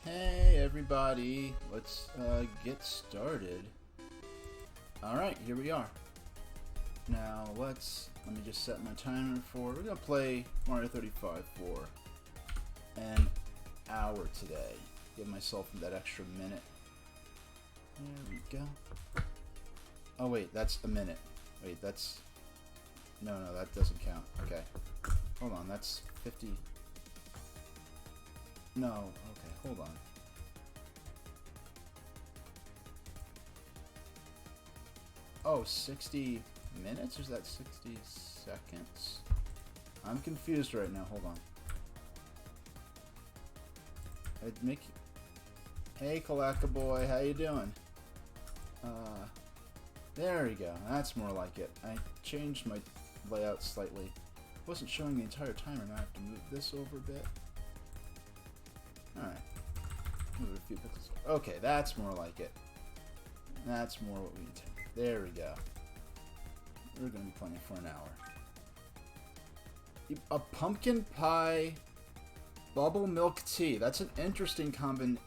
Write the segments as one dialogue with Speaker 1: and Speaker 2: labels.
Speaker 1: Hey everybody, let's get started. Alright, here we are. Now let me just set my timer for, we're gonna play Mario 35 for an hour today. Give myself that extra minute. There we go. Oh wait, that's a minute. Wait, that's, no, that doesn't count. Okay. Hold on, that's 50. No, okay, hold on. Oh, 60 minutes? Or is that 60 seconds? I'm confused right now, hold on. Hey, Kalaka boy, how you doing? There we go, that's more like it. I changed my layout slightly. Wasn't showing the entire timer, now I have to move this over a bit. Alright. Move it a few pixels. Okay, that's more like it. That's more what we intended. There we go. We're going to be playing for an hour. A pumpkin pie bubble milk tea. That's an interesting combination.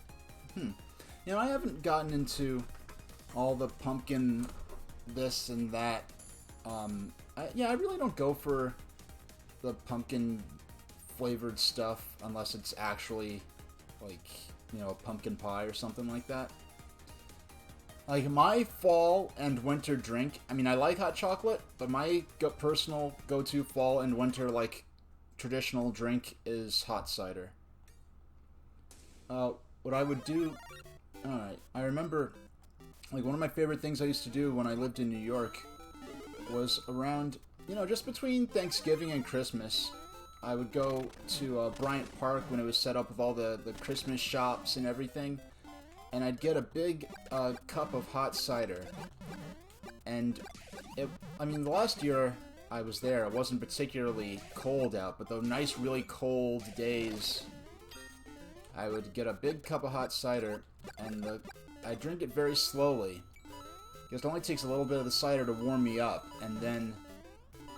Speaker 1: You know, I haven't gotten into all the pumpkin this and that. Yeah, I really don't go for the pumpkin flavored stuff unless it's actually like, you know, a pumpkin pie or something like that. Like, my fall and winter drink, I mean, I like hot chocolate, but my personal go-to fall and winter, like, traditional drink is hot cider. What I would do, alright, I remember, like, one of my favorite things I used to do when I lived in New York was around, you know, just between Thanksgiving and Christmas. I would go to Bryant Park when it was set up with all the Christmas shops and everything, and I'd get a big cup of hot cider. And I mean, the last year I was there, it wasn't particularly cold out, but the nice, really cold days, I would get a big cup of hot cider, and I drink it very slowly, because it only takes a little bit of the cider to warm me up, and then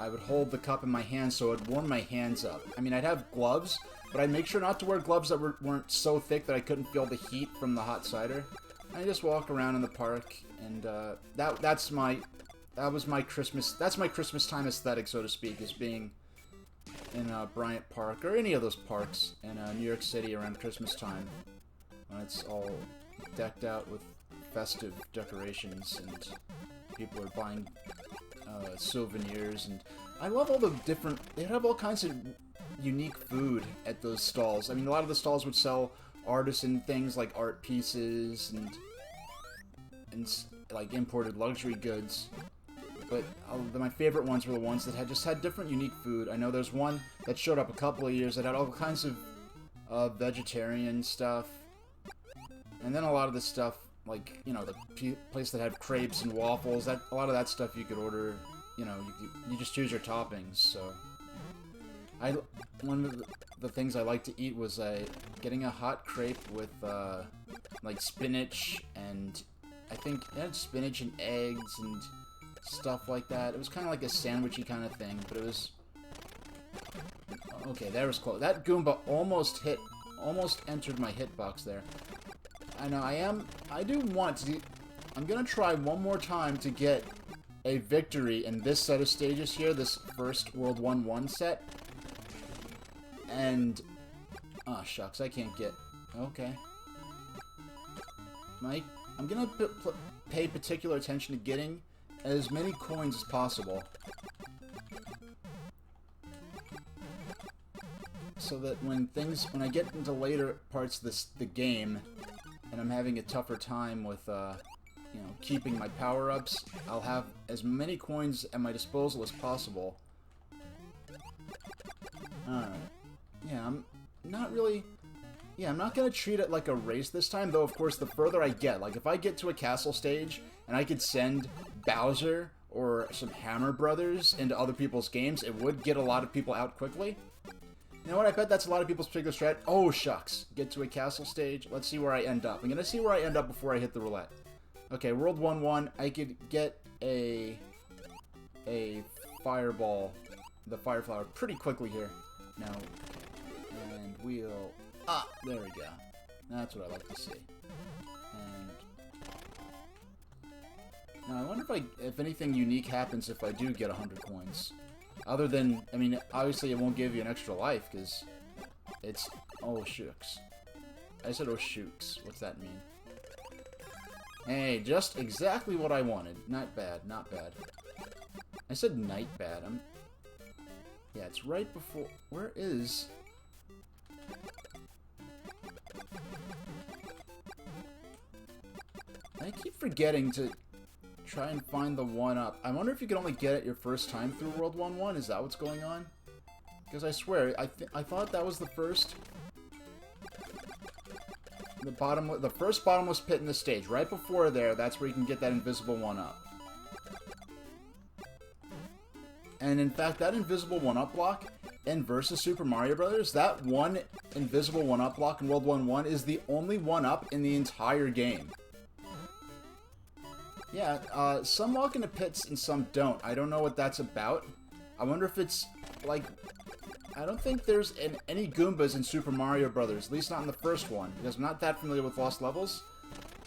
Speaker 1: I would hold the cup in my hand so it would warm my hands up. I mean, I'd have gloves, but I'd make sure not to wear gloves that weren't so thick that I couldn't feel the heat from the hot cider. I just walk around in the park, and that's my Christmas time aesthetic, so to speak, is being in Bryant Park or any of those parks in New York City around Christmas time, when it's all decked out with festive decorations and people are buying souvenirs. And I love all the different, they have all kinds of unique food at those stalls. I mean, a lot of the stalls would sell artisan things like art pieces and like imported luxury goods, but my favorite ones were the ones that had different unique food. I know there's one that showed up a couple of years that had all kinds of vegetarian stuff, and then a lot of the stuff, like, you know, the place that had crepes and waffles, a lot of that stuff you could order, you know, you just choose your toppings. So one of the things I like to eat was getting a hot crepe with like spinach, and I think it had spinach and eggs and stuff like that. It was kind of like a sandwichy kind of thing, but it was okay. That was close. That Goomba almost entered my hitbox there. I know, I'm gonna try one more time to get a victory in this set of stages here, this first World 1-1 set. And, oh shucks, I can't get, okay. I'm gonna pay particular attention to getting as many coins as possible, so that when I get into later parts of the game, and I'm having a tougher time with, you know, keeping my power-ups, I'll have as many coins at my disposal as possible. Alright. Yeah, I'm not gonna treat it like a race this time, though, of course, the further I get, like, if I get to a castle stage, and I could send Bowser or some Hammer Brothers into other people's games, it would get a lot of people out quickly. You know what, I bet that's a lot of people's particular strat. Oh, shucks. Get to a castle stage. Let's see where I end up. I'm gonna see where I end up before I hit the roulette. Okay, World 1-1. I could get a fireball, the fire flower, pretty quickly here. Now, and we'll... Ah, there we go. That's what I like to see. And now I wonder if anything unique happens if I do get 100 coins. Other than, I mean, obviously it won't give you an extra life, because it's... Oh, shooks. I said, oh, shooks. What's that mean? Hey, just exactly what I wanted. Not bad, not bad. I said night bad. Yeah, it's right before... Where is... I keep forgetting to try and find the 1-up. I wonder if you can only get it your first time through World 1-1? Is that what's going on? Because I swear, I thought that was the first... The first bottomless pit in the stage. Right before there, that's where you can get that invisible 1-up. And in fact, that invisible 1-up block in Versus Super Mario Brothers, that one invisible 1-up block in World 1-1 is the only 1-up in the entire game. Yeah, some walk into pits and some don't. I don't know what that's about. I wonder if it's, like... I don't think there's any Goombas in Super Mario Brothers, at least not in the first one, because I'm not that familiar with Lost Levels,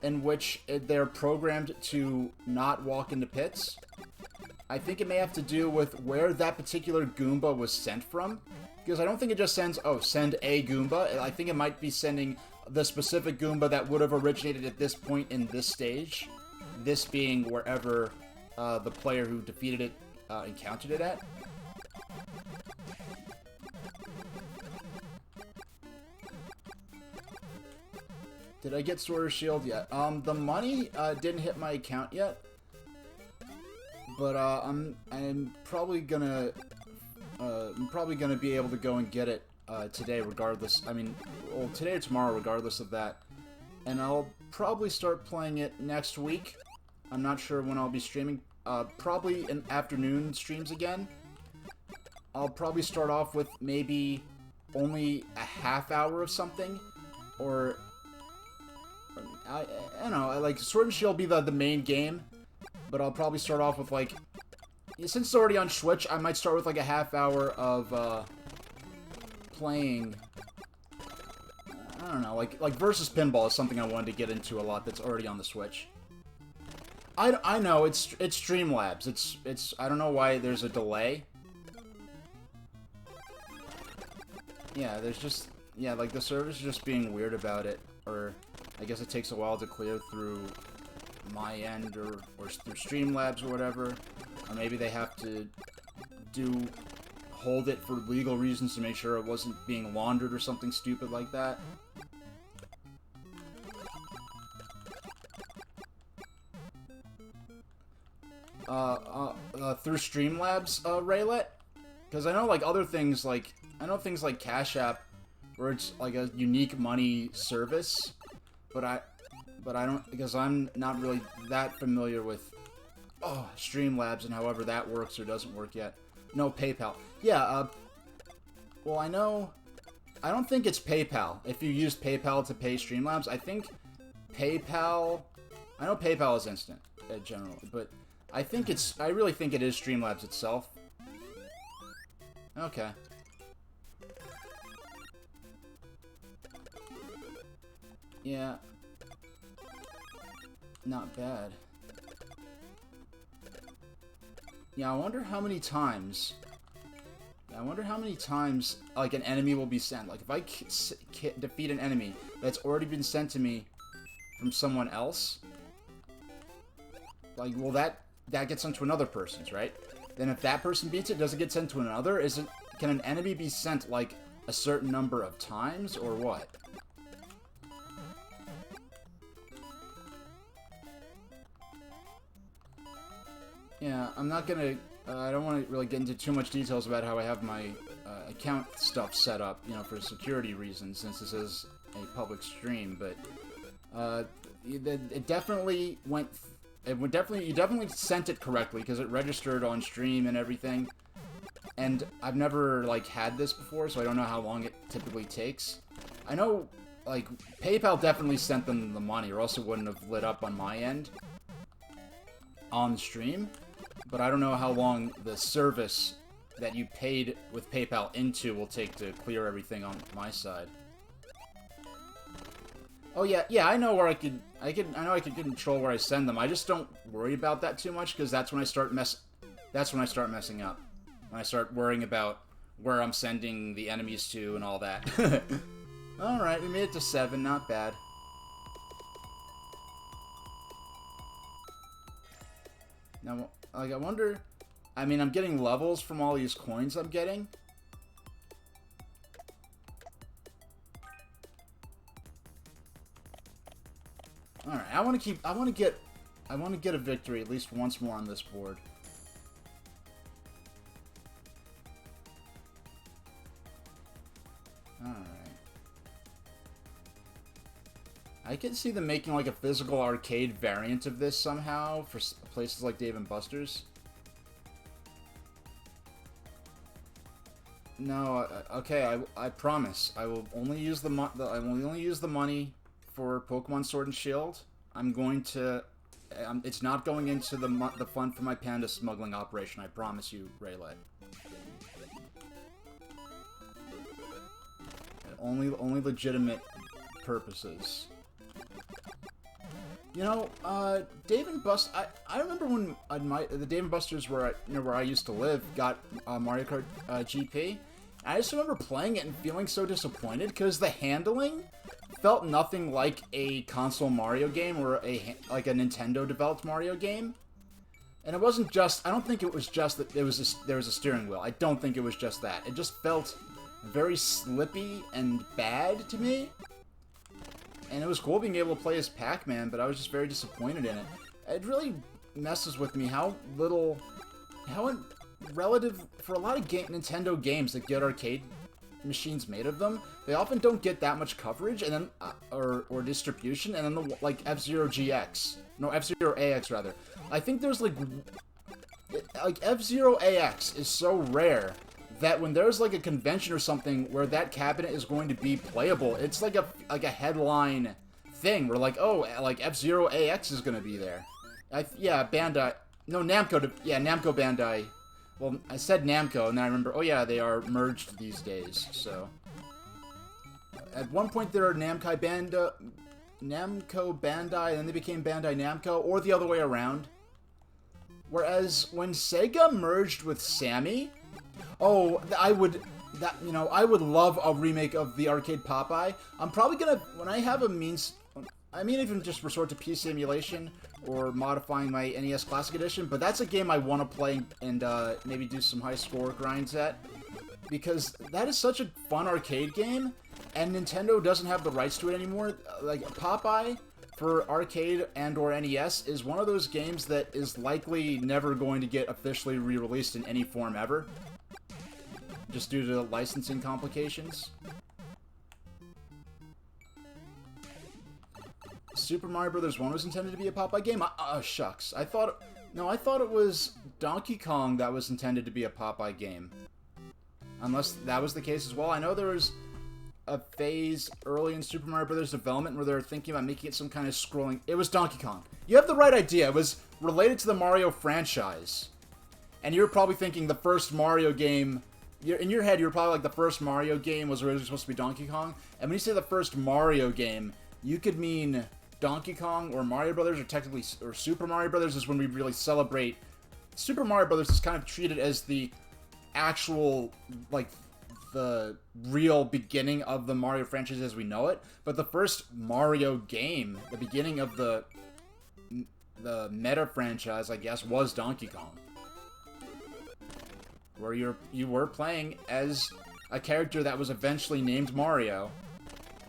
Speaker 1: in which they're programmed to not walk into pits. I think it may have to do with where that particular Goomba was sent from, because I don't think it just sends, oh, send a Goomba. I think it might be sending the specific Goomba that would have originated at this point in this stage, this being wherever the player who defeated it encountered it at. Did I get Sword or Shield yet? The money didn't hit my account yet, but I'm probably gonna be able to go and get it today, regardless. I mean, well, today or tomorrow, regardless of that. And I'll probably start playing it next week. I'm not sure when I'll be streaming. Probably in afternoon streams again. I'll probably start off with maybe only a half hour of something, or. I don't know, like, Sword and Shield will be the main game, but I'll probably start off with, like, since it's already on Switch, I might start with, like, a half hour of, playing, I don't know, like Versus Pinball is something I wanted to get into a lot that's already on the Switch. I know, it's Streamlabs, it's, I don't know why there's a delay. Yeah, there's just, yeah, like, the server's just being weird about it, or... I guess it takes a while to clear through my end or through Streamlabs or whatever. Or maybe they have to hold it for legal reasons to make sure it wasn't being laundered or something stupid like that. Through Streamlabs, Raylet? Because I know, like, other things, like, I know things like Cash App, where it's, like, a unique money service. But I don't, because I'm not really that familiar with, Streamlabs and however that works or doesn't work yet. No, PayPal. Yeah, well, I don't think it's PayPal. If you use PayPal to pay Streamlabs, I think PayPal, I know PayPal is instant, generally, but I really think it is Streamlabs itself. Okay. Yeah. Not bad. Yeah, I wonder how many times... like, an enemy will be sent. Like, if I defeat an enemy that's already been sent to me from someone else... Like, well, that gets sent to another person's, right? Then if that person beats it, does it get sent to another? Can an enemy be sent, like, a certain number of times, or what? Yeah, I'm not gonna, I don't want to really get into too much details about how I have my account stuff set up, you know, for security reasons, since this is a public stream, but it definitely went, you definitely sent it correctly, because it registered on stream and everything, and I've never, like, had this before, so I don't know how long it typically takes. I know, like, PayPal definitely sent them the money, or else it wouldn't have lit up on my end on stream. But I don't know how long the service that you paid with PayPal into will take to clear everything on my side. Oh yeah, yeah, I know where I know I could control where I send them. I just don't worry about that too much, because that's when I start messing up. When I start worrying about where I'm sending the enemies to and all that. Alright, we made it to 7, not bad. Now, like, I wonder... I mean, I'm getting levels from all these coins I'm getting. Alright, I want to get a victory at least once more on this board. Alright. I could see them making like a physical arcade variant of this somehow for places like Dave & Buster's. No, okay, I promise. I will only use I will only use the money for Pokemon Sword and Shield. I'm going to... it's not going into the fund for my panda smuggling operation, I promise you, Rayleigh. Only legitimate purposes. You know, Dave & Buster's... I remember when the Dave & Buster's where I used to live got Mario Kart GP. I just remember playing it and feeling so disappointed because the handling felt nothing like a console Mario game or like a Nintendo-developed Mario game. And it wasn't just... I don't think it was just that there was a steering wheel. I don't think it was just that. It just felt very slippy and bad to me. And it was cool being able to play as Pac-Man, but I was just very disappointed in it. It really messes with me how relative, for a lot of Nintendo games that get arcade machines made of them, they often don't get that much coverage, and then or distribution, and then like F-Zero GX, no, F-Zero AX rather. I think there's like F-Zero AX is so rare that when there's like a convention or something where that cabinet is going to be playable, it's like a headline thing where like, oh, like F-Zero AX is going to be there. Yeah, Bandai, no, Namco, yeah, Namco Bandai. Well, I said Namco, and then I remember, oh yeah, they are merged these days, so. At one point, they were Namco Bandai, and then they became Bandai Namco, or the other way around. Whereas, when Sega merged with Sammy, oh, I would love a remake of the arcade Popeye. I'm probably gonna, when I have a means, I mean, even just resort to PC emulation, or modifying my NES Classic Edition, but that's a game I want to play and maybe do some high score grinds at, because that is such a fun arcade game, and Nintendo doesn't have the rights to it anymore. Like, Popeye, for arcade and or NES, is one of those games that is likely never going to get officially re-released in any form ever, just due to licensing complications. Super Mario Bros. 1 was intended to be a Popeye game? Shucks. I thought it was Donkey Kong that was intended to be a Popeye game. Unless that was the case as well. I know there was a phase early in Super Mario Bros. Development where they were thinking about making it some kind of scrolling... It was Donkey Kong. You have the right idea. It was related to the Mario franchise. And you were probably thinking the first Mario game... In your head, you were probably like the first Mario game was originally supposed to be Donkey Kong. And when you say the first Mario game, you could mean... Donkey Kong or Mario Brothers, or Super Mario Brothers is when we really celebrate. Super Mario Brothers is kind of treated as the actual, like, the real beginning of the Mario franchise as we know it. But the first Mario game, the beginning of the meta franchise, I guess, was Donkey Kong, where you were playing as a character that was eventually named Mario,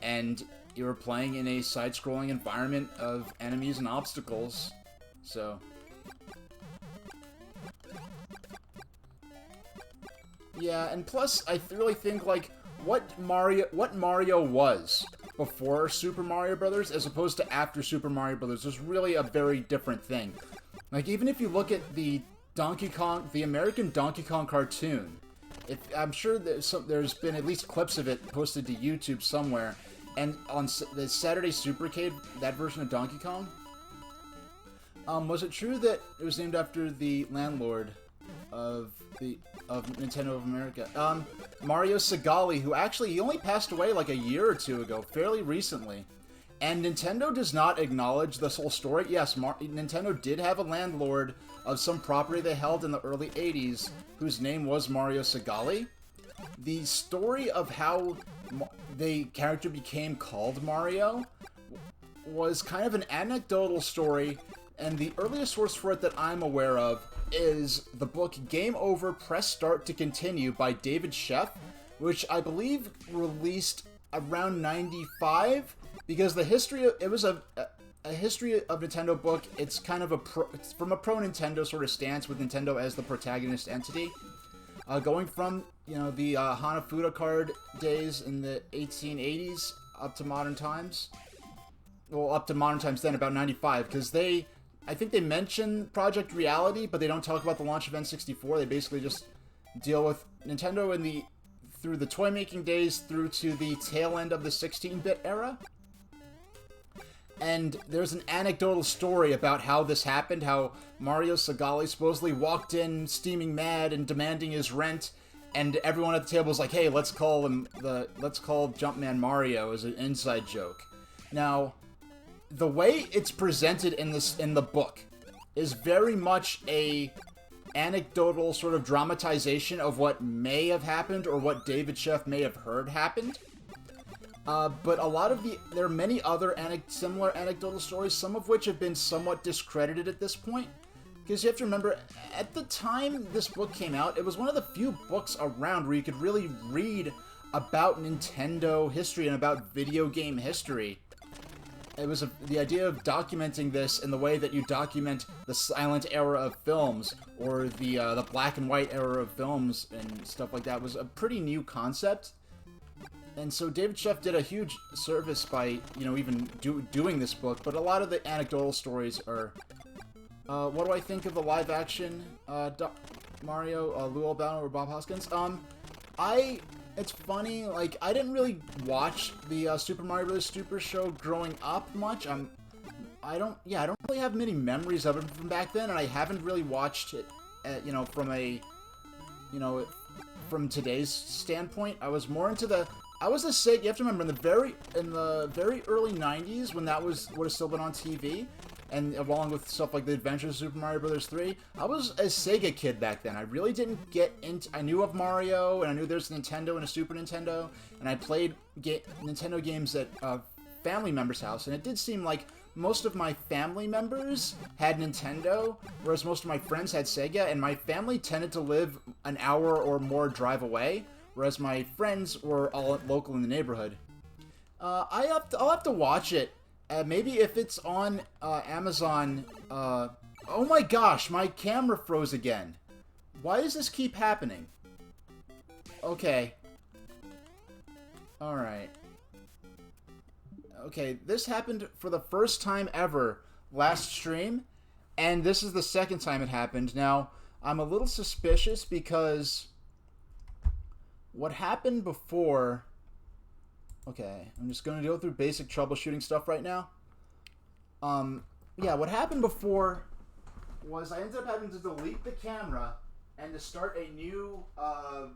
Speaker 1: and you were playing in a side-scrolling environment of enemies and obstacles, so... Yeah, and plus, I really think, like, what Mario was before Super Mario Brothers, as opposed to after Super Mario Brothers, is really a very different thing. Like, even if you look at the American Donkey Kong cartoon, I'm sure there's been at least clips of it posted to YouTube somewhere. And on the Saturday Supercade, that version of Donkey Kong, was it true that it was named after the landlord of Nintendo of America, Mario Segali, who actually, he only passed away like a year or two ago, fairly recently, And Nintendo does not acknowledge this whole story. Yes, Nintendo did have a landlord of some property they held in the early 80s, whose name was Mario Segali. The story of how the character became called Mario was kind of an anecdotal story, and the earliest source for it that I'm aware of is the book Game Over, Press Start to Continue by David Sheff, which I believe released around 95, because the history of, it was a history of Nintendo book. It's kind of it's from a pro Nintendo sort of stance, with Nintendo as the protagonist entity, going from, you know, the Hanafuda card days in the 1880s up to modern times. Well, up to modern times then, about 95, because I think they mention Project Reality, but they don't talk about the launch of N64. They basically just deal with Nintendo through the toy-making days through to the tail end of the 16-bit era. And there's an anecdotal story about how this happened, how Mario Segali supposedly walked in steaming mad and demanding his rent, and everyone at the table was like, hey, let's call Jumpman Mario as an inside joke. Now, the way it's presented in the book is very much a anecdotal sort of dramatization of what may have happened or what David Sheff may have heard happened. But a lot of there are many other similar anecdotal stories, some of which have been somewhat discredited at this point. Because you have to remember, at the time this book came out, it was one of the few books around where you could really read about Nintendo history and about video game history. It was the idea of documenting this in the way that you document the silent era of films, or the black and white era of films and stuff like that, was a pretty new concept. And so David Sheff did a huge service by, you know, even doing this book. But a lot of the anecdotal stories are, what do I think of the live-action Mario, Lou Albano or Bob Hoskins? It's funny, like, I didn't really watch the Super Mario Bros. Super Show growing up much. I don't really have many memories of it from back then, and I haven't really watched it, you know, from today's standpoint. I was more into you have to remember, in the very early 90s, when that would have still been on TV, and along with stuff like The Adventures of Super Mario Bros. 3, I was a Sega kid back then. I really didn't get into... I knew of Mario, and I knew there's a Nintendo and a Super Nintendo, and I played Nintendo games at family members' house, and it did seem like most of my family members had Nintendo, whereas most of my friends had Sega, and my family tended to live an hour or more drive away, whereas my friends were all local in the neighborhood. I'll have to watch it. Maybe if it's on Amazon. Oh my gosh, my camera froze again. Why does this keep happening? Okay. Alright. Okay, this happened for the first time ever last stream, and this is the second time it happened. Now, I'm a little suspicious because what happened before... Okay, I'm just going to go through basic troubleshooting stuff right now. Yeah, what happened before was I ended up having to delete the camera and to start a new, I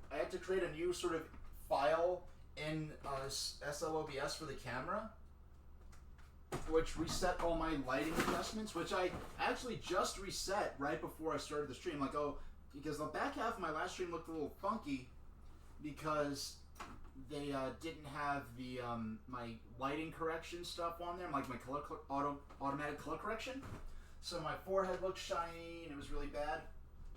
Speaker 1: had to create a new sort of file in SLOBS for the camera, which reset all my lighting adjustments, which I actually just reset right before I started the stream. Like, because the back half of my last stream looked a little funky because they didn't have the my lighting correction stuff on there, like my automatic color correction. So my forehead looked shiny and it was really bad,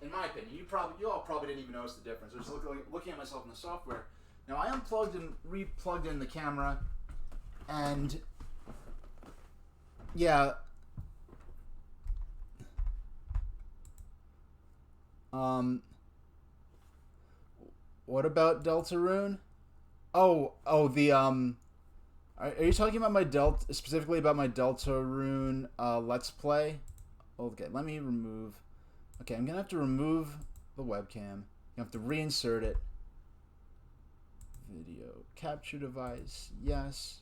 Speaker 1: in my opinion. You all probably didn't even notice the difference. I was looking at myself in the software. Now I unplugged and re-plugged in the camera, and yeah. What about Deltarune? Oh, are you talking about specifically about my Deltarune Let's Play? Okay, let me remove. Okay, I'm gonna have to remove the webcam. You have to reinsert it. Video capture device, yes.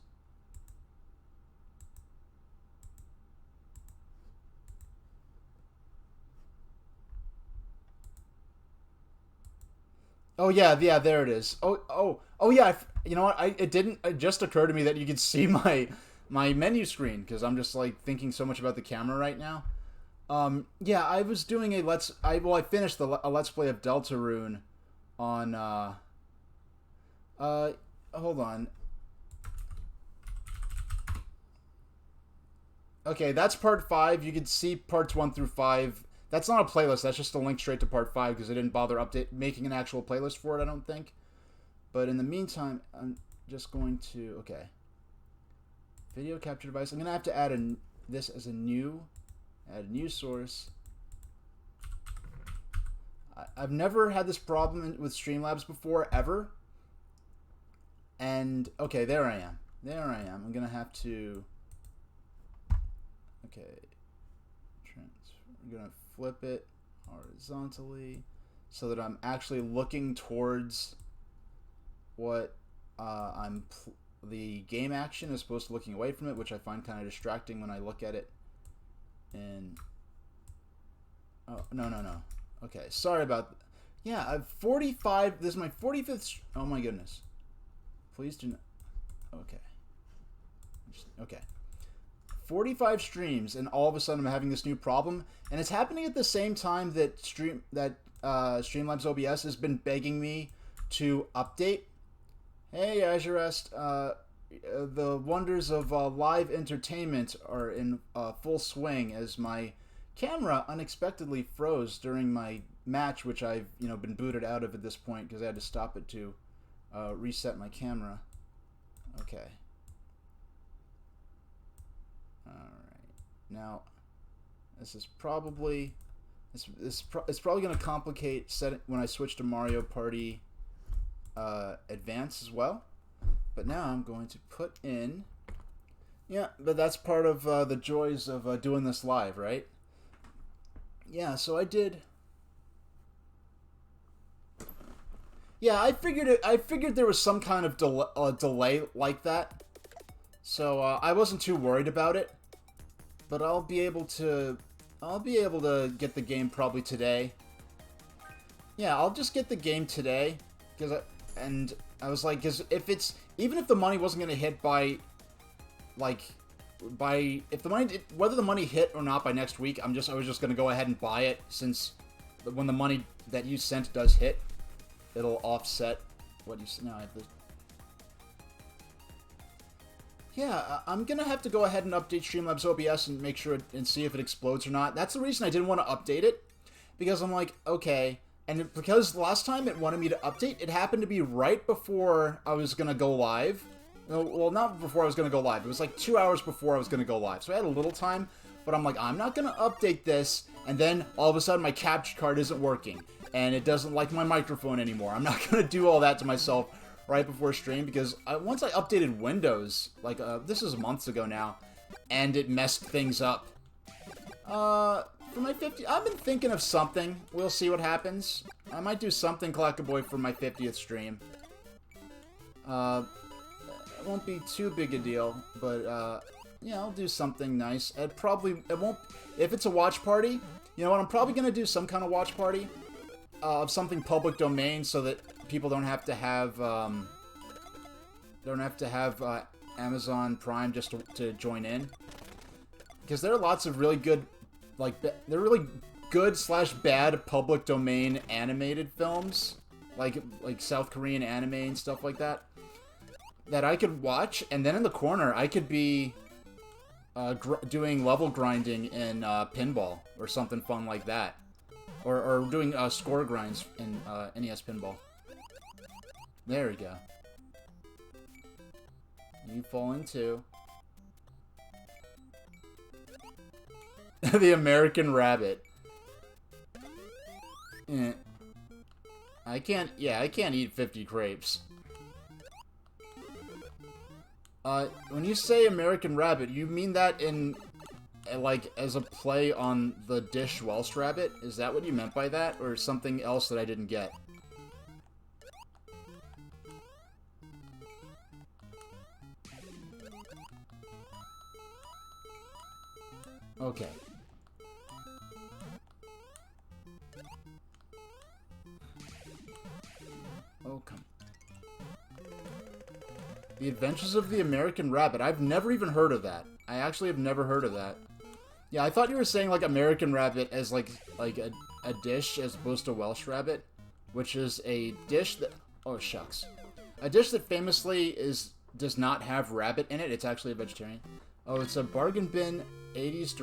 Speaker 1: Oh yeah, there it is. Oh yeah. You know what? It just occurred to me that you could see my menu screen because I'm just like thinking so much about the camera right now. Yeah, I was doing I finished a let's play of Deltarune on hold on. Okay, that's part 5. You can see parts 1 through 5. That's not a playlist. That's just a link straight to part 5 because I didn't bother making an actual playlist for it, I don't think. But in the meantime, I'm just going to... Okay. Video capture device. I'm going to have to add this as a new... Add a new source. I've never had this problem with Streamlabs before, ever. And, okay, there I am. There I am. I'm going to have to... Okay. I'm going to flip it horizontally so that I'm actually looking towards what the game action as opposed to looking away from it, which I find kind of distracting when I look at it. And oh, no. Okay, sorry about yeah, I've 45. This is my 45th. Oh my goodness. Please do not. Okay. Okay. 45 streams, and all of a sudden I'm having this new problem, and it's happening at the same time that Streamlabs OBS has been begging me to update. Hey, Azurest, the wonders of live entertainment are in full swing as my camera unexpectedly froze during my match, which I've been booted out of at this point because I had to stop it to reset my camera. Okay. Alright. Now, this is probably... It's probably going to complicate when I switch to Mario Party Advance as well. But now I'm going to put in... Yeah, but that's part of the joys of doing this live, right? Yeah, so I did... Yeah, I figured there was some kind of delay like that. So I wasn't too worried about it. But I'll be able to get the game probably today. Yeah, I'll just get the game today because I was like, because even if the money wasn't gonna hit whether the money hit or not by next week, I was just gonna go ahead and buy it, since when the money that you sent does hit, it'll offset what you now. I have to. Yeah, I'm gonna have to go ahead and update Streamlabs OBS and make sure and see if it explodes or not. That's the reason I didn't want to update it, because I'm like, okay, and because last time it wanted me to update, it happened to be right before I was gonna go live. Well, not before I was gonna go live. It was like 2 hours before I was gonna go live, so I had a little time. But I'm like, I'm not gonna update this, and then all of a sudden my capture card isn't working, and it doesn't like my microphone anymore. I'm not gonna do all that to myself right before stream, because once I updated Windows, like this is months ago now, and it messed things up. For my 50, I've been thinking of something. We'll see what happens. I might do something Collectaboy for my 50th stream. It won't be too big a deal, but yeah, I'll do something nice. It won't, if it's a watch party, you know what, I'm probably gonna do some kind of watch party of something public domain so that people don't have to have Amazon Prime just to join in, because there are lots of really good, they're really good / bad public domain animated films, like South Korean anime and stuff like that I could watch, and then in the corner I could be doing level grinding in pinball or something fun like that, or doing score grinds in NES Pinball. There we go. You fall into the American Rabbit. I can't eat 50 crepes. When you say American Rabbit, you mean that in, like, as a play on the dish Welsh Rabbit? Is that what you meant by that, or something else that I didn't get? Okay. Oh, come. The Adventures of the American Rabbit. I've never even heard of that. I actually have never heard of that. Yeah, I thought you were saying, like, American Rabbit as, like a dish as opposed to Welsh Rabbit, which is a dish that... Oh, shucks. A dish that famously does not have rabbit in it. It's actually a vegetarian. Oh, it's a bargain bin 80s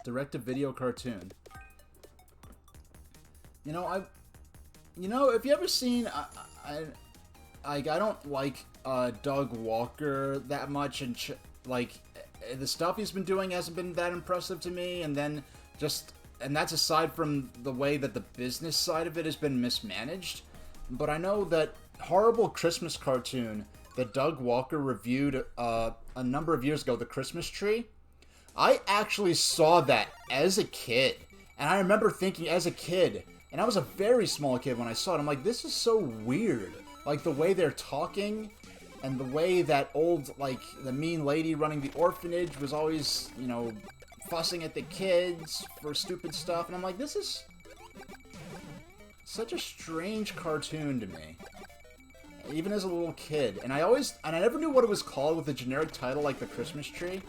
Speaker 1: direct-to-video cartoon. You know, if you ever seen... I don't like Doug Walker that much, and the stuff he's been doing hasn't been that impressive to me, and that's aside from the way that the business side of it has been mismanaged. But I know that horrible Christmas cartoon that Doug Walker reviewed a number of years ago, The Christmas Tree, I actually saw that as a kid, and I remember thinking as a kid, and I was a very small kid when I saw it, I'm like, this is so weird. Like, the way they're talking, and the way that old, like, the mean lady running the orphanage was always, you know, fussing at the kids for stupid stuff. And I'm like, this is such a strange cartoon to me. Even as a little kid. And I never knew what it was called with a generic title like The Christmas Tree.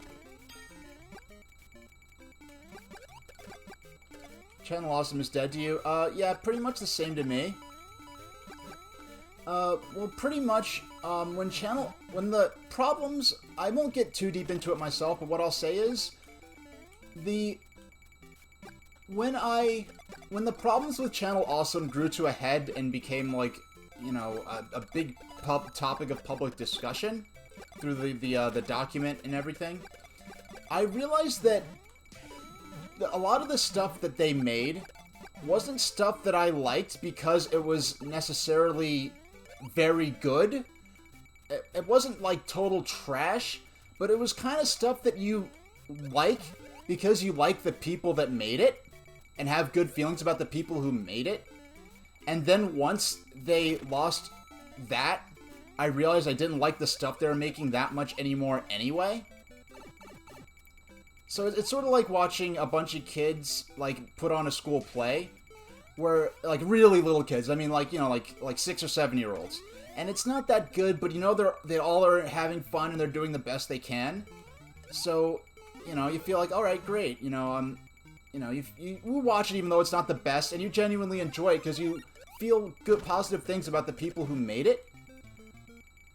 Speaker 1: Channel Awesome is dead to you? Yeah, pretty much the same to me. Well, pretty much, when the problems, I won't get too deep into it myself, but what I'll say is, when the problems with Channel Awesome grew to a head and became, like, you know, a big topic of public discussion through the document and everything, I realized that a lot of the stuff that they made wasn't stuff that I liked because it was necessarily very good. It wasn't like total trash, but it was kind of stuff that you like because you like the people that made it and have good feelings about the people who made it. And then once they lost that, I realized I didn't like the stuff they were making that much anymore anyway. So it's sort of like watching a bunch of kids, like, put on a school play, where, like, really little kids, I mean, like, you know, like 6 or 7 year olds, and it's not that good, but, you know, they all are having fun and they're doing the best they can, so, you know, you feel like, alright, great, you know, you watch it even though it's not the best, and you genuinely enjoy it, because you feel good, positive things about the people who made it,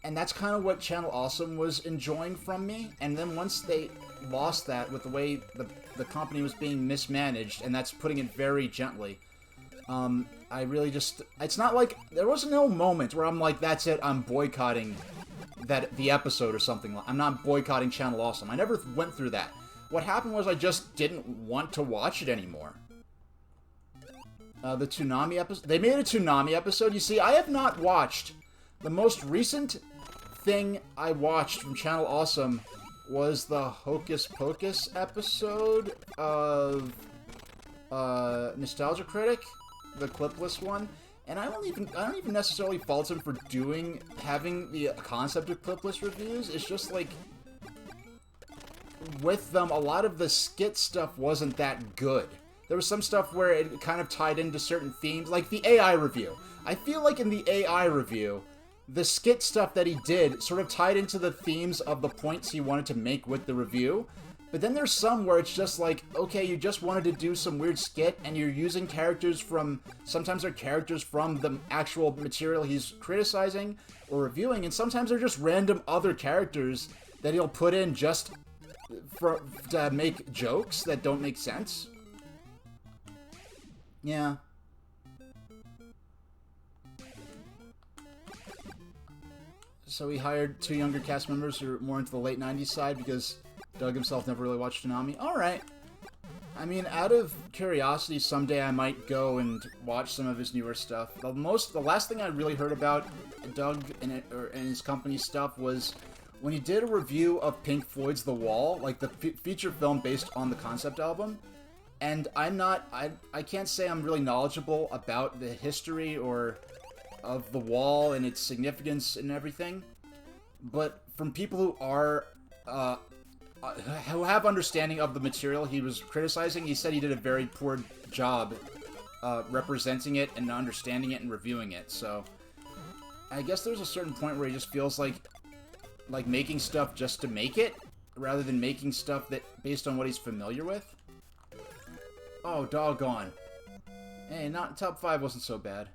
Speaker 1: and that's kind of what Channel Awesome was enjoying from me, and then once they lost that with the way the company was being mismanaged, and that's putting it very gently, I really just... It's not like... There was no moment where I'm like, that's it, I'm boycotting the episode or something. I'm not boycotting Channel Awesome. I never went through that. What happened was I just didn't want to watch it anymore. The Toonami episode... They made a Toonami episode. You see, I have not watched... The most recent thing I watched from Channel Awesome was the Hocus Pocus episode of Nostalgia Critic, the clipless one, and I don't even necessarily fault him for having the concept of clipless reviews. It's just like, with them, a lot of the skit stuff wasn't that good. There was some stuff where it kind of tied into certain themes, like the AI review. I feel like in the AI review, the skit stuff that he did sort of tied into the themes of the points he wanted to make with the review. But then there's some where it's just like, okay, you just wanted to do some weird skit, and you're using characters from... Sometimes they're characters from the actual material he's criticizing or reviewing, and sometimes they're just random other characters that he'll put in just to make jokes that don't make sense. Yeah. So he hired 2 younger cast members who are more into the late 90s side because Doug himself never really watched Toonami. Alright. I mean, out of curiosity, someday I might go and watch some of his newer stuff. The last thing I really heard about Doug and his company's stuff was when he did a review of Pink Floyd's The Wall, like the feature film based on the concept album. And I can't say I'm really knowledgeable about the history or of The Wall and its significance and everything, but from people who are who have understanding of the material he was criticizing, he said he did a very poor job representing it and understanding it and reviewing it. So I guess there's a certain point where he just feels like like, making stuff just to make it, rather than making stuff that based on what he's familiar with. Oh, doggone. Hey, not top 5 wasn't so bad.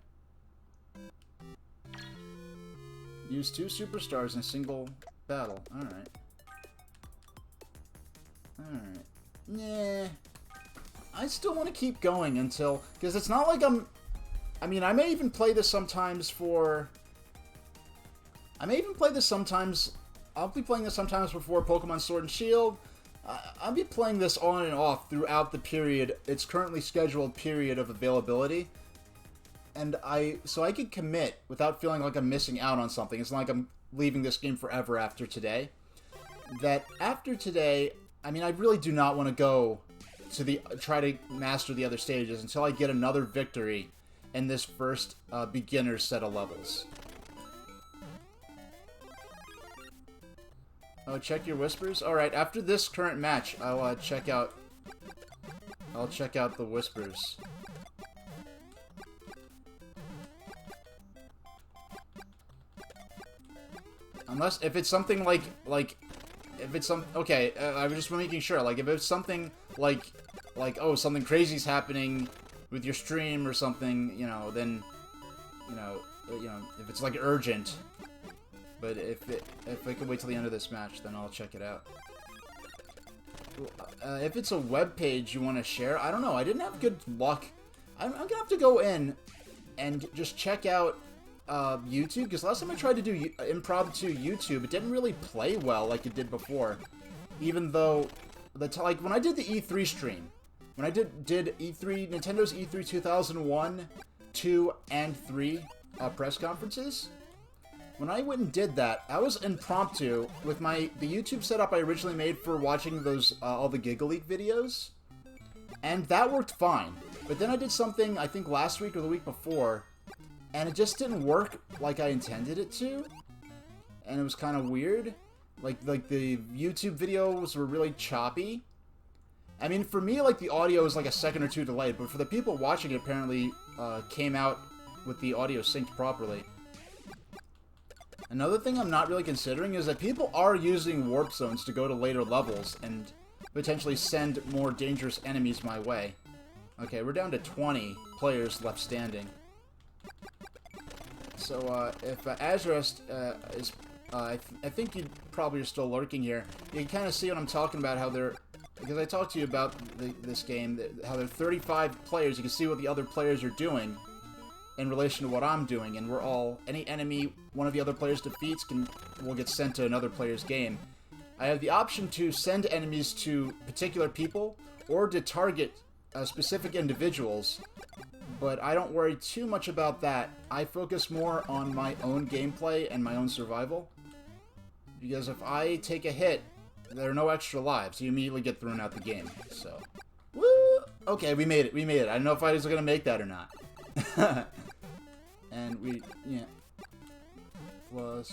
Speaker 1: Use 2 superstars in a single battle. Alright. Alright. Nah. I still want to keep going until... Because it's not like I'm... I mean, I may even play this sometimes for... I may even play this sometimes... I'll be playing this sometimes before Pokemon Sword and Shield. I'll be playing this on and off throughout the period, its currently scheduled period of availability. And so I could commit without feeling like I'm missing out on something. It's not like I'm leaving this game forever after today. That after today, I mean, I really do not want to go to try to master the other stages until I get another victory in this first beginner set of levels. Oh, check your whispers? Alright, after this current match, I'll check out the whispers. Unless, if it's something like, if it's some, okay, I was just making sure, like, if it's something like, oh, something crazy's happening with your stream or something, you know, then, you know, if it's, like, urgent. But if I could wait till the end of this match, then I'll check it out. If it's a web page you want to share, I don't know. I didn't have good luck. I'm gonna have to go in and just check out YouTube, because last time I tried to do impromptu YouTube, it didn't really play well like it did before. Even though like when I did the E3 stream, when I did E3, Nintendo's E3 2001, 2, and 3 press conferences. When I went and did that, I was impromptu with the YouTube setup I originally made for watching those all the Giga League videos, and that worked fine. But then I did something, I think last week or the week before, and it just didn't work like I intended it to, and it was kind of weird. Like the YouTube videos were really choppy. I mean, for me, like, the audio is like a second or two delayed, but for the people watching it, apparently came out with the audio synced properly. Another thing I'm not really considering is that people are using warp zones to go to later levels and potentially send more dangerous enemies my way. Okay, we're down to 20 players left standing. So, if Azurest is... I think you probably are still lurking here. You can kind of see what I'm talking about, how they're... Because I talked to you about this game, how there are 35 players. You can see what the other players are doing in relation to what I'm doing, and we're all... Any enemy one of the other players defeats will get sent to another player's game. I have the option to send enemies to particular people, or to target specific individuals, but I don't worry too much about that. I focus more on my own gameplay and my own survival, because if I take a hit, there are no extra lives. You immediately get thrown out the game, so... Woo! Okay, we made it, we made it. I don't know if I was gonna make that or not. And we, yeah. Plus...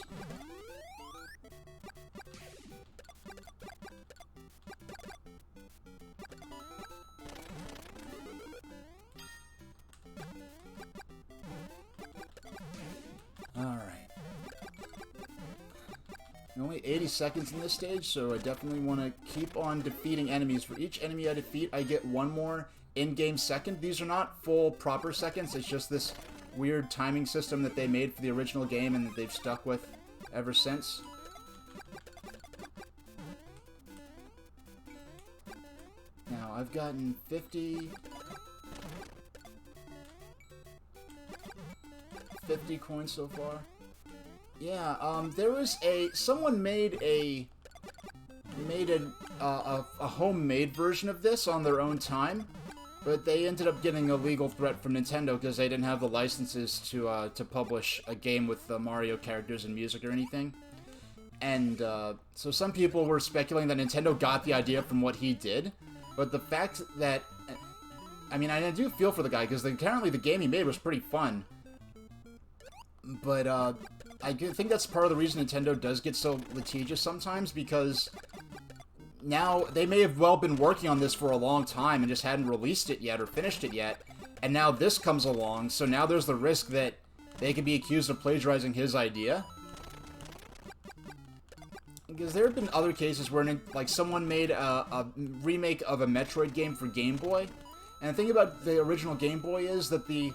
Speaker 1: Alright. Only 80 seconds in this stage, so I definitely want to keep on defeating enemies. For each enemy I defeat, I get one more in-game second. These are not full proper seconds, it's just this weird timing system that they made for the original game and that they've stuck with ever since. Now, I've gotten 50 coins so far. Yeah, there was someone made a homemade version of this on their own time, but they ended up getting a legal threat from Nintendo because they didn't have the licenses to publish a game with Mario characters and music or anything. And so some people were speculating that Nintendo got the idea from what he did, but the fact that, I mean, I do feel for the guy because apparently the game he made was pretty fun. But I think that's part of the reason Nintendo does get so litigious sometimes, because now they may have well been working on this for a long time and just hadn't released it yet or finished it yet, and now this comes along, so now there's the risk that they could be accused of plagiarizing his idea. because there have been other cases where, like, someone made a remake of a Metroid game for Game Boy, and the thing about the original Game Boy is that the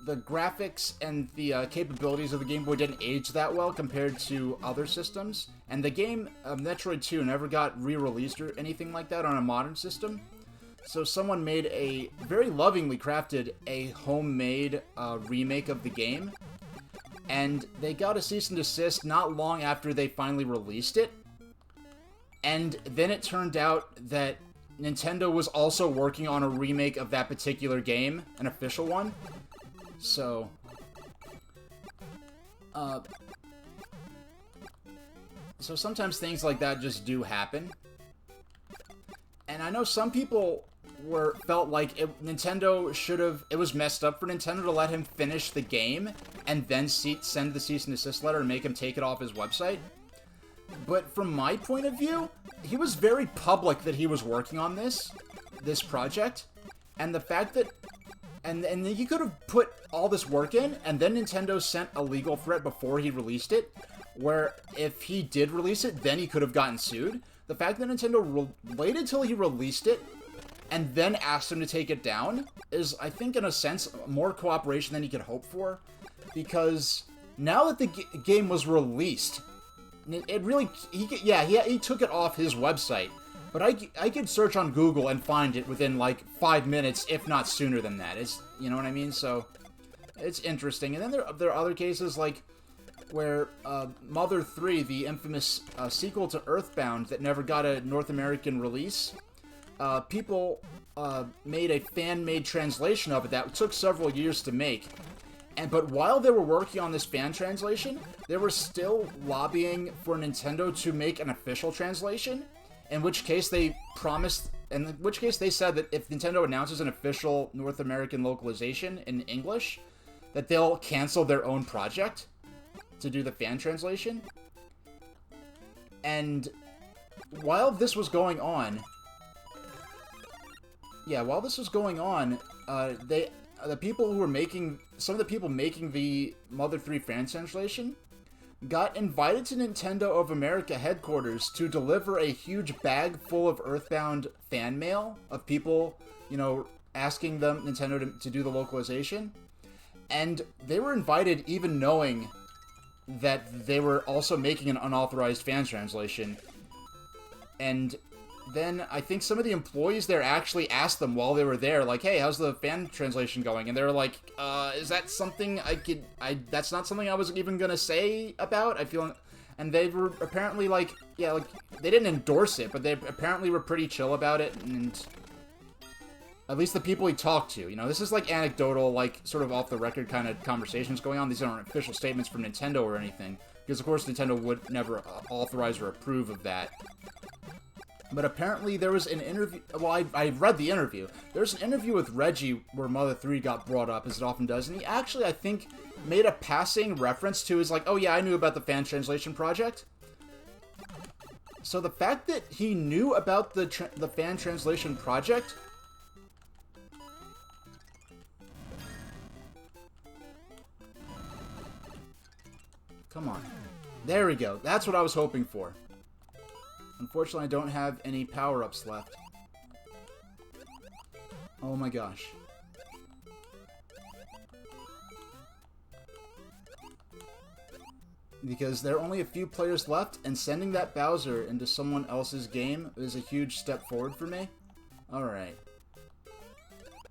Speaker 1: graphics and the capabilities of the Game Boy didn't age that well compared to other systems, and the game, Metroid 2, never got re-released or anything like that on a modern system. So someone made a very lovingly crafted a homemade remake of the game, and they got a cease and desist not long after they finally released it. And then it turned out that Nintendo was also working on a remake of that particular game, an official one. So, so sometimes things like that just do happen. And I know some people felt like Nintendo should have, it was messed up for Nintendo to let him finish the game and then send the cease and desist letter and make him take it off his website. But from my point of view, he was very public that he was working on this project, and the fact that, and he could have put all this work in, and then Nintendo sent a legal threat before he released it, where if he did release it, then he could have gotten sued. The fact that Nintendo waited till he released it, and then asked him to take it down, is, I think, in a sense, more cooperation than he could hope for, because now that the game was released, it really, he took it off his website, but I could search on Google and find it within, like, 5 minutes, if not sooner than that. It's, you know what I mean? So, it's interesting. And then there are other cases, like, where Mother 3, the infamous sequel to Earthbound that never got a North American release, people made a fan-made translation of it that took several years to make. But while they were working on this fan translation, they were still lobbying for Nintendo to make an official translation, in which case they promised, in which case they said that if Nintendo announces an official North American localization in English, that they'll cancel their own project to do the fan translation. And while this was going on, the people who were making, some of the people making the Mother 3 fan translation got invited to Nintendo of America headquarters to deliver a huge bag full of Earthbound fan mail of people, you know, asking them, Nintendo, to do the localization. And they were invited even knowing that they were also making an unauthorized fan translation. And then I think some of the employees there actually asked them while they were there, like, hey, how's the fan translation going? And they were like, is that something that's not something I was even gonna say about? I feel, and they were apparently like, yeah, like, they didn't endorse it, but they apparently were pretty chill about it, and at least the people he talked to, you know, this is like anecdotal, like, sort of off-the-record kind of conversations going on. These aren't official statements from Nintendo or anything, because of course Nintendo would never authorize or approve of that. But apparently there was an interview, well, I read the interview. There's an interview with Reggie where Mother 3 got brought up, as it often does, and he actually, I think, made a passing reference to his, like, oh yeah, I knew about the fan translation project. So the fact that he knew about the fan translation project, come on. There we go. That's what I was hoping for. Unfortunately, I don't have any power-ups left. Oh my gosh. Because there are only a few players left, and sending that Bowser into someone else's game is a huge step forward for me. Alright.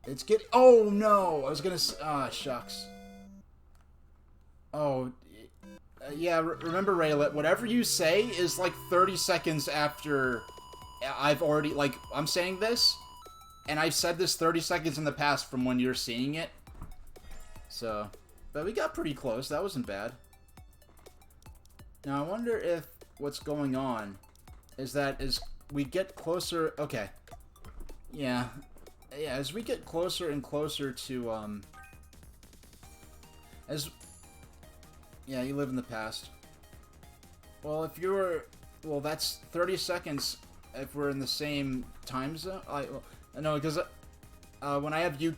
Speaker 1: It's getting... Oh no! I was gonna... Ah, shucks. Oh... yeah, remember, Raylet, whatever you say is like 30 seconds after I've already, like, I'm saying this, and I've said this 30 seconds in the past from when you're seeing it. So, but we got pretty close. That wasn't bad. Now, I wonder if what's going on is that as we get closer... Okay. Yeah. Yeah, as we get closer and closer to, Yeah, you live in the past. Well, if you're... Well, that's 30 seconds if we're in the same time zone. No, because when I have you...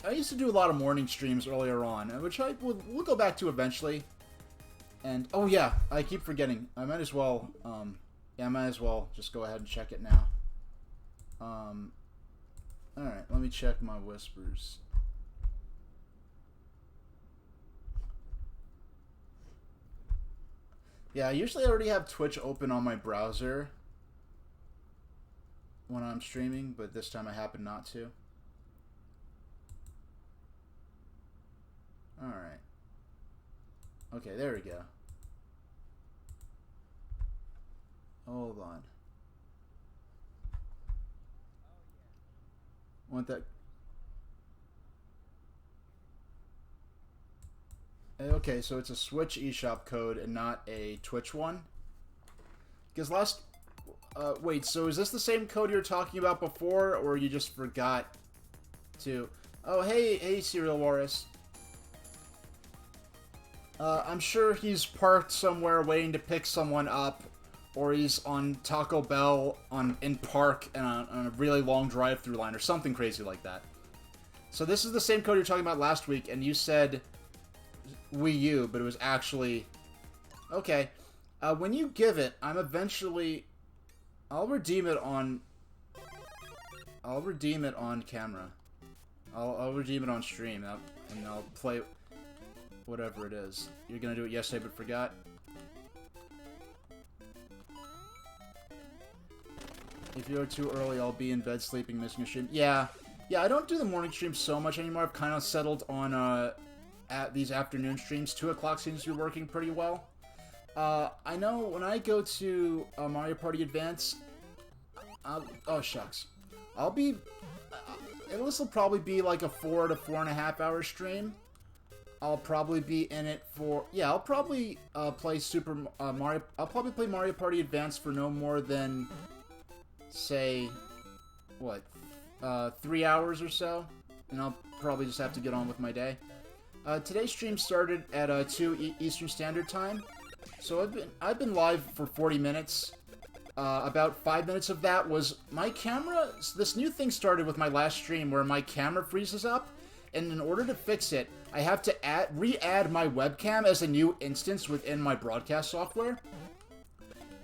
Speaker 1: I used to do a lot of morning streams earlier on, which we'll go back to eventually. And, oh yeah, I keep forgetting. I might as well, yeah, I might as well just go ahead and check it now. Alright, let me check my whispers. Yeah, I usually already have Twitch open on my browser when I'm streaming, but this time I happen not to. Alright. Okay, there we go. Hold on. Want that? Okay, so it's a Switch eShop code and not a Twitch one. Because last... wait, so is this the same code you were talking about before, or you just forgot to... Oh, hey, Serial Walrus. I'm sure he's parked somewhere waiting to pick someone up, or he's on Taco Bell in park and on a really long drive-through line, or something crazy like that. So this is the same code you were talking about last week, and you said Wii U, but it was actually... Okay. When you give it, I'm eventually... I'll redeem it on camera. I'll redeem it on stream, and I'll play whatever it is. You're gonna do it yesterday but forgot? If you're too early, I'll be in bed sleeping, missing a stream. Yeah, I don't do the morning streams so much anymore. I've kind of settled on at these afternoon streams. 2 o'clock seems to be working pretty well. I know when I go to Mario Party Advance, oh shucks, I'll be, this will probably be like a 4 to 4.5 hour stream. I'll probably be in it for, yeah, I'll probably play I'll probably play Mario Party Advance for no more than, say, what, 3 hours or so, and I'll probably just have to get on with my day. Today's stream started at 2 Eastern Standard Time, so I've been live for 40 minutes. About 5 minutes of that was my camera. This new thing started with my last stream where my camera freezes up, and in order to fix it, I have to re-add my webcam as a new instance within my broadcast software.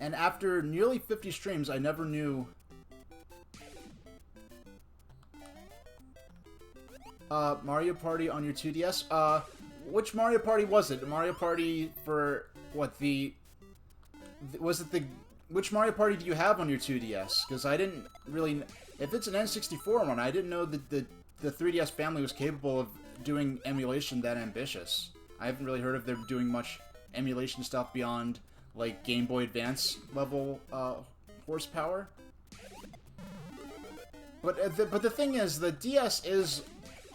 Speaker 1: And after nearly 50 streams, I never knew... Mario Party on your 2DS? Which Mario Party was it? Mario Party for, what, which Mario Party do you have on your 2DS? Because I didn't really... If it's an N64 one, I didn't know that the 3DS family was capable of doing emulation that ambitious. I haven't really heard of them doing much emulation stuff beyond, like, Game Boy Advance level horsepower. But the thing is, the DS is...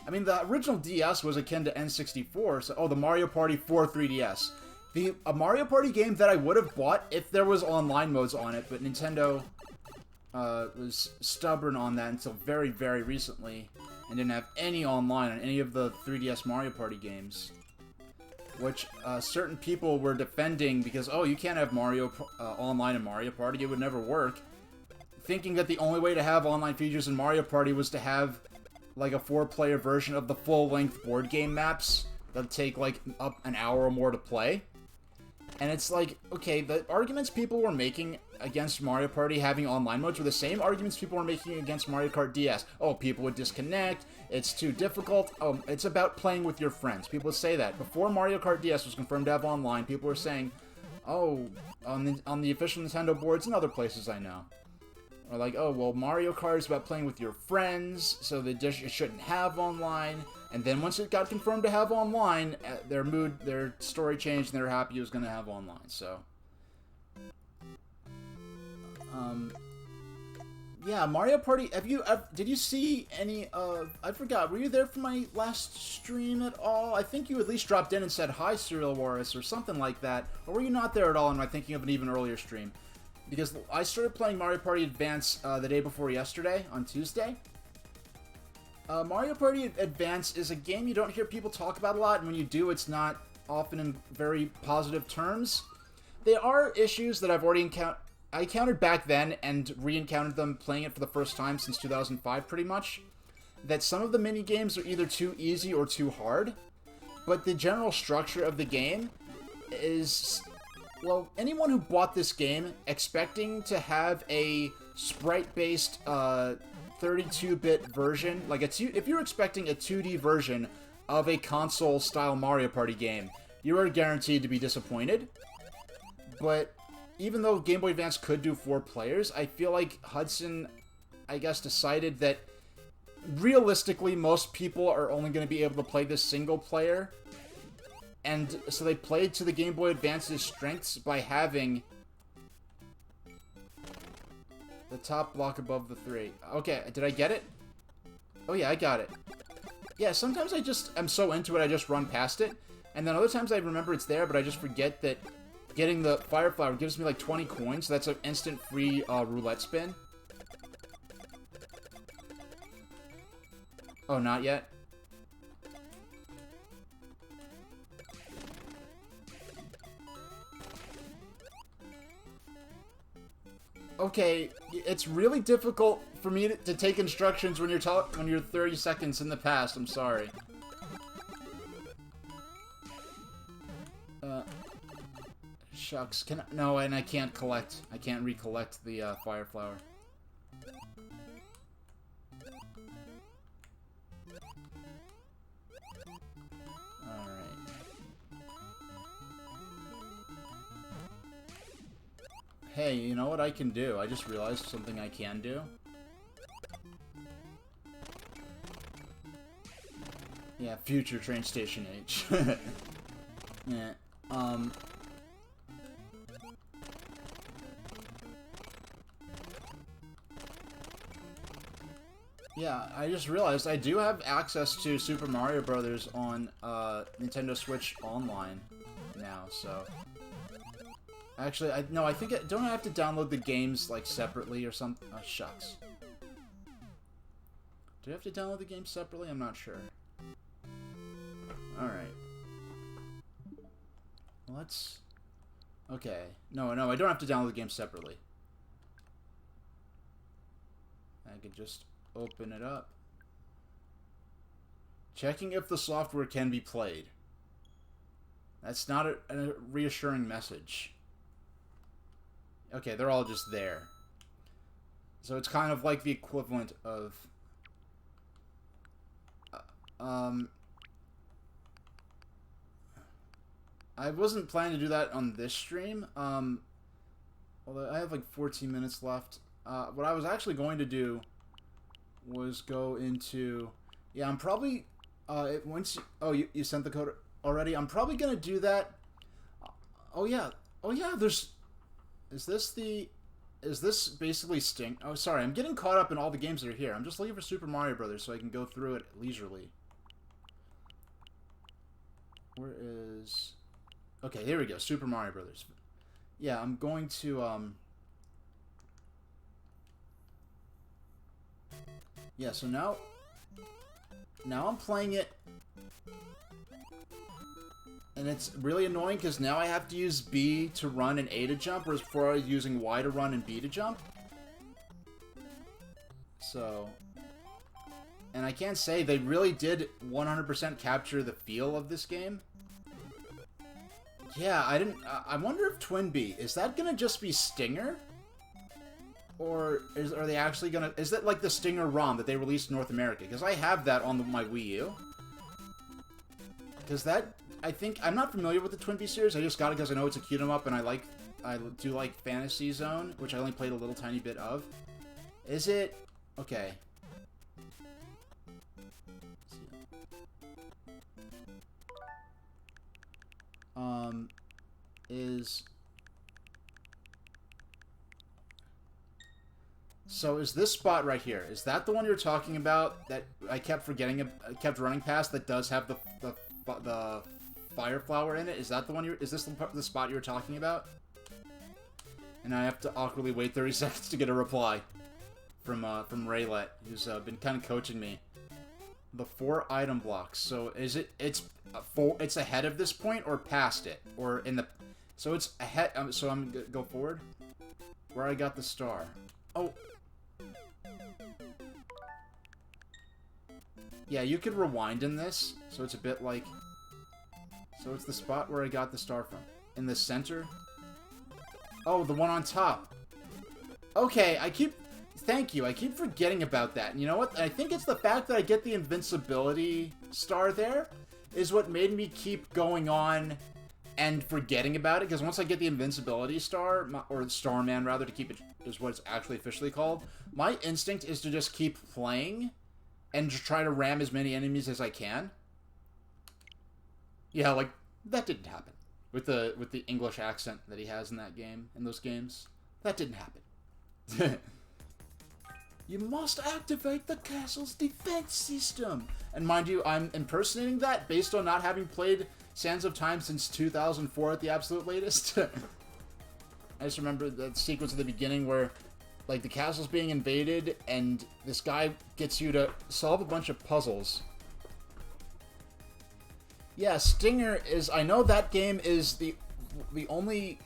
Speaker 1: I mean, the original DS was akin to N64, so... Oh, the Mario Party for 3DS. A Mario Party game that I would have bought if there was online modes on it, but Nintendo was stubborn on that until very, very recently, and didn't have any online on any of the 3DS Mario Party games. Which certain people were defending because, oh, you can't have online in Mario Party, it would never work. Thinking that the only way to have online features in Mario Party was to have, like, a 4-player version of the full-length board game maps that take, like, up an hour or more to play. And it's like, okay, the arguments people were making against Mario Party having online modes were the same arguments people were making against Mario Kart DS. Oh, people would disconnect, it's too difficult, oh, it's about playing with your friends. People would say that. Before Mario Kart DS was confirmed to have online, people were saying, oh, on the official Nintendo boards and other places I know. Or like, oh, well, Mario Kart is about playing with your friends, so it shouldn't have online. And then once it got confirmed to have online, their story changed, and they were happy it was going to have online, so... yeah, Mario Party, did you see any, I forgot, were you there for my last stream at all? I think you at least dropped in and said, hi, Serial Walrus, or something like that. Or were you not there at all, and am I thinking of an even earlier stream? Because I started playing Mario Party Advance the day before yesterday, on Tuesday. Mario Party Advance is a game you don't hear people talk about a lot, and when you do, it's not often in very positive terms. There are issues that I've already I encountered back then, and re-encountered them playing it for the first time since 2005, pretty much. That some of the mini-games are either too easy or too hard, but the general structure of the game is... Well, anyone who bought this game expecting to have a sprite-based 32-bit version, like if you're expecting a 2D version of a console-style Mario Party game, you are guaranteed to be disappointed. But even though Game Boy Advance could do 4 players, I feel like Hudson, I guess, decided that realistically most people are only going to be able to play this single player. And so they played to the Game Boy Advance's strengths by having the top block above the 3. Okay, did I get it? Oh yeah, I got it. Yeah, sometimes I just am so into it I just run past it. And then other times I remember it's there, but I just forget that getting the Fire Flower gives me like 20 coins, so that's an instant free roulette spin. Oh, not yet? Okay, it's really difficult for me to take instructions when you're 30 seconds in the past. I'm sorry. Shucks. No, and I can't collect. I can't recollect the Fire Flower. Hey, you know what I can do? I just realized something I can do. Yeah, future train station H. Yeah, yeah, I just realized I do have access to Super Mario Brothers on Nintendo Switch Online now, so... Actually, I think don't I have to download the games, like, separately or something? Oh, shucks. Do I have to download the games separately? I'm not sure. Alright. Let's... Okay. No, I don't have to download the games separately. I could just open it up. Checking if the software can be played. That's not a reassuring message. Okay, they're all just there. So it's kind of like the equivalent of... I wasn't planning to do that on this stream. Although I have like 14 minutes left. What I was actually going to do was go into... Yeah, I'm probably... you sent the code already? I'm probably going to do that... Oh yeah, there's... Is this basically Sting? Oh, sorry, I'm getting caught up in all the games that are here. I'm just looking for Super Mario Brothers so I can go through it leisurely. Where is... Okay, here we go, Super Mario Brothers. Yeah, I'm going to, Yeah, so now I'm playing it... And it's really annoying because now I have to use B to run and A to jump, whereas before I was using Y to run and B to jump. So... And I can't say they really did 100% capture the feel of this game. Yeah, I wonder if Twin B, is that gonna just be Stinger? Or are they actually gonna... Is that like the Stinger ROM that they released in North America? Because I have that on my Wii U. Because that... I think... I'm not familiar with the Twin B series. I just got it because I know it's a cute 'em up, and I do like Fantasy Zone, which I only played a little tiny bit of. Is it... Okay. So is this spot right here? Is that the one you're talking about that I kept forgetting? I kept running past that does have the Fire Flower in it? Is that the one is this the spot you were talking about? And I have to awkwardly wait 30 seconds to get a reply from Raylet, who's been kind of coaching me. The 4 item blocks. So is it's ahead of this point or past it or in the... So it's ahead. So I'm gonna go forward. Where I got the star. Oh. Yeah, you could rewind in this, so it's a bit like... So it's the spot where I got the star from. in the center. Oh, the one on top. Okay, thank you, I keep forgetting about that. And you know what? I think it's the fact that I get the invincibility star there is what made me keep going on and forgetting about it, because once I get the invincibility star, or Starman rather, to keep it, is what it's actually officially called, my instinct is to just keep playing and just try to ram as many enemies as I can. Yeah, like, that didn't happen. With the English accent that he has in that game, in those games. That didn't happen. You must activate the castle's defense system. And mind you, I'm impersonating that based on not having played Sands of Time since 2004 at the absolute latest. I just remember that sequence at the beginning where, like, the castle's being invaded and this guy gets you to solve a bunch of puzzles. Yeah, Stinger is... I know that game is the only...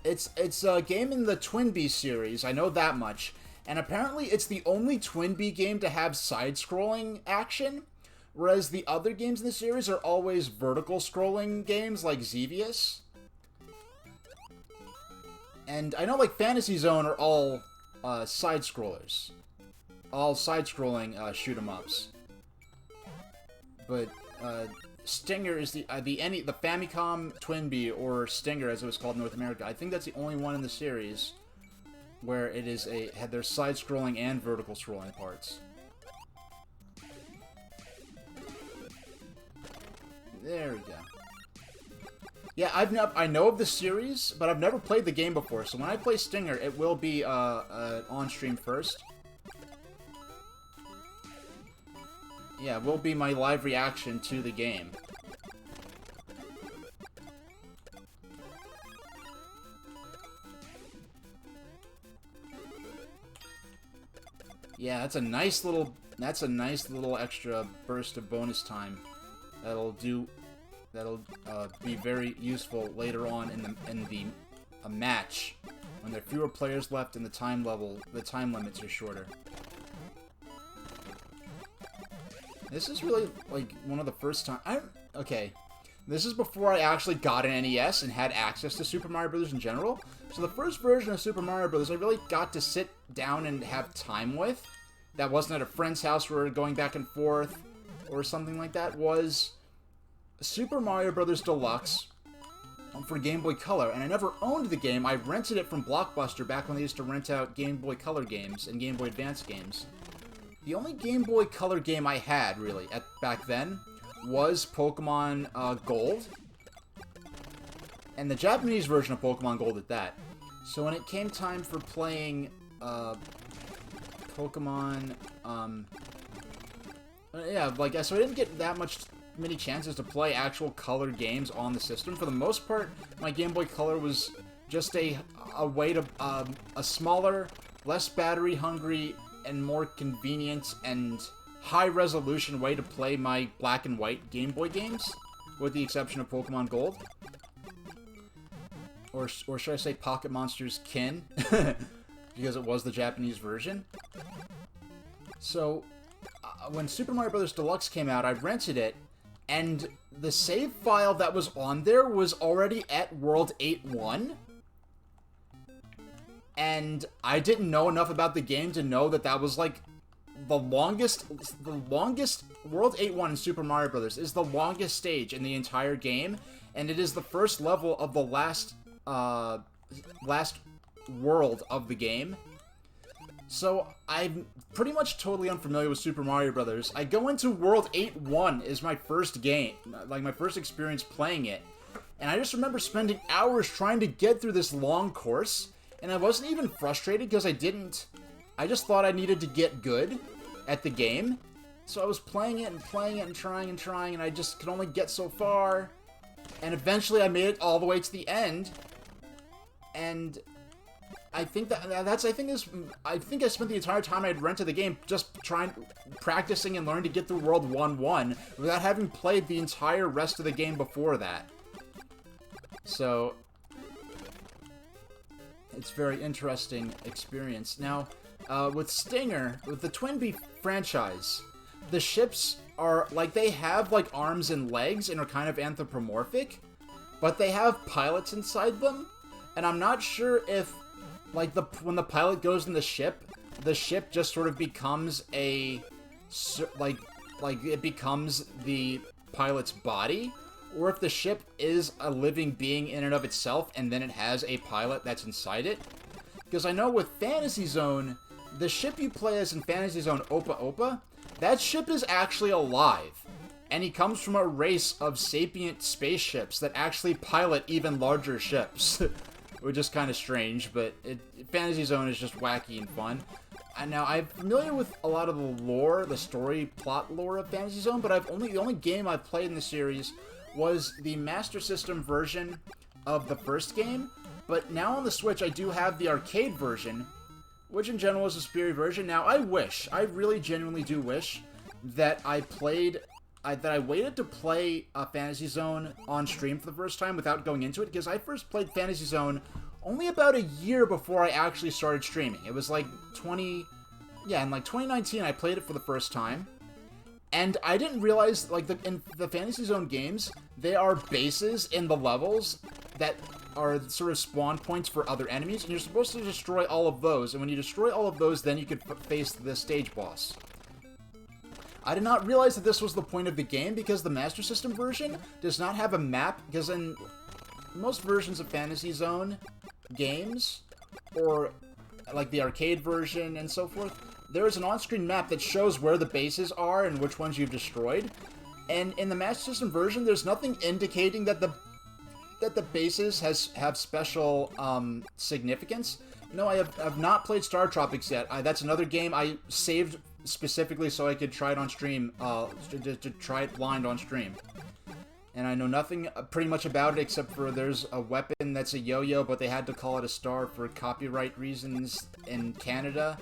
Speaker 1: It's a game in the Twinbee series. I know that much. And apparently it's the only Twinbee game to have side-scrolling action, whereas the other games in the series are always vertical-scrolling games, like Xevious. And I know, like, Fantasy Zone are all side-scrollers. All side-scrolling shoot-em-ups. But Stinger is the Famicom Twinbee, or Stinger as it was called in North America. I think that's the only one in the series where it is there's side-scrolling and vertical-scrolling parts. There we go. Yeah, I know of the series, but I've never played the game before, so when I play Stinger, it will be on-stream first. Yeah, it will be my live reaction to the game. Yeah, that's a nice little extra burst of bonus time. That'll be very useful later on in a match when there are fewer players left and the time limits are shorter. This is really, like, one of the first time... Okay. This is before I actually got an NES and had access to Super Mario Bros. In general. So the first version of Super Mario Bros. I really got to sit down and have time with, that wasn't at a friend's house where we were going back and forth, or something like that, was Super Mario Bros. Deluxe for Game Boy Color. And I never owned the game. I rented it from Blockbuster back when they used to rent out Game Boy Color games and Game Boy Advance games. The only Game Boy Color game I had, really, back then, was Pokemon Gold. And the Japanese version of Pokemon Gold at that. So when it came time for playing Pokemon, yeah, like, so I didn't get that many chances to play actual color games on the system. For the most part, my Game Boy Color was just a way to, a smaller, less battery-hungry, and more convenient and high-resolution way to play my black and white Game Boy games, with the exception of Pokemon Gold. Or should I say Pocket Monsters Kin, because it was the Japanese version. So, when Super Mario Bros. Deluxe came out, I rented it, and the save file that was on there was already at World 8.1. And I didn't know enough about the game to know that was, like, the longest World 8.1 in Super Mario Bros. Is the longest stage in the entire game, and it is the first level of the last world of the game. So, I'm pretty much totally unfamiliar with Super Mario Bros. I go into World 8.1 is my first game, like, my first experience playing it, and I just remember spending hours trying to get through this long course. And I wasn't even frustrated because I just thought I needed to get good at the game. So I was playing it and trying, and I just could only get so far. And eventually I made it all the way to the end. And I think I think I spent the entire time I had rented the game just practicing and learning to get through World 1.1 without having played the entire rest of the game before that. So it's a very interesting experience. Now, with Stinger, with the Twinbee franchise, the ships are, like, they have, like, arms and legs and are kind of anthropomorphic, but they have pilots inside them, and I'm not sure if, like, when the pilot goes in the ship just sort of becomes a, like it becomes the pilot's body, or if the ship is a living being in and of itself, and then it has a pilot that's inside it. Because I know with Fantasy Zone, the ship you play as in Fantasy Zone Opa Opa, that ship is actually alive. And he comes from a race of sapient spaceships that actually pilot even larger ships. Which is kind of strange, but Fantasy Zone is just wacky and fun. And now, I'm familiar with a lot of the lore, the story, plot lore of Fantasy Zone, but the only game I've played in the series was the Master System version of the first game. But now on the Switch, I do have the arcade version, which in general is a superior version. Now, I really genuinely do wish that I waited to play Fantasy Zone on stream for the first time without going into it, because I first played Fantasy Zone only about a year before I actually started streaming. It was like in like 2019 I played it for the first time, and I didn't realize, like, in the Fantasy Zone games, they are bases in the levels that are sort of spawn points for other enemies, and you're supposed to destroy all of those, and when you destroy all of those, then you can face the stage boss. I did not realize that this was the point of the game, because the Master System version does not have a map, because in most versions of Fantasy Zone games, or like the arcade version and so forth, there is an on-screen map that shows where the bases are and which ones you've destroyed. And in the Master System version, there's nothing indicating that the bases have special significance. No, I have not played Star Tropics yet. That's another game I saved specifically so I could try it on stream, to try it blind on stream. And I know nothing pretty much about it, except for there's a weapon that's a yo-yo, but they had to call it a star for copyright reasons in Canada.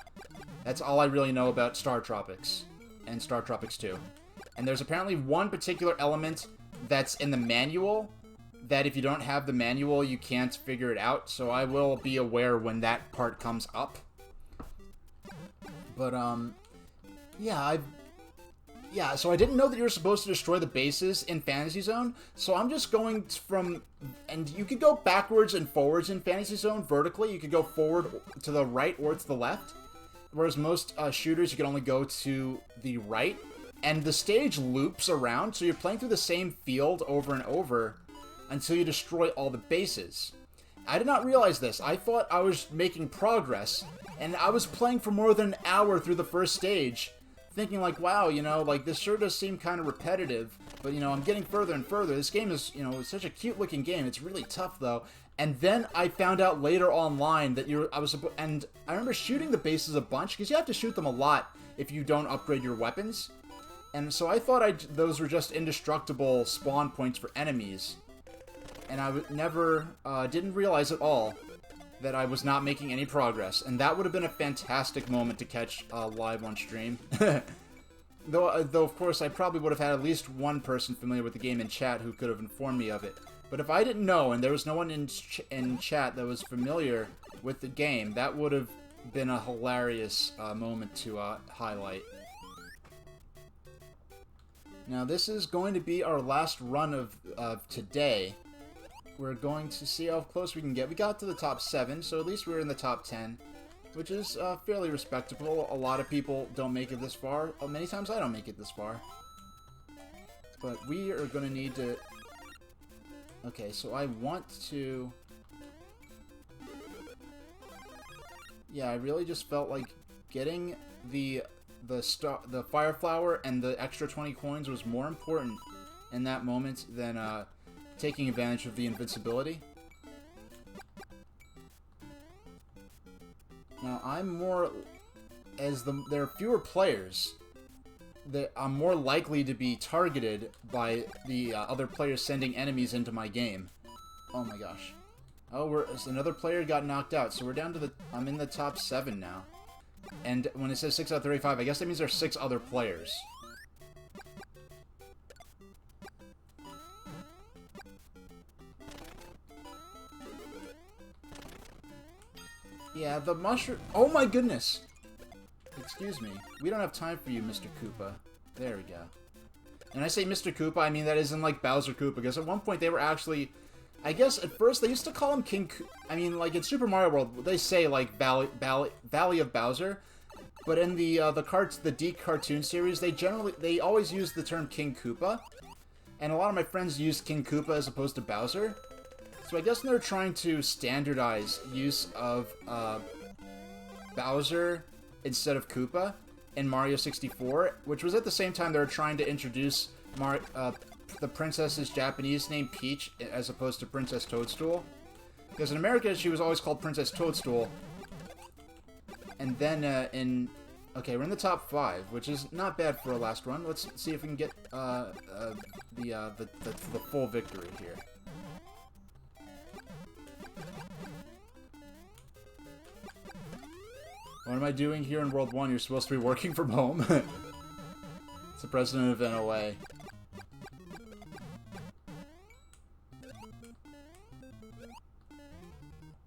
Speaker 1: That's all I really know about Star Tropics and Star Tropics 2. And there's apparently one particular element that's in the manual that if you don't have the manual, you can't figure it out, so I will be aware when that part comes up. But, yeah, so I didn't know that you were supposed to destroy the bases in Fantasy Zone, so I'm just going from, and you could go backwards and forwards in Fantasy Zone vertically. You could go forward to the right or to the left, whereas most shooters, you can only go to the right, and the stage loops around, so you're playing through the same field over and over until you destroy all the bases. I did not realize this. I thought I was making progress, and I was playing for more than an hour through the first stage, thinking like, wow, you know, like, this sure does seem kind of repetitive, but, you know, I'm getting further and further. This game is, you know, such a cute-looking game. It's really tough, though. And then I found out later online that and I remember shooting the bases a bunch, because you have to shoot them a lot if you don't upgrade your weapons. And so I thought those were just indestructible spawn points for enemies. And I never, didn't realize at all that I was not making any progress, and that would have been a fantastic moment to catch live on stream. though, of course, I probably would have had at least one person familiar with the game in chat who could have informed me of it. But if I didn't know, and there was no one in chat that was familiar with the game, that would have been a hilarious moment to highlight. Now, this is going to be our last run of today. We're going to see how close we can get. We got to the top 7, so at least we're in the top 10, which is fairly respectable. A lot of people don't make it this far. Many times I don't make it this far. But we are going to need to... Okay, so I want to... Yeah, I really just felt like getting the Fire Flower and the extra 20 coins was more important in that moment than... taking advantage of the invincibility. Now, there are fewer players, I'm more likely to be targeted by the other players sending enemies into my game. Oh my gosh. Oh, another player got knocked out, so we're down to I'm in the top 7 now. And when it says 6 out of 35, I guess that means there's 6 other players. Yeah, the mushroom... Oh my goodness! Excuse me. We don't have time for you, Mr. Koopa. There we go. And I say Mr. Koopa, I mean that isn't like Bowser Koopa, because at one point they were actually I guess at first they used to call him King. I mean, like in Super Mario World, they say like Valley of Bowser, but in the D cartoon series, they always use the term King Koopa, and a lot of my friends use King Koopa as opposed to Bowser. So I guess they're trying to standardize use of Bowser instead of Koopa in Mario 64, which was at the same time they were trying to introduce the princess's Japanese name Peach as opposed to Princess Toadstool. Because in America she was always called Princess Toadstool. And then okay, we're in the top 5, which is not bad for a last run. Let's see if we can get the full victory here. What am I doing here in World 1? You're supposed to be working from home. It's the president of NOA.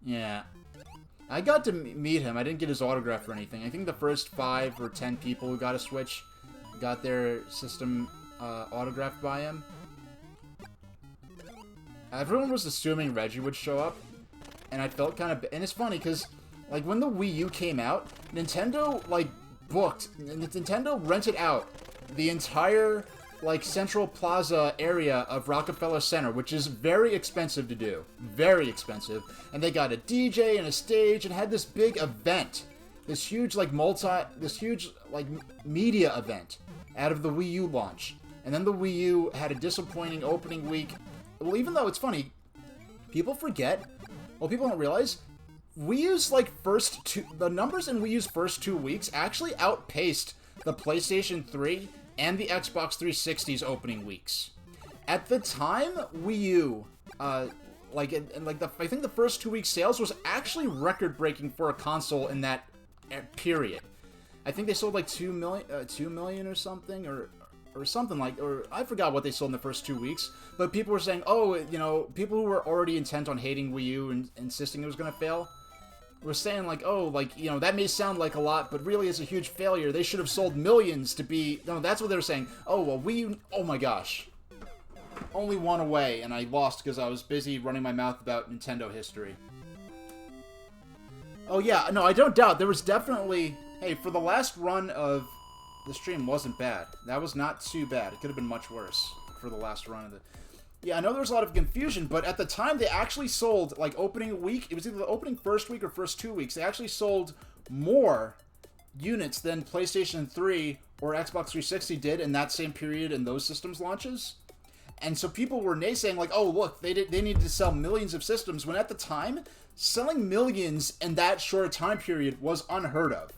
Speaker 1: Yeah. I got to meet him. I didn't get his autograph or anything. I think the first 5 or 10 people who got a Switch got their system autographed by him. Everyone was assuming Reggie would show up, and I felt kind of... And it's funny, because... Like, when the Wii U came out, Nintendo, like, Nintendo rented out the entire, like, Central Plaza area of Rockefeller Center, which is very expensive to do. Very expensive. And they got a DJ and a stage and had this big event. This huge, like, media event out of the Wii U launch. And then the Wii U had a disappointing opening week. Well, even though it's funny, people forget, well, people don't realize... Wii U's, like, the numbers in Wii U's first 2 weeks actually outpaced the PlayStation 3 and the Xbox 360's opening weeks. At the time, Wii U, I think the first 2 weeks sales was actually record-breaking for a console in that period. I think they sold, like, 2 million or something, or something like, or I forgot what they sold in the first 2 weeks, but people were saying, oh, you know, people who were already intent on hating Wii U and insisting it was going to fail, were saying, like, oh, like, you know, that may sound like a lot, but really it's a huge failure. They should have sold millions to be... No, that's what they were saying. Oh, well, Wii U... Oh, my gosh. Only one away, and I lost because I was busy running my mouth about Nintendo history. Oh, yeah, no, I don't doubt. There was definitely... Hey, for the last run of... The stream wasn't bad. That was not too bad. It could have been much worse for the last run of the... Yeah, I know there was a lot of confusion, but at the time they actually sold, like, opening week, it was either the opening first week or first 2 weeks, they actually sold more units than PlayStation 3 or Xbox 360 did in that same period in those systems launches. And so people were naysaying, like, oh, look, they needed to sell millions of systems, when at the time, selling millions in that short time period was unheard of.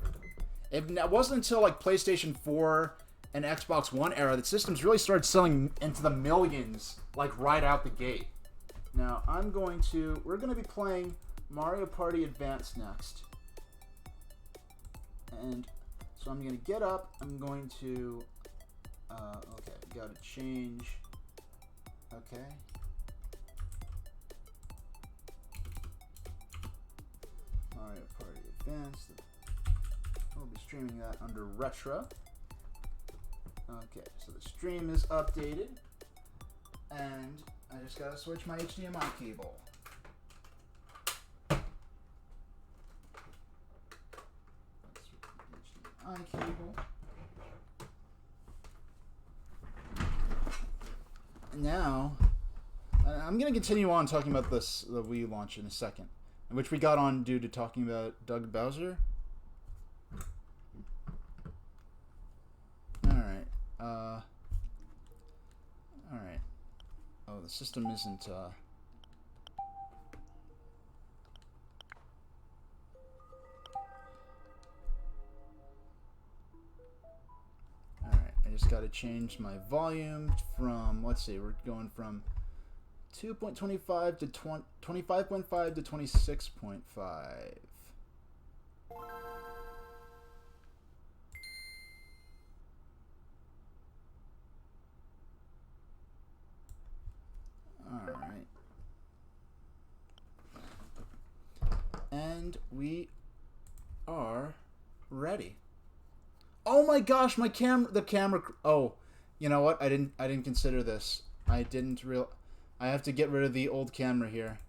Speaker 1: It wasn't until, like, PlayStation 4 and Xbox One era that systems really started selling into the millions, like, right out the gate. Now, we're going to be playing Mario Party Advance next. And so I'm going to get up, I'm going to, okay, got to change, okay. Mario Party Advance, we'll be streaming that under Retro. Okay, so the stream is updated, and I just gotta switch my HDMI cable. HDMI cable. Now, I'm gonna continue on talking about the Wii launch in a second, which we got on due to talking about Doug Bowser. Alright. Oh, the system isn't, Alright, I just gotta change my volume from, let's see, we're going from 2.25 to 25.5 to 26.5. Alright. And we are ready. Oh my gosh, the camera, oh, you know what? I didn't consider this. I didn't I have to get rid of the old camera here.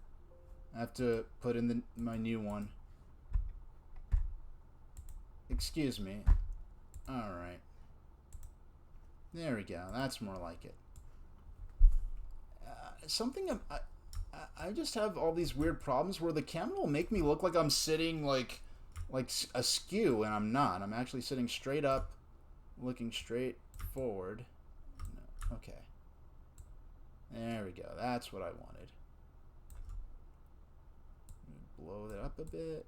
Speaker 1: I have to put in my new one. Excuse me. Alright. There we go. That's more like it. I just have all these weird problems where the camera will make me look like I'm sitting like askew, and I'm not. I'm actually sitting straight up, looking straight forward. No. Okay. There we go. That's what I wanted. Blow that up a bit.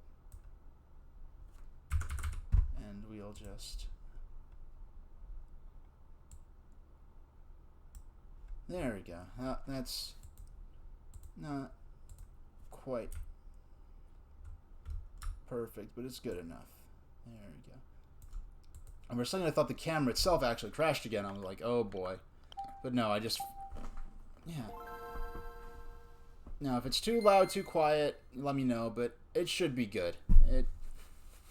Speaker 1: And we'll just... There we go. That's not quite perfect, but it's good enough. There we go. And for a second I thought the camera itself actually crashed again. I was like, oh boy. But no, I just... Yeah. Now, if it's too loud, too quiet, let me know, but it should be good.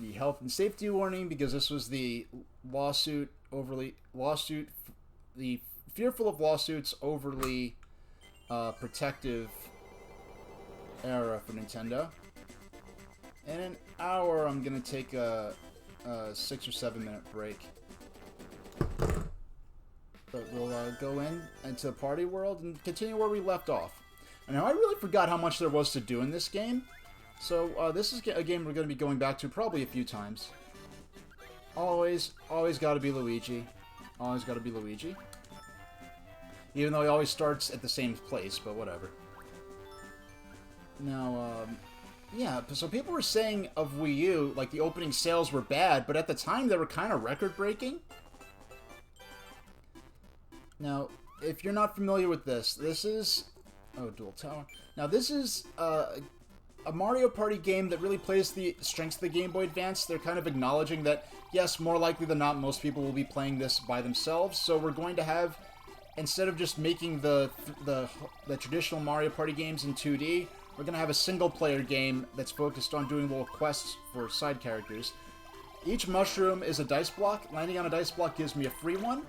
Speaker 1: The health and safety warning, because this was the the fearful of lawsuits, overly protective era for Nintendo. In an hour, I'm gonna take a 6 or 7 minute break. But we'll go into Party World and continue where we left off. And now I really forgot how much there was to do in this game. So this is a game we're going to be going back to probably a few times. Always got to be Luigi. Always got to be Luigi. Even though he always starts at the same place, but whatever. Now, yeah, so people were saying of Wii U, like, the opening sales were bad, but at the time they were kind of record-breaking. Now, if you're not familiar with this, this is... Oh, Dual Tower. Now, this is a Mario Party game that really plays the strengths of the Game Boy Advance. They're kind of acknowledging that, yes, more likely than not, most people will be playing this by themselves. So we're going to have, instead of just making the traditional Mario Party games in 2D, we're going to have a single-player game that's focused on doing little quests for side characters. Each mushroom is a dice block. Landing on a dice block gives me a free one.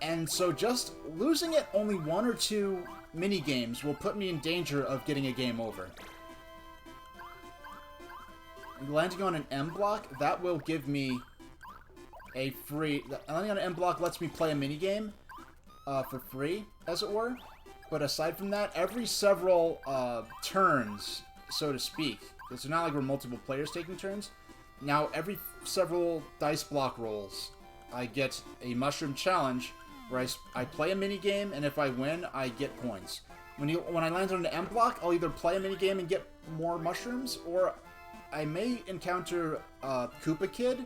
Speaker 1: And so just losing it only 1 or 2 mini-games will put me in danger of getting a game over. Landing on an M block, that will give me a free... Landing on an M block lets me play a mini-game for free, as it were. But aside from that, every several turns, so to speak, it's not like we're multiple players taking turns. Now, every several dice block rolls, I get a mushroom challenge where I play a mini-game, and if I win, I get coins. When I land on an M block, I'll either play a mini-game and get more mushrooms, or I may encounter Koopa Kid,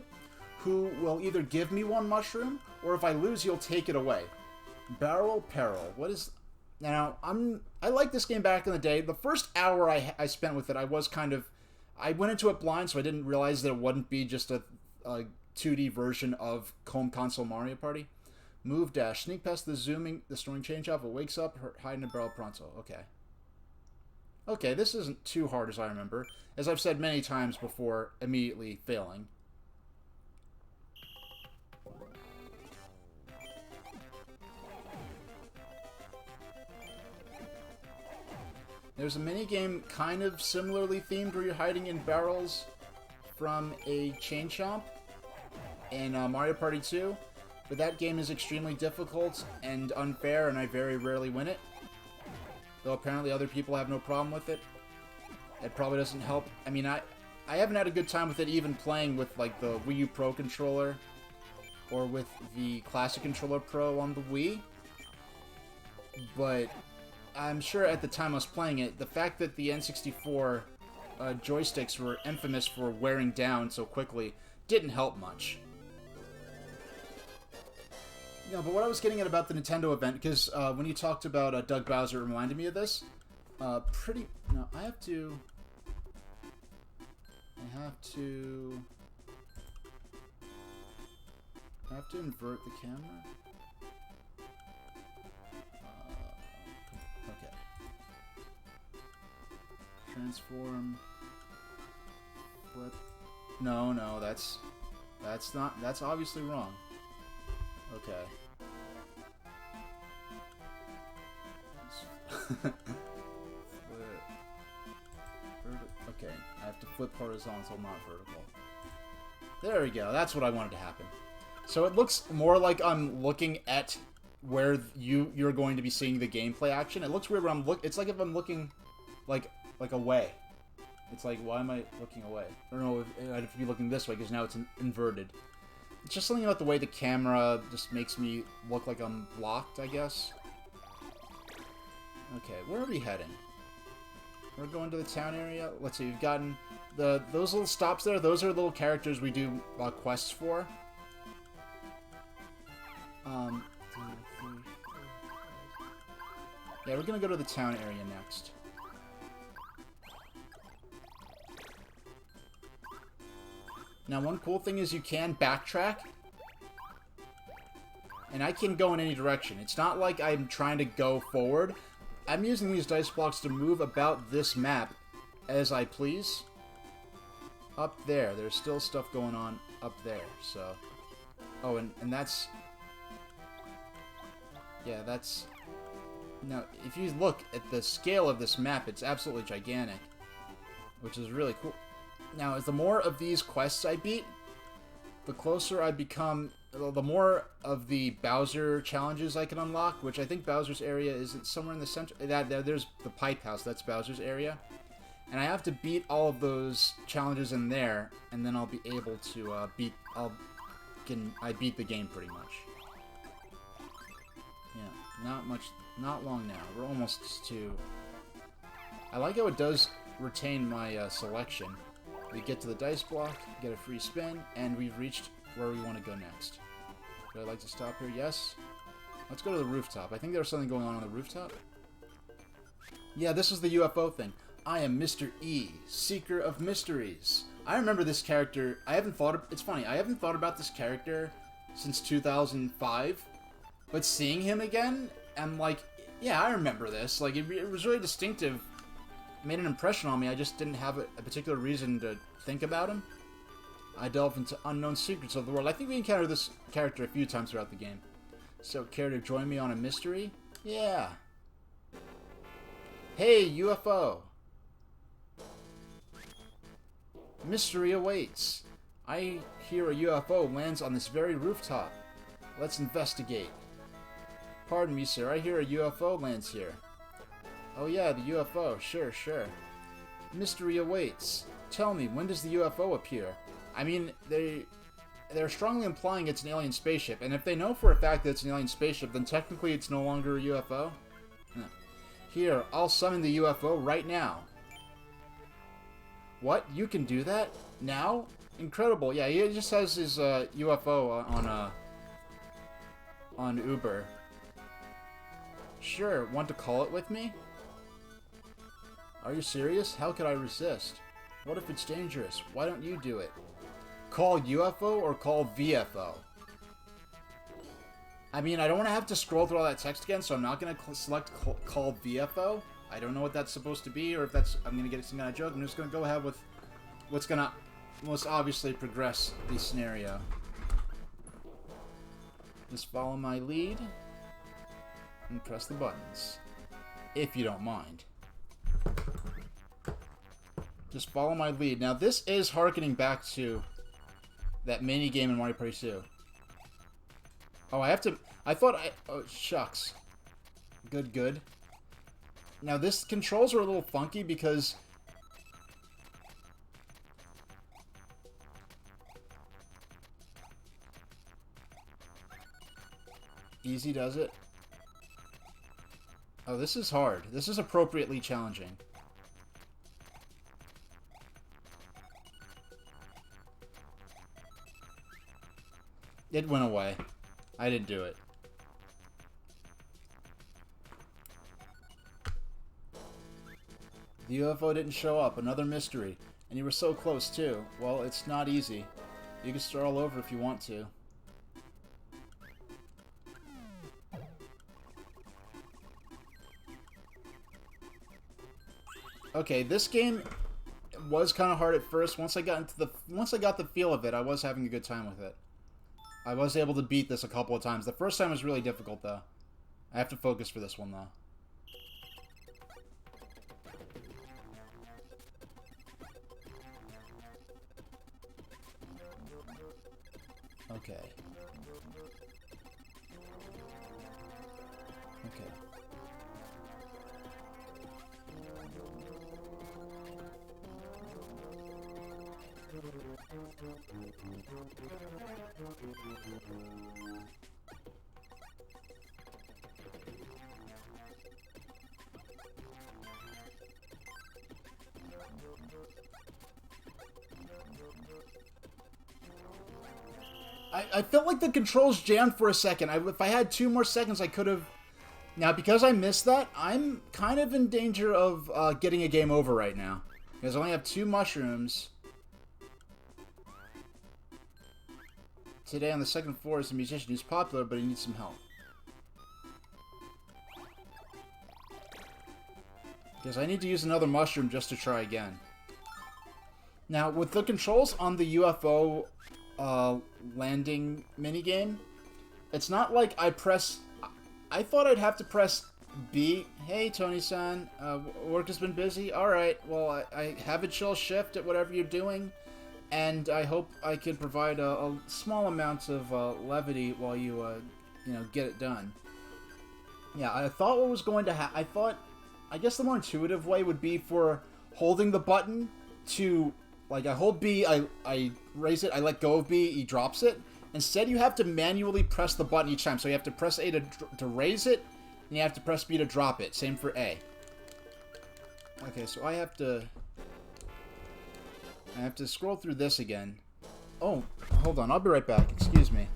Speaker 1: who will either give me 1 mushroom, or if I lose, he'll take it away. Barrel Peril. What is... Now, I liked this game back in the day. The first hour I spent with it, I was kind of... I went into it blind, so I didn't realize that it wouldn't be just a 2D version of home console Mario Party. Move dash. Sneak past the snoring change-off. It wakes up, hide in a barrel pronto. Okay. Okay, this isn't too hard as I remember. As I've said many times before, immediately failing. There's a minigame kind of similarly themed where you're hiding in barrels from a chain chomp in Mario Party 2. But that game is extremely difficult and unfair, and I very rarely win it. Though apparently other people have no problem with it. It probably doesn't help. I mean, I haven't had a good time with it even playing with, like, the Wii U Pro controller or with the Classic Controller Pro on the Wii. But I'm sure at the time I was playing it, the fact that the N64 joysticks were infamous for wearing down so quickly didn't help much. No, but what I was getting at about the Nintendo event, because when you talked about Doug Bowser, it reminded me of this. No, I have to invert the camera. Okay. Transform. Flip. No, that's obviously wrong. Okay. Okay, I have to flip horizontal, not vertical. There we go. That's what I wanted to happen. So it looks more like I'm looking at where you're going to be seeing the gameplay action. It looks weird when it's like if I'm looking like away. It's like, why am I looking away? I don't know, I'd have to be looking this way because now it's inverted. It's just something about the way the camera just makes me look like I'm blocked, I guess. Okay, where are we heading? We're going to the town area. Let's see, we've gotten those little stops there. Those are little characters we do quests for. 2, 3, 4, 5. Yeah, we're gonna go to the town area next. Now, one cool thing is you can backtrack, and I can go in any direction. It's not like I'm trying to go forward. I'm using these dice blocks to move about this map as I please. Up there, there's still stuff going on up there, so... Oh, and that's... Yeah, that's... Now, if you look at the scale of this map, it's absolutely gigantic, which is really cool. Now, as the more of these quests I beat, the closer I become, the more of the Bowser challenges I can unlock, which I think Bowser's area is somewhere in the center. There's the Pipe House, that's Bowser's area. And I have to beat all of those challenges in there, and then I'll be able to beat the game pretty much. Yeah, not long now. We're almost to... I like how it does retain my selection. We get to the dice block, get a free spin, and we've reached where we want to go next. Would I like to stop here? Yes. Let's go to the rooftop. I think there's something going on the rooftop. Yeah, this is the UFO thing. I am Mr. E, Seeker of Mysteries. I remember this character. It's funny, I haven't thought about this character since 2005, but seeing him again, I'm like, yeah, I remember this. Like, it was really distinctive. Made an impression on me. I just didn't have a particular reason to think about him. I delve into unknown secrets of the world. I think we encountered this character a few times throughout the game. So, care to join me on a mystery? Yeah. Hey, UFO. Mystery awaits. I hear a UFO lands on this very rooftop. Let's investigate. Pardon me, sir. I hear a UFO lands here. Oh yeah, the UFO. Sure, sure. Mystery awaits. Tell me, when does the UFO appear? I mean, they're strongly implying it's an alien spaceship, and if they know for a fact that it's an alien spaceship, then technically it's no longer a UFO. Here, I'll summon the UFO right now. What? You can do that? Now? Incredible. Yeah, he just has his UFO on Uber. Sure, want to call it with me? Are you serious? How could I resist? What if it's dangerous? Why don't you do it? Call UFO or call VFO? I mean, I don't want to have to scroll through all that text again, so I'm not going to select call VFO. I don't know what that's supposed to be, or if that's... I'm going to get some kind of joke. I'm just going to go ahead with what's going to most obviously progress the scenario. Just follow my lead and press the buttons, if you don't mind. Just follow my lead. Now, this is harkening back to that mini game in Mario Party 2. Oh, I have to... Oh, shucks. Good. Now, this controls are a little funky because... Easy does it. Oh, this is hard. This is appropriately challenging. It went away. I didn't do it. The UFO didn't show up. Another mystery. And you were so close, too. Well, it's not easy. You can start all over if you want to. Okay, this game was kind of hard at first. Once I got the feel of it, I was having a good time with it. I was able to beat this a couple of times. The first time was really difficult, though. I have to focus for this one, though. Okay. Okay. I felt like the controls jammed for a second. If I had 2 more seconds, I could have... Now, because I missed that, I'm kind of in danger of getting a game over right now. Because I only have 2 mushrooms. Today on the 2nd floor is a musician who's popular, but he needs some help. Because I need to use another mushroom just to try again. Now, with the controls on the UFO landing minigame, it's not like I press... I thought I'd have to press B. Hey, Tony-san, work has been busy? Alright, well, I have a chill shift at whatever you're doing, and I hope I can provide a small amount of levity while you, you know, get it done. Yeah, I thought what was going to happen... I guess the more intuitive way would be for holding the button to... Like, I hold B, I raise it, I let go of B, he drops it. Instead, you have to manually press the button each time. So you have to press A to raise it, and you have to press B to drop it. Same for A. Okay, so I have to scroll through this again. Oh, hold on, I'll be right back. Excuse me.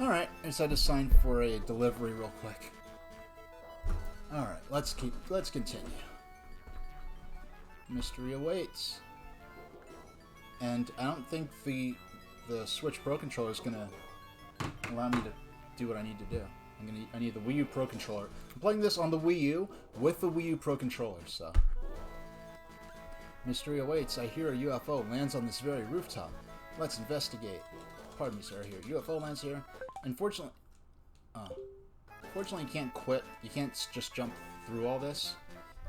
Speaker 1: Alright, I decided to sign for a delivery real quick. Alright, let's continue. Mystery awaits. And I don't think the Switch Pro Controller is gonna allow me to do what I need to do. I need the Wii U Pro Controller. I'm playing this on the Wii U with the Wii U Pro Controller, so. Mystery awaits. I hear a UFO lands on this very rooftop. Let's investigate. Pardon me, sir. Here, UFO lands here. Unfortunately, fortunately, you can't quit. You can't just jump through all this.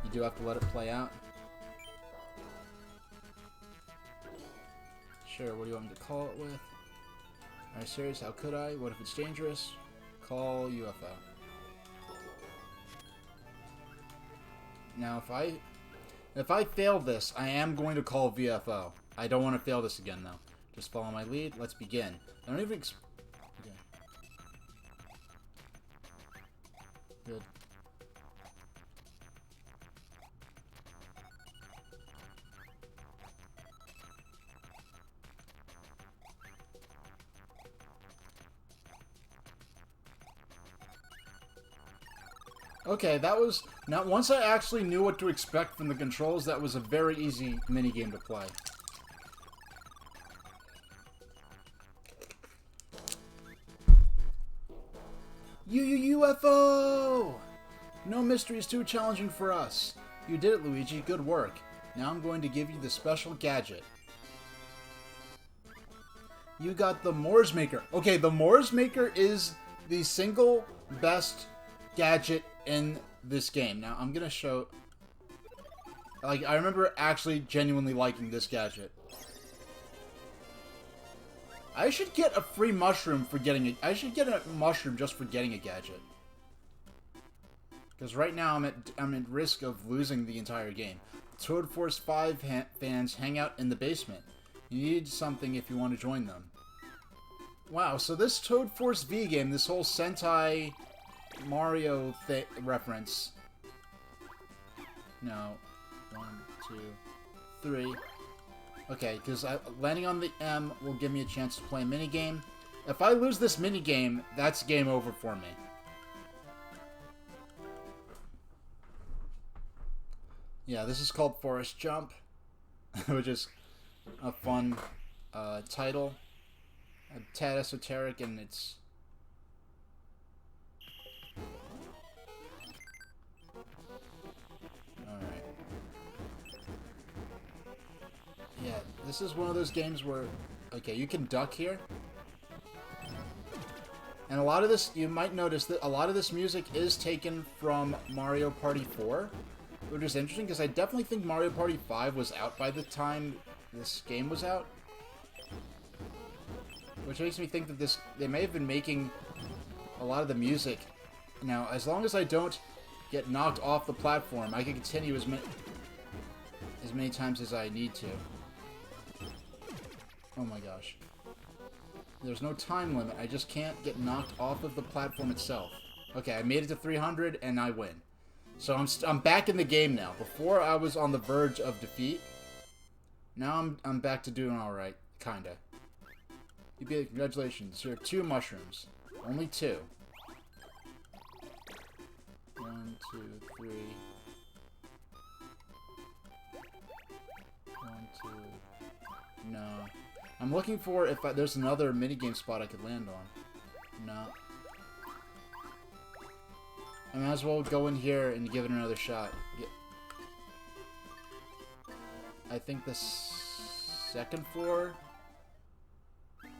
Speaker 1: You do have to let it play out. Sure. What do you want me to call it with? Are you serious? How could I? What if it's dangerous? Call UFO. Now, if I fail this, I am going to call VFO. I don't want to fail this again, though. Just follow my lead. Let's begin. I don't even... Okay. Good. Okay, that was... Now, once I actually knew what to expect from the controls, that was a very easy minigame to play. UFO! No mystery is too challenging for us. You did it, Luigi. Good work. Now I'm going to give you the special gadget. You got the Moore's Maker. Okay, the Moore's Maker is the single best gadget in this game. Now, I'm gonna show... Like, I remember actually genuinely liking this gadget. I should get a free mushroom for getting it. I should get a mushroom just for getting a gadget. Because right now I'm at risk of losing the entire game. Toad Force 5 fans hang out in the basement. You need something if you want to join them. Wow, so this Toad Force V game, this whole Sentai Mario reference. No. 1, 2, 3. Okay, because landing on the M will give me a chance to play a minigame. If I lose this minigame, that's game over for me. Yeah, this is called Forest Jump, which is a fun title. A tad esoteric, and it's... Alright. Yeah, this is one of those games where... Okay, you can duck here. And a lot of this, you might notice that a lot of this music is taken from Mario Party 4. Which is interesting, because I definitely think Mario Party 5 was out by the time this game was out. Which makes me think that they may have been making a lot of the music. Now, as long as I don't get knocked off the platform, I can continue as many times as I need to. Oh my gosh. There's no time limit, I just can't get knocked off of the platform itself. Okay, I made it to 300, and I win. So I'm back in the game now. Before I was on the verge of defeat. Now I'm back to doing all right, kinda. You beat it. Congratulations. Here are 2 mushrooms. Only 2. 1, 2, 3. 1, 2. No. I'm looking for if there's another minigame spot I could land on. No. I might as well go in here and give it another shot. I think the second floor?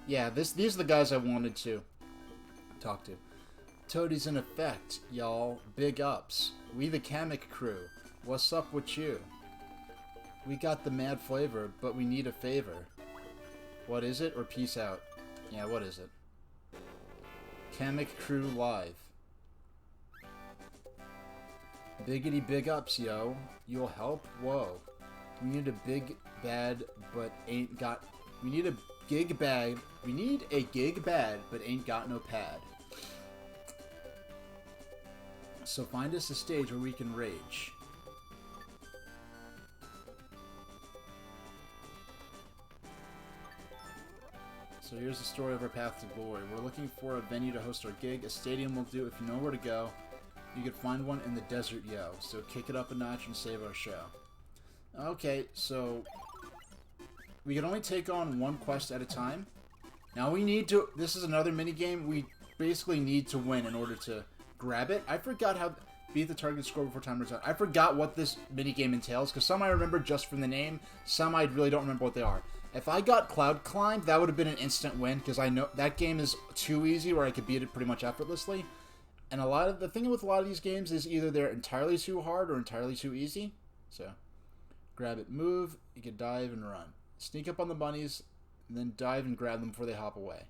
Speaker 1: Yeah, these are the guys I wanted to talk to. Toadie's in effect, y'all. Big ups. We the Kamek crew. What's up with you? We got the mad flavor, but we need a favor. What is it? Or peace out? Yeah, what is it? Kamek crew live. Biggity big ups, yo. You'll help? Whoa. We need a big bad, but ain't got... We need a gig bad... We need a gig bad, but ain't got no pad. So find us a stage where we can rage. So here's the story of our path to glory. We're looking for a venue to host our gig. A stadium will do if you know where to go. You could find one in the desert, yo. So kick it up a notch and save our show. Okay, so... We can only take on 1 quest at a time. Now we need to... This is another minigame. We basically need to win in order to grab it. I forgot how... Beat the target score before time runs out. I forgot what this minigame entails, because some I remember just from the name. Some I really don't remember what they are. If I got Cloud Climb, that would have been an instant win, because I know that game is too easy where I could beat it pretty much effortlessly. And the thing with a lot of these games is either they're entirely too hard or entirely too easy. So, grab it, move, you can dive and run. Sneak up on the bunnies, and then dive and grab them before they hop away.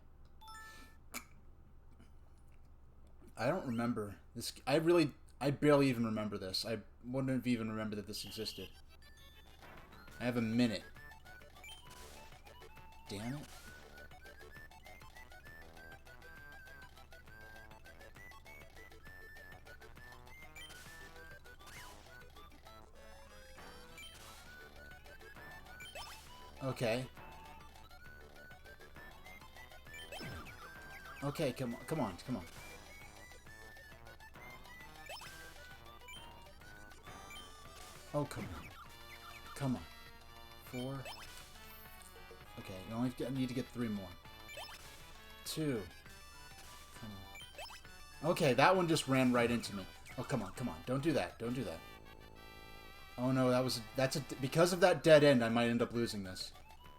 Speaker 1: I don't remember this. I barely even remember this. I wouldn't have even remembered that this existed. I have a minute. Damn it. Okay. Okay, come on. Oh, come on. 4. Okay, you only need to get 3 more. 2. Come on. Okay, that one just ran right into me. Oh, come on. Don't do that. Oh no, because of that dead end, I might end up losing this.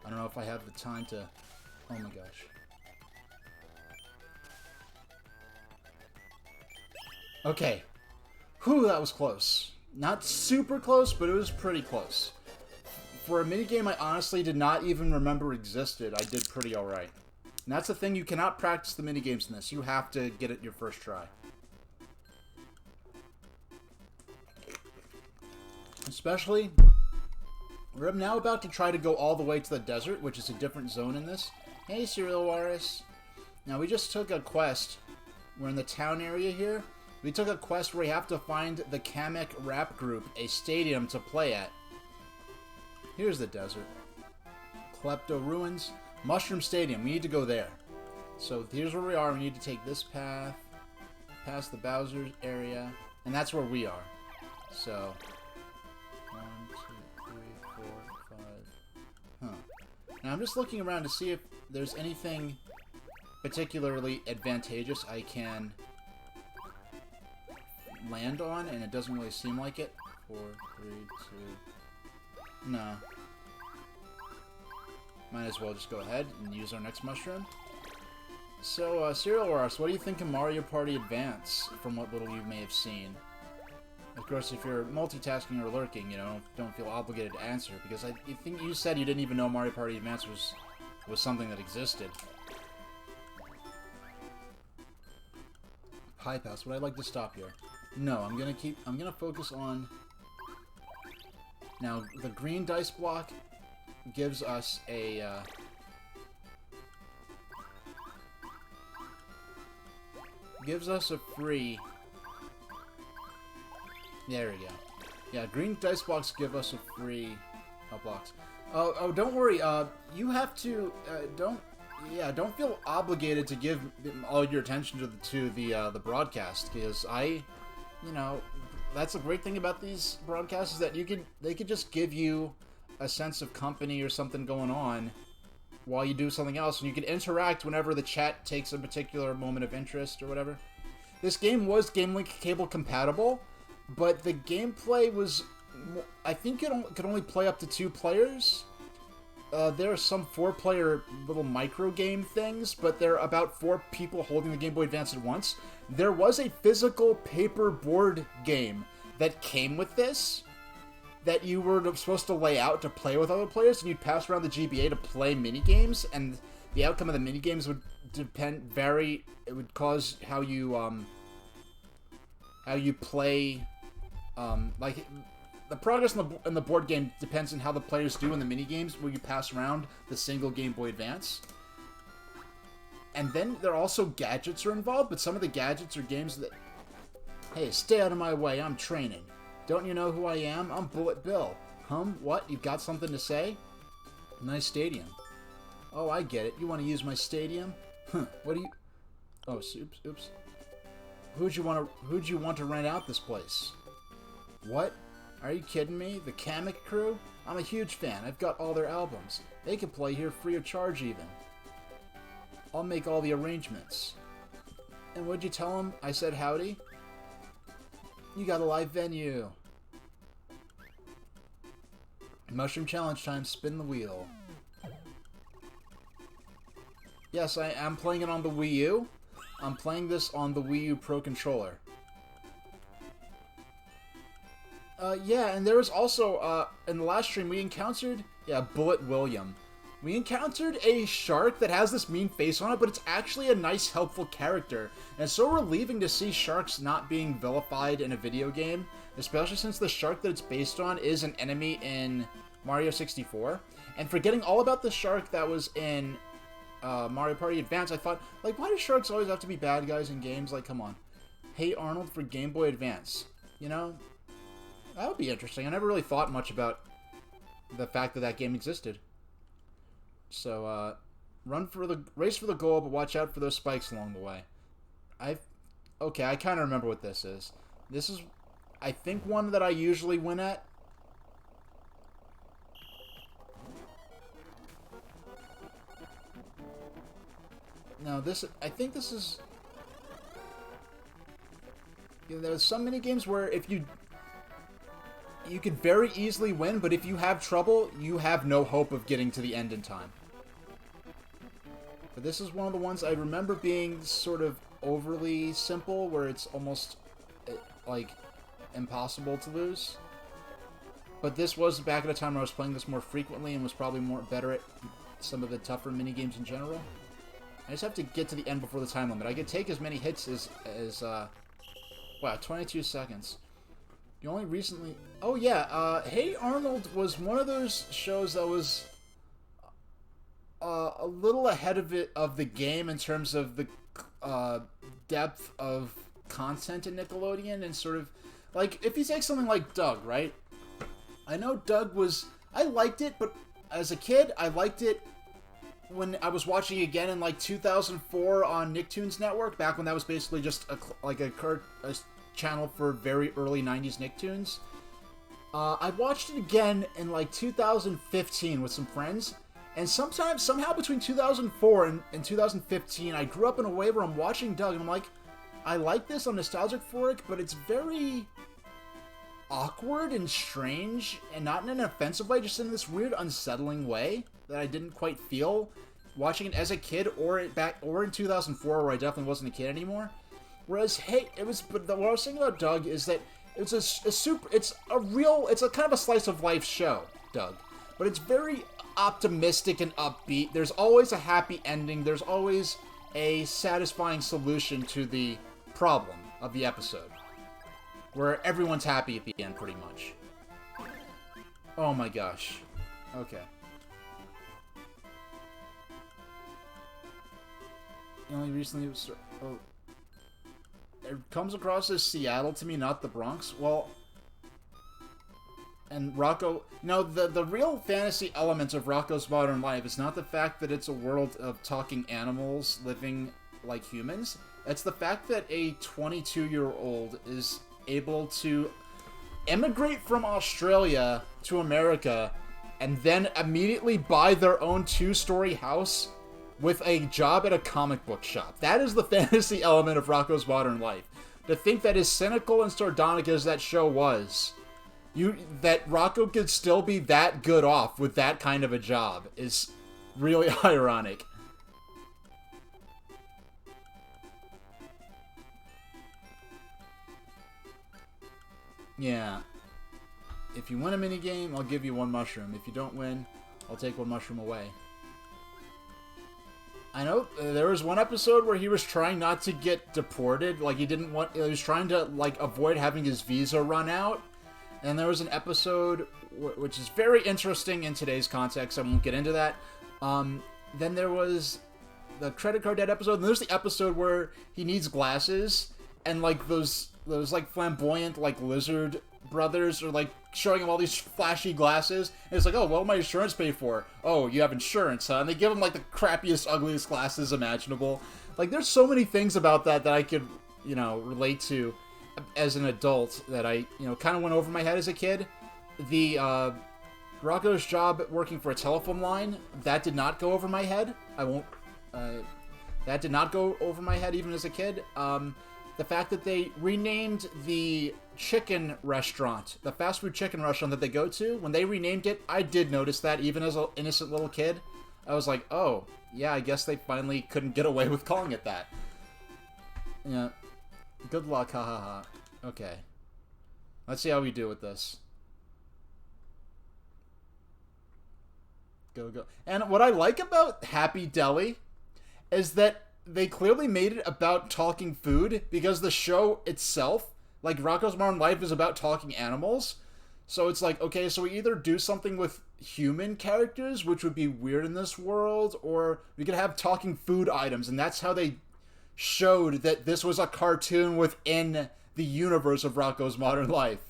Speaker 1: I don't know if I have the time to... Oh my gosh. Okay. Whew, that was close. Not super close, but it was pretty close. For a minigame I honestly did not even remember existed, I did pretty alright. And that's the thing, you cannot practice the minigames in this. You have to get it your first try. Especially, we're now about to try to go all the way to the desert, which is a different zone in this. Hey, Serial Walrus. Now, we just took a quest. We're in the town area here. We took a quest where we have to find the Kamek rap group, a stadium to play at. Here's the desert. Klepto Ruins. Mushroom Stadium. We need to go there. So here's where we are. We need to take this path, past the Bowser area, and that's where we are. So 1, 2, 3, 4, 5. Huh. Now I'm just looking around to see if there's anything particularly advantageous I can land on, and it doesn't really seem like it. 4, 3, 2. No. Might as well just go ahead and use our next mushroom. So, Serial Wars, what do you think of Mario Party Advance, from what little you may have seen? Of course, if you're multitasking or lurking, you know, don't feel obligated to answer, because I think you said you didn't even know Mario Party Advance was something that existed. High pass, would I like to stop here? No, I'm gonna focus on... Now, the green dice block gives us a, free... There we go. Yeah, green dice blocks give us a free... blocks. Oh, don't worry, you have to, don't feel obligated to give all your attention to the broadcast, because you know, that's a great thing about these broadcasts, is that they could just give you a sense of company or something going on while you do something else, and you can interact whenever the chat takes a particular moment of interest or whatever. This game was Game Link cable compatible, but the gameplay was, I think it could only play up to 2 players. There are some 4-player little micro game things, but there are about 4 people holding the Game Boy Advance at once. There was a physical paper board game that came with this, that you were supposed to lay out to play with other players, and you'd pass around the GBA to play mini-games, and the outcome of the mini-games would vary. It would cause how you play, like, the progress in the board game depends on how the players do in the mini-games, where you pass around the single Game Boy Advance. And then there are also gadgets are involved, but some of the gadgets are games that... Hey, stay out of my way, I'm training. Don't you know who I am? I'm Bullet Bill. What? You've got something to say? Nice stadium. Oh, I get it. You want to use my stadium? What do you... Oh, oops. Who'd you want to rent out this place? What? Are you kidding me? The Kamek crew? I'm a huge fan. I've got all their albums. They can play here free of charge even. I'll make all the arrangements. And what'd you tell them? I said howdy? You got a live venue. Mushroom challenge time. Spin the wheel. Yes, I am playing it on the Wii U. I'm playing this on the Wii U Pro Controller. Yeah, and there was also, in the last stream, we encountered, Bullet William. We encountered a shark that has this mean face on it, but it's actually a nice, helpful character. And it's so relieving to see sharks not being vilified in a video game, especially since the shark that it's based on is an enemy in Mario 64. And forgetting all about the shark that was in Mario Party Advance, I thought, like, why do sharks always have to be bad guys in games? Like, come on. Hey Arnold for Game Boy Advance. You know? That would be interesting. I never really thought much about the fact that that game existed. So, race for the goal, but watch out for those spikes along the way. Okay, I kind of remember what this is. This is, I think, one that I usually win at. Now, I think this is... You know, there's some mini games where if you could very easily win, but if you have trouble, you have no hope of getting to the end in time. But this is one of the ones I remember being sort of overly simple, where it's almost, like, impossible to lose. But this was back at a time where I was playing this more frequently and was probably better at some of the tougher minigames in general. I just have to get to the end before the time limit. I could take as many hits as wow, 22 seconds. You only recently... Oh, yeah, Hey Arnold was one of those shows that was a little ahead of the game in terms of the depth of content in Nickelodeon, and sort of... Like, if you take something like Doug, right? I know Doug was... I liked it, but as a kid, I liked it when I was watching again in like 2004 on Nicktoons Network, back when that was basically just a channel for very early 90s Nicktoons. I watched it again in like 2015 with some friends, and somehow between 2004 and 2015, I grew up in a way where I'm watching Doug, and I'm like, I like this, I'm nostalgic for it, but it's very awkward and strange, and not in an offensive way, just in this weird, unsettling way that I didn't quite feel watching it as a kid, or in 2004, where I definitely wasn't a kid anymore. Whereas, hey, what I was saying about Doug is that it's it's a kind of a slice of life show, Doug, but it's very optimistic and upbeat. There's always a happy ending. There's always a satisfying solution to the problem of the episode, where everyone's happy at the end, pretty much. Oh my gosh. Okay. Only recently was... Oh. It comes across as Seattle to me, not the Bronx. Well... And Rocco... No, the real fantasy element of Rocco's Modern Life is not the fact that it's a world of talking animals living like humans. It's the fact that a 22-year-old is able to emigrate from Australia to America and then immediately buy their own 2-story house with a job at a comic book shop. That is the fantasy element of Rocco's Modern Life. To think that as cynical and sardonic as that show was, that Rocco could still be that good off with that kind of a job is really ironic. Yeah. If you win a minigame, I'll give you 1 mushroom. If you don't win, I'll take 1 mushroom away. I know there was one episode where he was trying not to get deported. Like, he was trying to, like, avoid having his visa run out. And there was an episode which is very interesting in today's context. I won't get into that. Then there was the credit card debt episode. And there's the episode where he needs glasses. And, like, those like, flamboyant, like, lizard brothers are, like, showing him all these flashy glasses. And it's like, oh, what will my insurance pay for? Oh, you have insurance, huh? And they give him, like, the crappiest, ugliest glasses imaginable. Like, there's so many things about that I could, relate to as an adult that I, kind of went over my head as a kid. The, Rocco's job working for a telephone line, that did not go over my head. That did not go over my head even as a kid. The fact that they renamed the chicken restaurant, the fast food chicken restaurant that they go to, when they renamed it, I did notice that even as an innocent little kid. I was like, oh, yeah, I guess they finally couldn't get away with calling it that. Yeah. Good luck, ha ha ha. Okay. Let's see how we do with this. Go, go. And what I like about Happy Deli is that they clearly made it about talking food, because the show itself, like Rocco's Modern Life, is about talking animals. So it's like, okay, so we either do something with human characters, which would be weird in this world, or we could have talking food items, and that's how they showed that this was a cartoon within the universe of Rocco's Modern Life.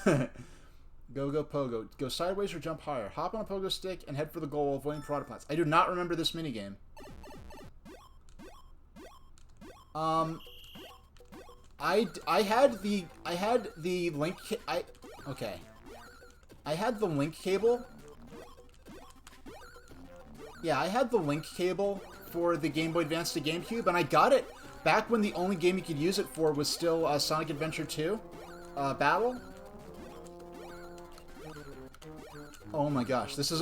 Speaker 1: Go, go, pogo. Go sideways or jump higher. Hop on a pogo stick and head for the goal while avoiding piranha plants. I do not remember this minigame. I had the link. Okay. I had the link cable. Yeah, I had the link cable for the Game Boy Advance to GameCube, and I got it back when the only game you could use it for was still Sonic Adventure 2 Battle. Oh my gosh, this is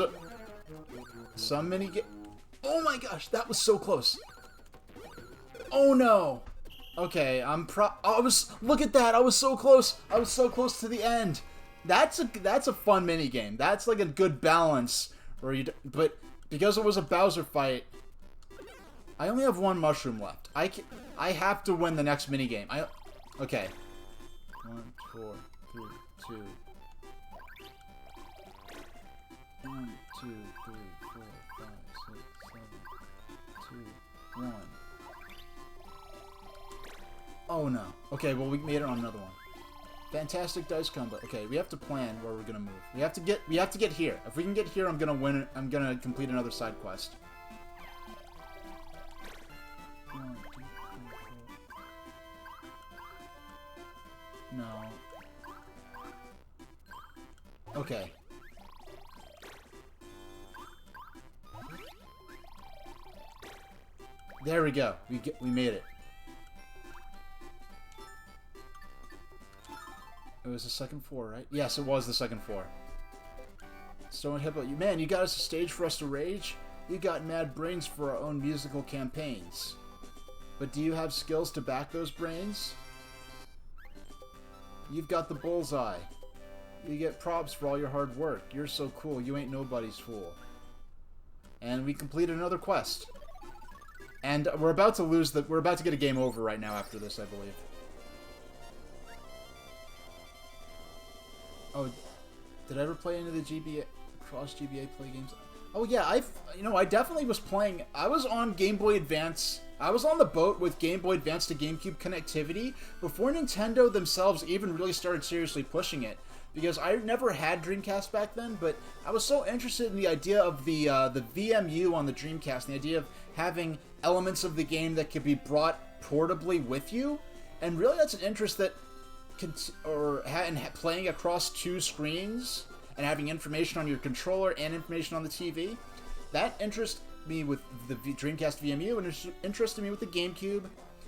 Speaker 1: some minigame. Oh my gosh, that was so close. Oh no. Okay, look at that. I was so close. I was so close to the end. That's a fun minigame. That's like a good balance but because it was a Bowser fight, I only have 1 mushroom left. I have to win the next minigame. Okay. 1, 4, 3, 2. 1, 2, 3, 4, 5, 6, 7, 2, 1. Oh no. Okay, well we made it on another one. Fantastic dice combo. Okay, we have to plan where we're gonna move. We have to get here. If we can get here, I'm gonna win. I'm gonna complete another side quest. No. Okay. There we go. We made it. It was the second floor, right? Yes, it was the second floor. Stone Hippo, man, you got us a stage for us to rage? We got mad brains for our own musical campaigns. But do you have skills to back those brains? You've got the bullseye. You get props for all your hard work. You're so cool, you ain't nobody's fool. And we completed another quest. And we're about to get a game over right now after this, I believe. Oh, did I ever play any of the GBA cross GBA play games? Oh yeah, I definitely was playing. I was on Game Boy Advance. I was on the boat with Game Boy Advance to GameCube connectivity before Nintendo themselves even really started seriously pushing it. Because I never had Dreamcast back then, but I was so interested in the idea of the VMU on the Dreamcast, the idea of having elements of the game that could be brought portably with you, and really that's an interest that playing across two screens and having information on your controller and information on the TV, that interested me with the Dreamcast VMU, and it interested me with the GameCube,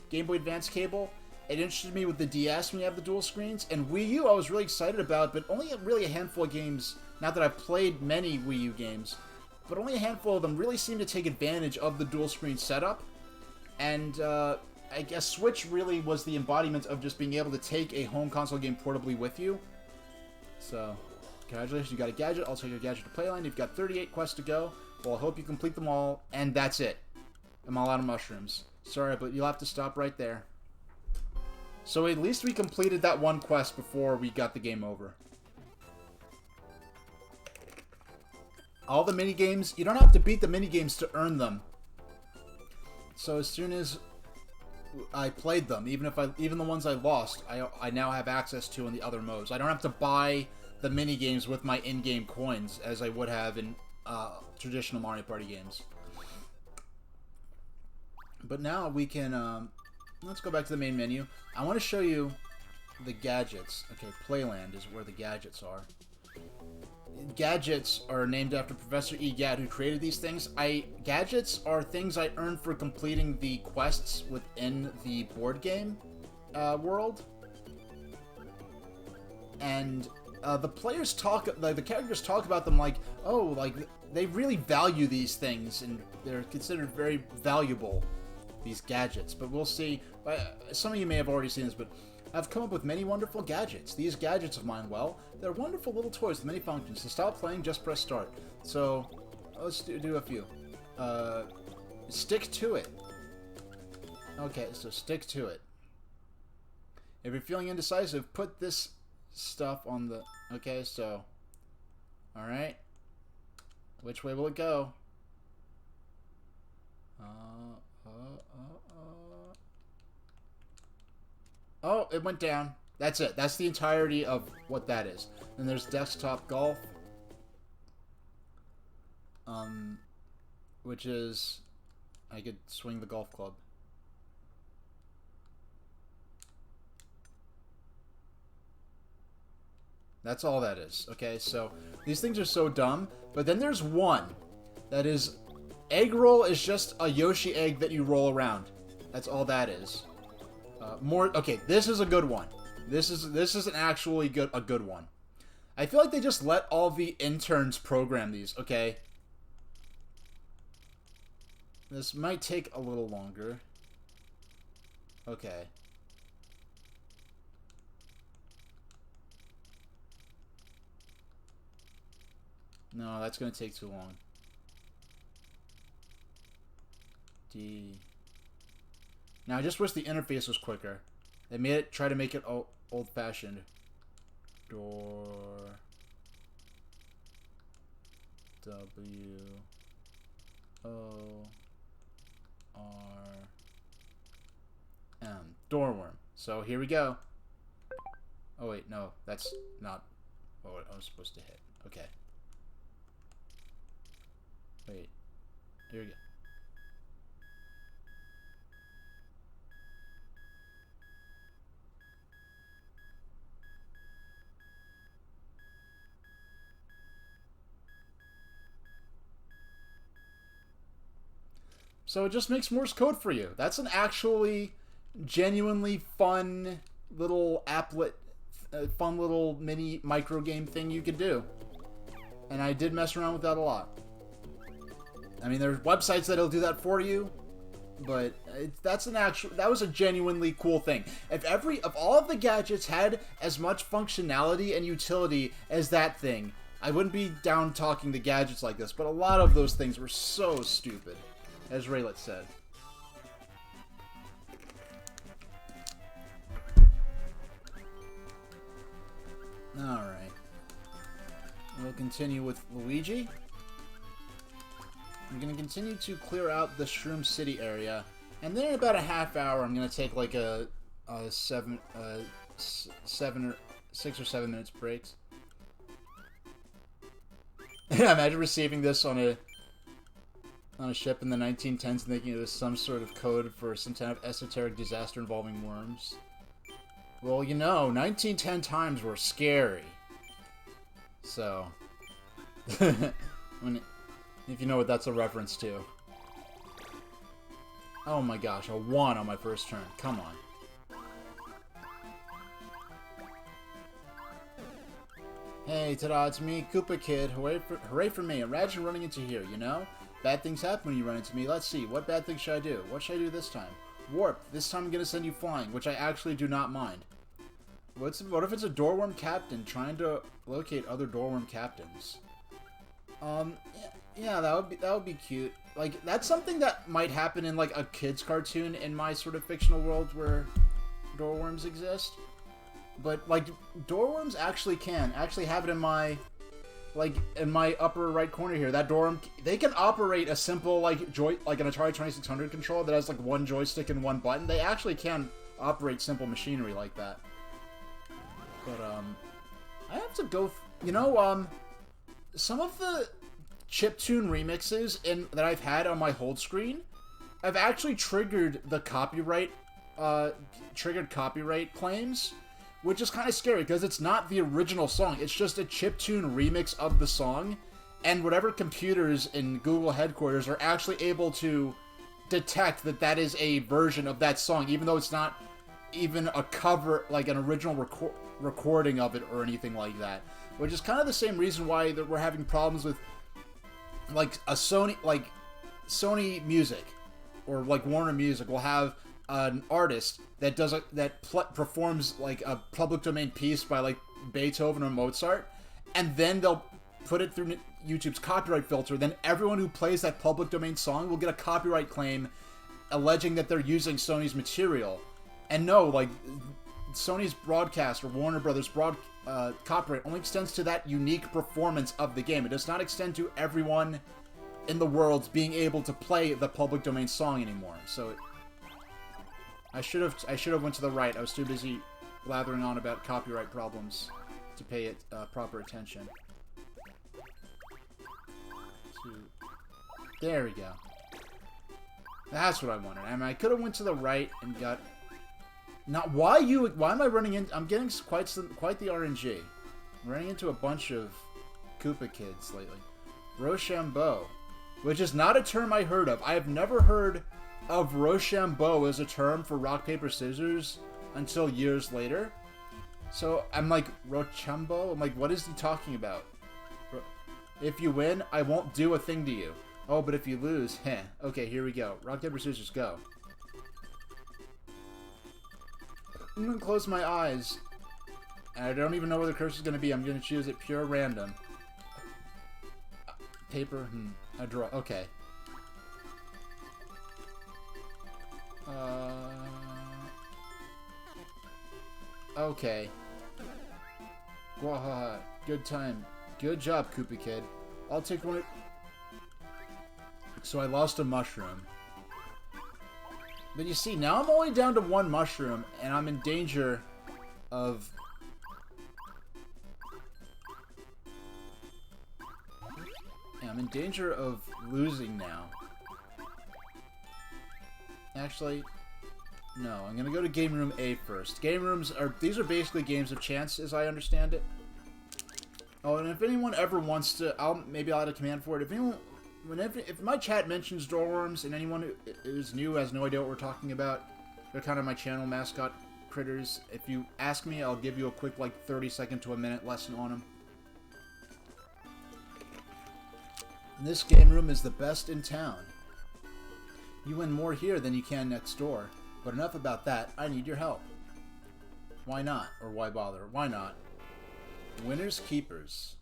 Speaker 1: Game Boy Advance cable. It interested me with the DS when you have the dual screens, and Wii U I was really excited about, but only really a handful of games, not that I've played many Wii U games, but only a handful of them really seem to take advantage of the dual screen setup, and I guess Switch really was the embodiment of just being able to take a home console game portably with you. So, congratulations, you got a gadget. I'll take your gadget to Playland. You've got 38 quests to go. Well, I hope you complete them all, and that's it. I'm all out of mushrooms. Sorry, but you'll have to stop right there. So at least we completed that one quest before we got the game over. All the minigames, you don't have to beat the minigames to earn them. So as soon as I played them, even the ones I lost, I now have access to in the other modes. I don't have to buy the minigames with my in-game coins as I would have in traditional Mario Party games. But now we can, let's go back to the main menu. I want to show you the gadgets. Okay, Playland is where the gadgets are. Gadgets are named after Professor E. Gadd, who created these things. Gadgets are things I earn for completing the quests within the board game world. And the players talk, like the characters talk about them like, oh, like they really value these things and they're considered very valuable, these gadgets. But we'll see. Some of you may have already seen this, but I've come up with many wonderful gadgets. These gadgets of mine, well, they're wonderful little toys with many functions. To stop playing, just press start. So, let's do a few. Stick to it. Okay, so stick to it. If you're feeling indecisive, put this stuff on the... Okay, so... Alright. Which way will it go? Oh, it went down. That's it. That's the entirety of what that is. Then there's desktop golf. Which is... I could swing the golf club. That's all that is. Okay, so these things are so dumb. But then there's one that is... Egg roll is just a Yoshi egg that you roll around. That's all that is. Okay, this is a good one. This is an actually a good one. I feel like they just let all the interns program these, okay? This might take a little longer. Okay. No, that's gonna take too long. D. Now, I just wish the interface was quicker. They made it, try to make it old-fashioned. Door. W. O. R. M. Doorworm. So, here we go. Oh, wait, no. That's not what I was supposed to hit. Okay. Wait. Here we go. So it just makes Morse code for you. That's an actually genuinely fun little applet, fun little mini micro game thing you could do. And I did mess around with that a lot. I mean, there's websites that'll do that for you, but that was a genuinely cool thing. If all of the gadgets had as much functionality and utility as that thing, I wouldn't be down talking the gadgets like this, but a lot of those things were so stupid, as Raylet said. Alright. We'll continue with Luigi. I'm going to continue to clear out the Shroom City area, and then in about a half hour I'm going to take like a 6 or 7 minutes breaks. Imagine receiving this on a ship in the 1910s and thinking it was some sort of code for some kind of esoteric disaster involving worms. Well, you know, 1910 times were scary. So, if you know what that's a reference to. Oh my gosh, a 1 on my first turn. Come on. Hey, ta-da, it's me, Koopa Kid. Hooray for me. Imagine running into here, you know? Bad things happen when you run into me. Let's see, what bad thing should I do? What should I do this time? Warp. This time I'm gonna send you flying, which I actually do not mind. What if it's a doorworm captain trying to locate other doorworm captains? Yeah, that would be cute. Like, that's something that might happen in like a kid's cartoon in my sort of fictional world where doorworms exist. But like doorworms actually have it in my upper right corner here. That doorworm, they can operate a simple like an Atari 2600 controller that has like one joystick and one button. They actually can operate simple machinery like that. But I have to go. Some of the chiptune remixes that I've had on my hold screen, I've actually triggered the copyright claims, which is kind of scary because it's not the original song. It's just a chiptune remix of the song, and whatever computers in Google headquarters are actually able to detect that is a version of that song, even though it's not even a cover, like an original recording of it or anything like that. Which is kind of the same reason why we're having problems with like a Sony Music or like Warner Music will have an artist that performs like a public domain piece by like Beethoven or Mozart, and then they'll put it through YouTube's copyright filter. Then everyone who plays that public domain song will get a copyright claim alleging that they're using Sony's material. And no, like Sony's broadcast or Warner Brothers copyright only extends to that unique performance of the game. It does not extend to everyone in the world being able to play the public domain song anymore. So I should have went to the right. I was too busy blathering on about copyright problems to pay it proper attention. There we go. That's what I wanted. I mean, I could have went to the right and got. Now, why am I running in? I'm getting quite the RNG. I'm running into a bunch of Koopa kids lately. Rochambeau, which is not a term I heard of. I have never heard of Rochambeau as a term for rock, paper, scissors until years later. So I'm like, Rochambeau? I'm like, what is he talking about? If you win, I won't do a thing to you. Oh, but if you lose, heh. Okay, here we go. Rock, paper, scissors, go. I'm gonna close my eyes. I don't even know where the cursor's gonna be. I'm gonna choose it pure random. Paper, I draw. Okay. Okay. Gwahaha. Good time. Good job, Koopa Kid. I'll take one. So I lost a mushroom. But you see, now I'm only down to one mushroom, and I'm in danger of... Yeah, I'm in danger of losing now. Actually, no. I'm gonna go to Game Room A first. Game Rooms are... These are basically games of chance, as I understand it. Oh, and if anyone ever wants to... Maybe I'll add a command for it. If anyone whenever if my chat mentions doorworms and anyone who is new has no idea what we're talking about, they're kind of my channel mascot critters. If you ask me, I'll give you a quick, like, 30-second to a minute lesson on them. This game room is the best in town. You win more here than you can next door. But enough about that. I need your help. Why not? Or why bother? Why not? Winners keepers.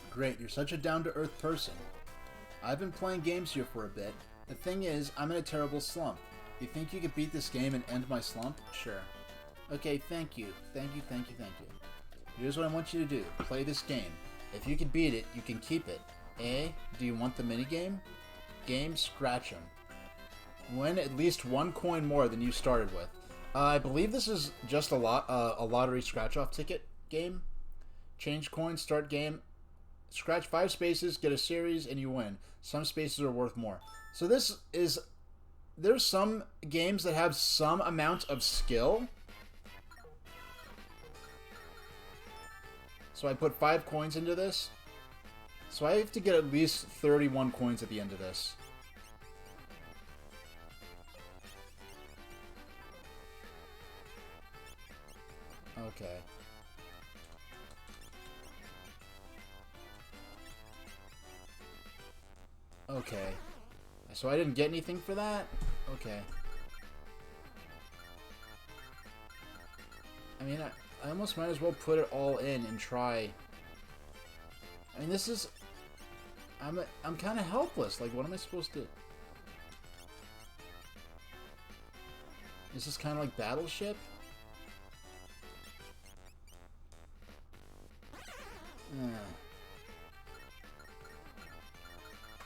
Speaker 1: Great, you're such a down-to-earth person. I've been playing games here for a bit. The thing is, I'm in a terrible slump. You think you could beat this game and end my slump? Sure. Okay, thank you. Thank you, thank you, thank you. Here's what I want you to do. Play this game. If you can beat it, you can keep it. Eh? Do you want the minigame? Game, scratch 'em. Win at least 1 coin more than you started with. I believe this is just a lottery scratch-off ticket game. Change coin, start game. Scratch 5 spaces, get a series, and you win. Some spaces are worth more. So this is... There's some games that have some amount of skill. So I put 5 coins into this. So I have to get at least 31 coins at the end of this. Okay. Okay. So I didn't get anything for that? Okay. I mean, I almost might as well put it all in and try. I mean, this is... I'm kind of helpless. Like, what am I supposed to... Is this kind of like Battleship?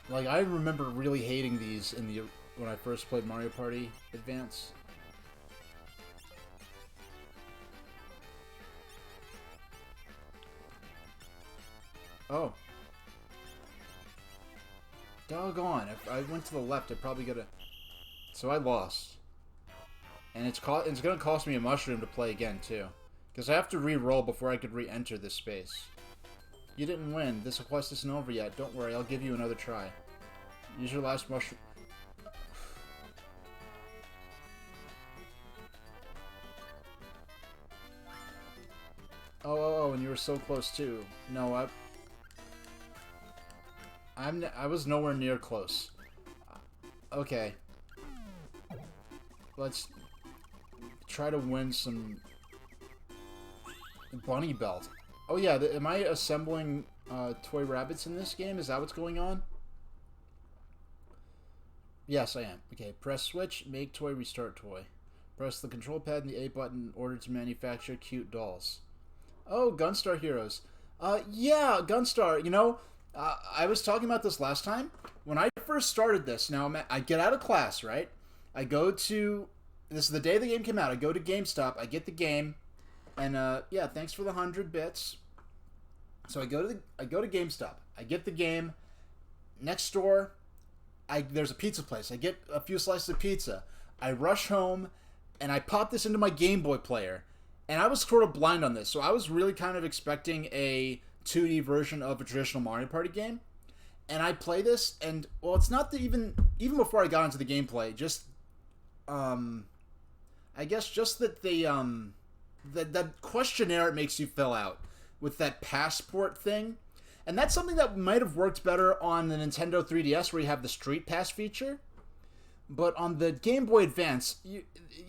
Speaker 1: Like, I remember really hating these in the when I first played Mario Party Advance. Oh. Doggone. If I went to the left, I'd probably get a... So I lost. And it's gonna cost me a mushroom to play again, too. Because I have to re-roll before I could re-enter this space. You didn't win. This quest isn't over yet. Don't worry, I'll give you another try. Use your last mushroom... Oh, and you were so close, too. No, I was nowhere near close. Okay. Let's try to win some bunny belt. Oh yeah, am I assembling toy rabbits in this game? Is that what's going on? Yes, I am. Okay, press switch, make toy, restart toy. Press the control pad and the A button in order to manufacture cute dolls. Oh, Gunstar Heroes. Yeah, Gunstar, you know, I was talking about this last time. When I first started this, now I get out of class, right? I go to... This is the day the game came out. I go to GameStop, I get the game, and, yeah, thanks for the 100 bits. So I go to GameStop, I get the game, next door, there's a pizza place. I get a few slices of pizza. I rush home, and I pop this into my Game Boy player. And I was sort of blind on this, so I was really kind of expecting a 2D version of a traditional Mario Party game. And I play this, and, well, it's not that even before I got into the gameplay, just, I guess just that that questionnaire it makes you fill out with that passport thing. And that's something that might have worked better on the Nintendo 3DS where you have the Street Pass feature. But on the Game Boy Advance,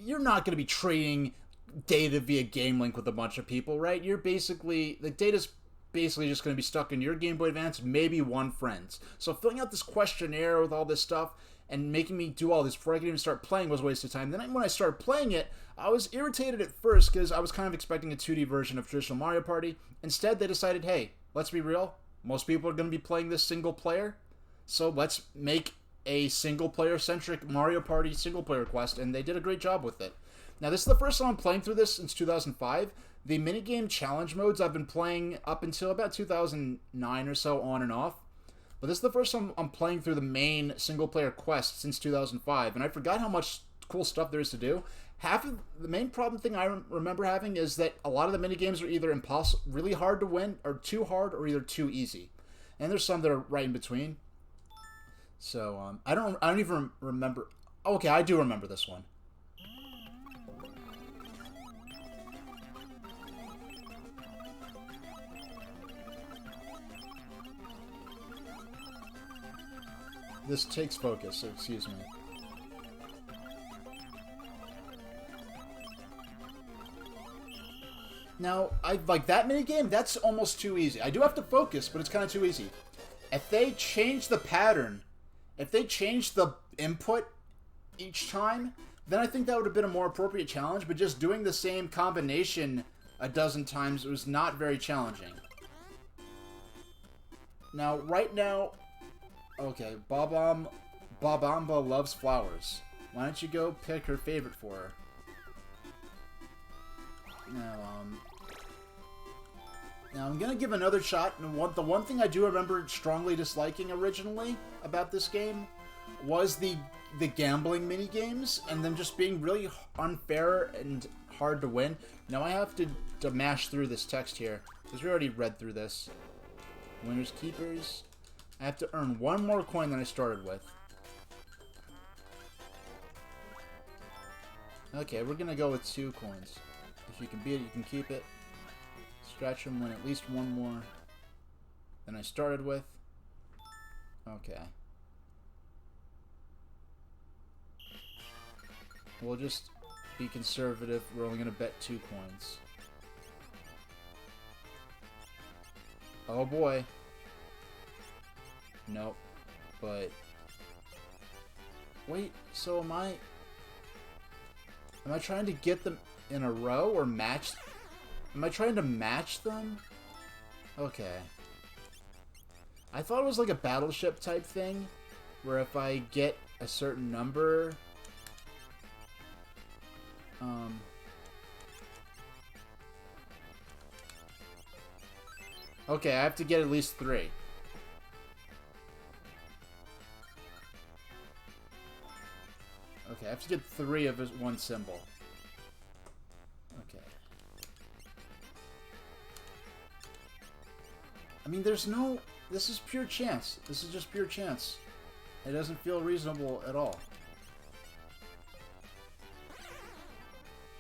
Speaker 1: you're not going to be trading data via Game Link with a bunch of people, right? The data's basically just going to be stuck in your Game Boy Advance, maybe one friend's. So filling out this questionnaire with all this stuff and making me do all this before I could even start playing was a waste of time. Then when I started playing it, I was irritated at first because I was kind of expecting a 2D version of traditional Mario Party. Instead, they decided, hey, let's be real. Most people are going to be playing this single player, so let's make a single-player-centric Mario Party single-player quest, and they did a great job with it. Now, this is the first time I'm playing through this since 2005. The minigame challenge modes I've been playing up until about 2009 or so, on and off. But this is the first time I'm playing through the main single-player quest since 2005, and I forgot how much cool stuff there is to do. Half of the main problem thing I remember having is that a lot of the minigames are either really hard to win, or too hard, or either too easy. And there's some that are right in between. So, I don't even remember... Oh, okay, I do remember this one. This takes focus, so excuse me. Now, like that minigame, that's almost too easy. I do have to focus, but it's kind of too easy. If they change the pattern, if they change the input each time, then I think that would have been a more appropriate challenge, but just doing the same combination a dozen times was not very challenging. Now, right now... Okay, Babamba loves flowers. Why don't you go pick her favorite for her? Now I'm gonna give another shot, and the one thing I do remember strongly disliking originally about this game was the gambling mini games, and them just being really unfair and hard to win. Now I have to mash through this text here, because we already read through this. Winners, keepers... I have to earn one more coin than I started with. Okay, we're gonna go with 2 coins. If you can beat it, you can keep it. Scratch them, win at least one more than I started with. Okay. We'll just be conservative. We're only gonna bet 2 coins. Oh boy. Nope. But... Wait, so am I trying to get them in a row or match... Am I trying to match them? Okay. I thought it was like a battleship type thing, where if I get a certain number... Okay, I have to get at least 3. Okay, I have to get 3 of his one symbol. Okay. I mean, there's no... This is pure chance. This is just pure chance. It doesn't feel reasonable at all.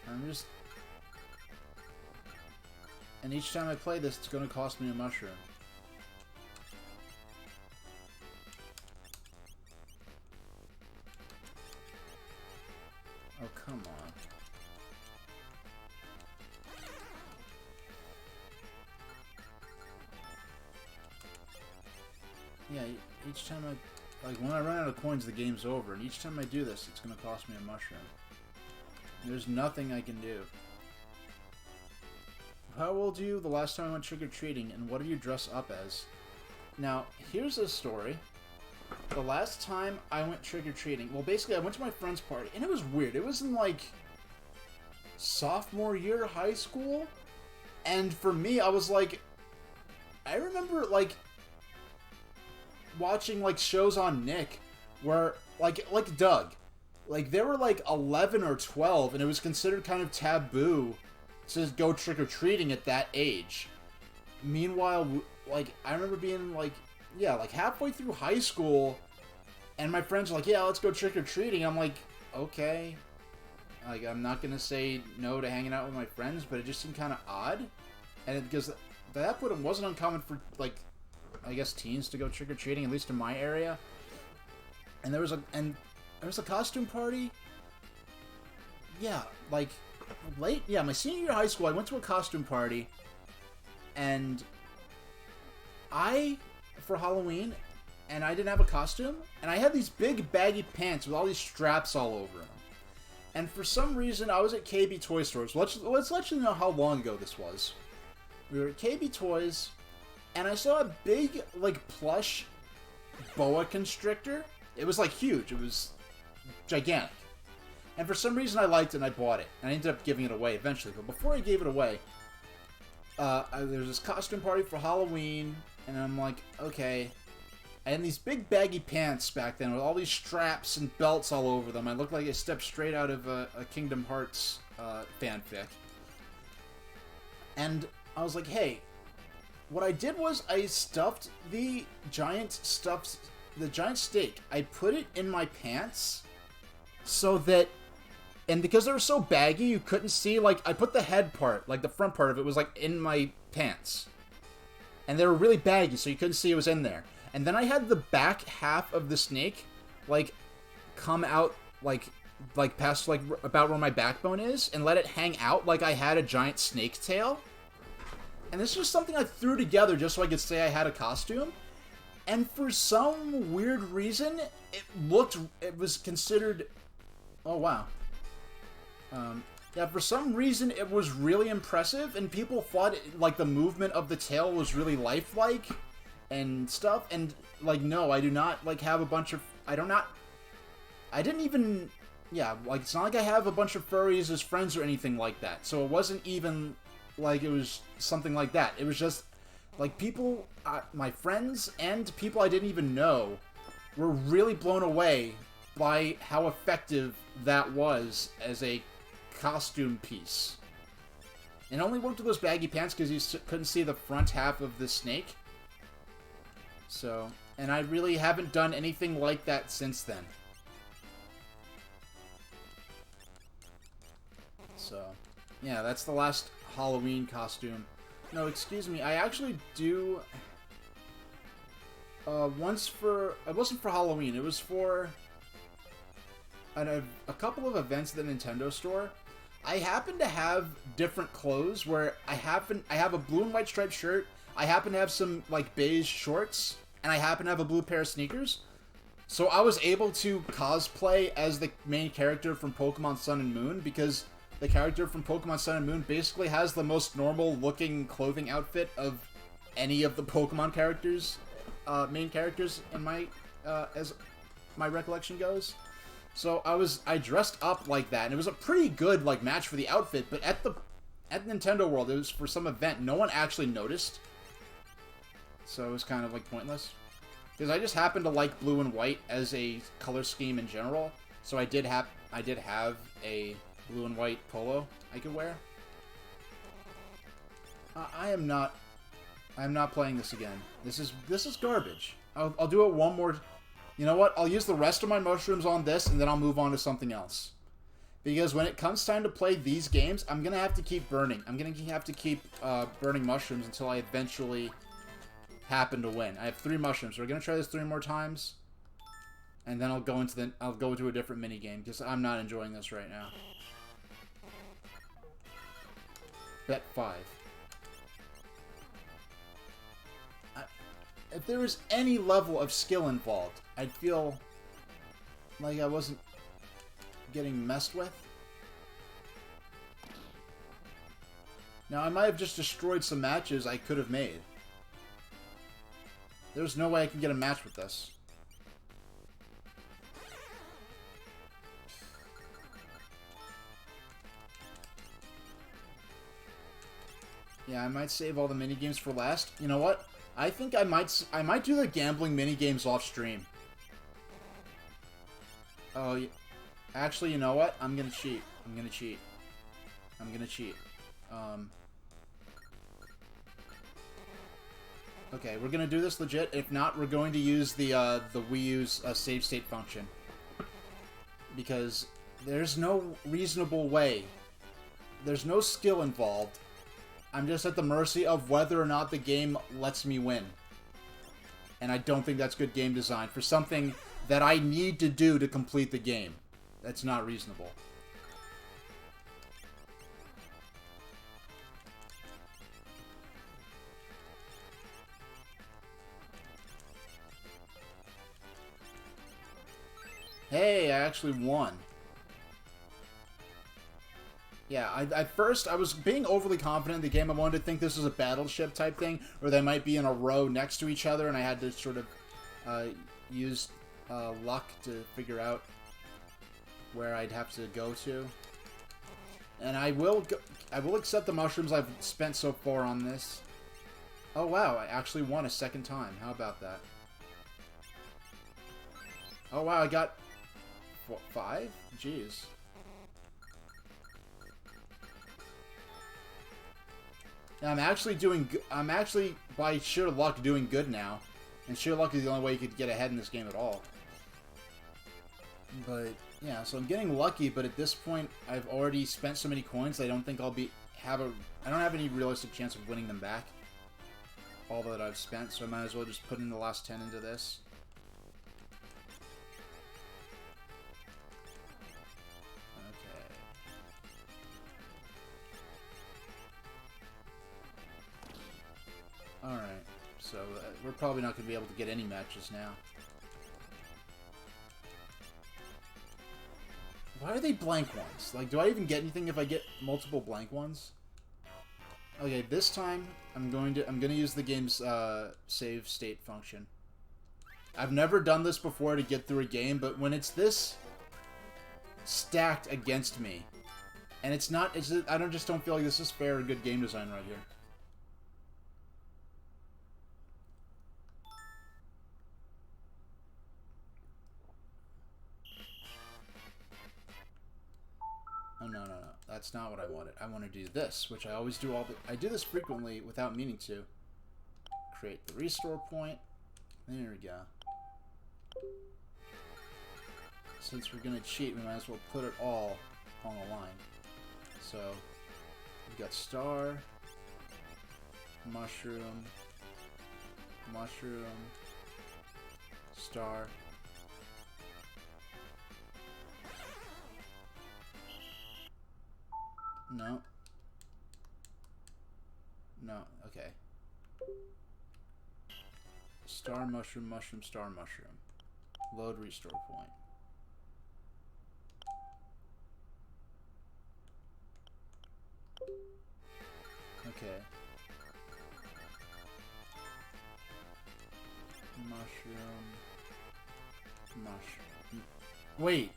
Speaker 1: I'm just... And each time I play this, it's going to cost me a mushroom. Oh, come on. Yeah, each time I... Like, when I run out of coins, the game's over. And each time I do this, it's going to cost me a mushroom. There's nothing I can do. How old are you the last time I went trick-or-treating, and what do you dress up as? Now, here's a story. The last time I went trick-or-treating... Well, basically, I went to my friend's party, and it was weird. It was in, like, sophomore year of high school. And for me, I was like... I remember, like... watching, like, shows on Nick where, like Doug. Like, they were, like, 11 or 12, and it was considered kind of taboo to go trick-or-treating at that age. Meanwhile, like, I remember being, like, yeah, like, halfway through high school, and my friends were like, yeah, let's go trick-or-treating. I'm like, okay. Like, I'm not gonna say no to hanging out with my friends, but it just seemed kind of odd. And because at that point, it wasn't uncommon for, like, I guess teens to go trick-or-treating, at least in my area. And there was a costume party. Yeah, like, my senior year of high school, I went to a costume party, and for Halloween, and I didn't have a costume, and I had these big baggy pants with all these straps all over them. And for some reason, I was at KB Toy Stores. Let's let you know how long ago this was. We were at KB Toys, and I saw a big, like, plush boa constrictor. It was, like, huge. It was gigantic. And for some reason, I liked it, and I bought it. And I ended up giving it away eventually. But before I gave it away, there was this costume party for Halloween, and I'm like, okay. I had these big baggy pants back then with all these straps and belts all over them. I looked like I stepped straight out of a Kingdom Hearts fanfic. And I was like, hey, what I did was I stuffed the giant steak. I put it in my pants so that, and because they were so baggy, you couldn't see, like, I put the head part, like the front part of it was like in my pants. And they were really baggy, so you couldn't see it was in there. And then I had the back half of the snake, like, come out, like past, like, about where my backbone is, and let it hang out like I had a giant snake tail. And this was something I threw together just so I could say I had a costume. And for some weird reason, it was considered, oh wow. Yeah, for some reason it was really impressive, and people thought like the movement of the tail was really lifelike and stuff. And like, no, I do not like have a bunch of. I didn't even. Yeah, like it's not like I have a bunch of furries as friends or anything like that. So it wasn't even like it was something like that. It was just like people, my friends and people I didn't even know, were really blown away by how effective that was as a costume piece. It only worked with those baggy pants because you couldn't see the front half of the snake. So, and I really haven't done anything like that since then. So, yeah, that's the last Halloween costume. No, excuse me, I actually do... once for... It wasn't for Halloween, it was for... a couple of events at the Nintendo store. I happen to have different clothes where I have a blue and white striped shirt, I happen to have some like beige shorts, and I happen to have a blue pair of sneakers. So I was able to cosplay as the main character from Pokemon Sun and Moon, because the character from Pokemon Sun and Moon basically has the most normal looking clothing outfit of any of the Pokemon characters, main characters in my, as my recollection goes. So I dressed up like that, and it was a pretty good like match for the outfit. But at Nintendo World, it was for some event. No one actually noticed, so it was kind of like pointless. Because I just happened to like blue and white as a color scheme in general. So I did have a blue and white polo I could wear. I'm not playing this again. This is garbage. I'll do it one more. You know what? I'll use the rest of my mushrooms on this, and then I'll move on to something else. Because when it comes time to play these games, I'm going to have to keep burning. I'm going to have to keep burning mushrooms until I eventually happen to win. I have 3 mushrooms. So we're going to try this 3 more times. And then I'll go into a different minigame, because I'm not enjoying this right now. Bet 5. If there was any level of skill involved, I'd feel like I wasn't getting messed with. Now, I might have just destroyed some matches I could have made. There's no way I can get a match with this. Yeah, I might save all the minigames for last. You know what? I think I might do the gambling minigames off stream. Oh, actually, you know what? I'm gonna cheat. Okay, we're gonna do this legit. If not, we're going to use the Wii U's save state function. Because there's no reasonable way. There's no skill involved. I'm just at the mercy of whether or not the game lets me win. And I don't think that's good game design for something that I need to do to complete the game. That's not reasonable. Hey, I actually won. Yeah, at first, I was being overly confident in the game. I wanted to think this was a battleship type thing, or they might be in a row next to each other, and I had to sort of use luck to figure out where I'd have to go to. And I will accept the mushrooms I've spent so far on this. Oh wow, I actually won a second time. How about that? Oh wow, I got... what, 5? Jeez. I'm actually, by sheer luck, doing good now. And sheer luck is the only way you could get ahead in this game at all. But, yeah, so I'm getting lucky, but at this point, I've already spent so many coins, I don't think I don't have any realistic chance of winning them back. All that I've spent, so I might as well just put in the last 10 into this. Alright, so we're probably not going to be able to get any matches now. Why are they blank ones? Like, do I even get anything if I get multiple blank ones? Okay, this time I'm going to use the game's save state function. I've never done this before to get through a game, but when it's this stacked against me, and I just don't feel like this is fair and good game design right here. Oh, no. That's not what I wanted. I want to do this, which I always do I do this frequently without meaning to. Create the restore point. There we go. Since we're going to cheat, we might as well put it all on the line. So, we've got star, mushroom, star. No. No, okay. Star, mushroom, star, mushroom. Load restore point. Okay. Mushroom. Wait.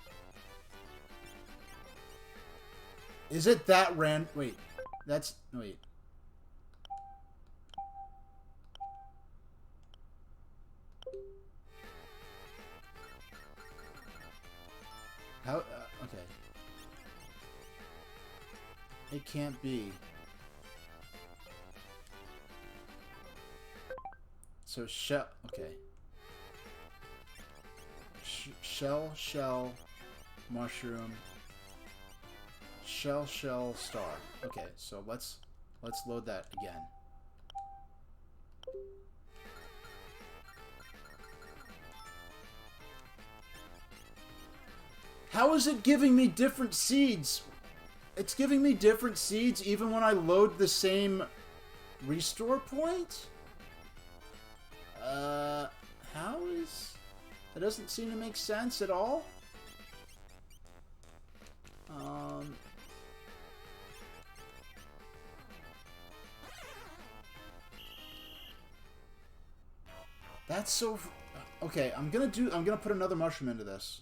Speaker 1: Is it that random? Wait. Wait. How? Okay. It can't be. So shell. Okay. Shell, mushroom. Shell, star. Okay, so let's load that again. How is it giving me different seeds? It's giving me different seeds even when I load the same restore point? How is... That doesn't seem to make sense at all. That's so... Okay, I'm gonna put another mushroom into this.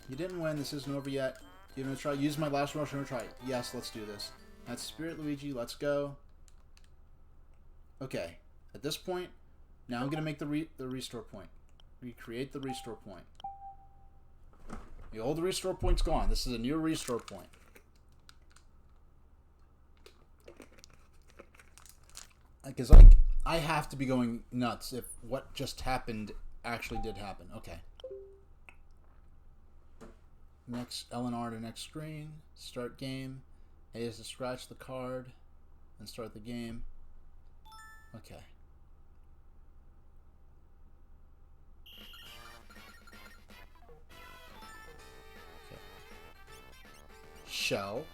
Speaker 1: You didn't win, this isn't over yet. You're gonna try, use my last mushroom to try it. Yes, let's do this. That's Spirit Luigi, let's go. Okay, at this point, now I'm gonna make the restore point. Recreate the restore point. The old restore point's gone. This is a new restore point. Because I have to be going nuts if what just happened actually did happen. Okay. Next L and R to next screen. Start game. A is to scratch the card and start the game. Okay. Shell.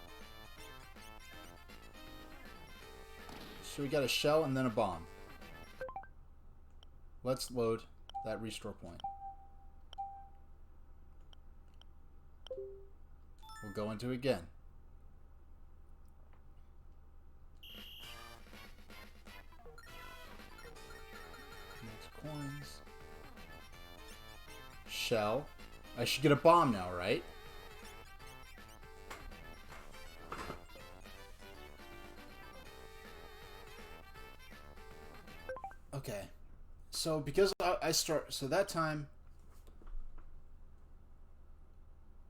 Speaker 1: So we got a shell and then a bomb. Let's load that restore point. We'll go into it again. Next coins. Shell. I should get a bomb now, right? Okay, so because I start, so that time,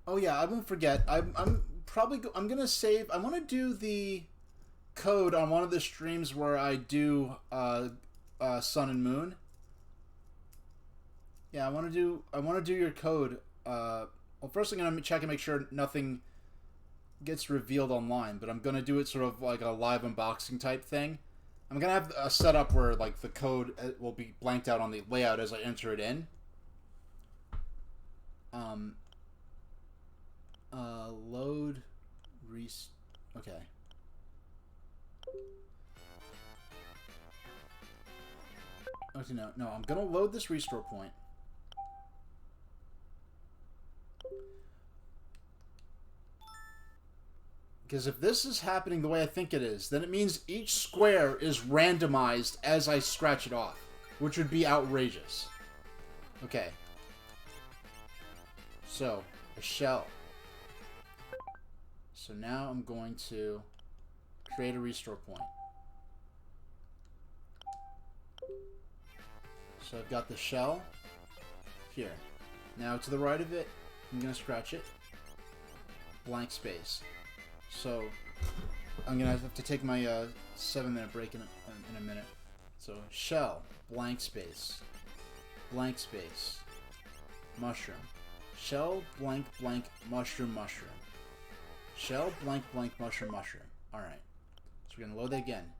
Speaker 1: oh yeah, I won't forget, I'm probably go... I'm gonna save... I want to do the code on one of the streams where I do Sun and Moon. Yeah, I want to do your code. Well, first I'm gonna check and make sure nothing gets revealed online, but I'm gonna do it sort of like a live unboxing type thing. I'm gonna have a setup where like the code will be blanked out on the layout as I enter it in. Load okay. Okay, no, I'm gonna load this restore point. Because if this is happening the way I think it is, then it means each square is randomized as I scratch it off, which would be outrageous. Okay. So, a shell. So now I'm going to create a restore point. So I've got the shell here. Now to the right of it, I'm going to scratch it. Blank space. So I'm going to have to take my 7-minute break in a minute. So shell, blank space, mushroom. Shell, blank, blank, mushroom, mushroom. Shell, blank, blank, mushroom, mushroom. Alright. So we're going to load that again.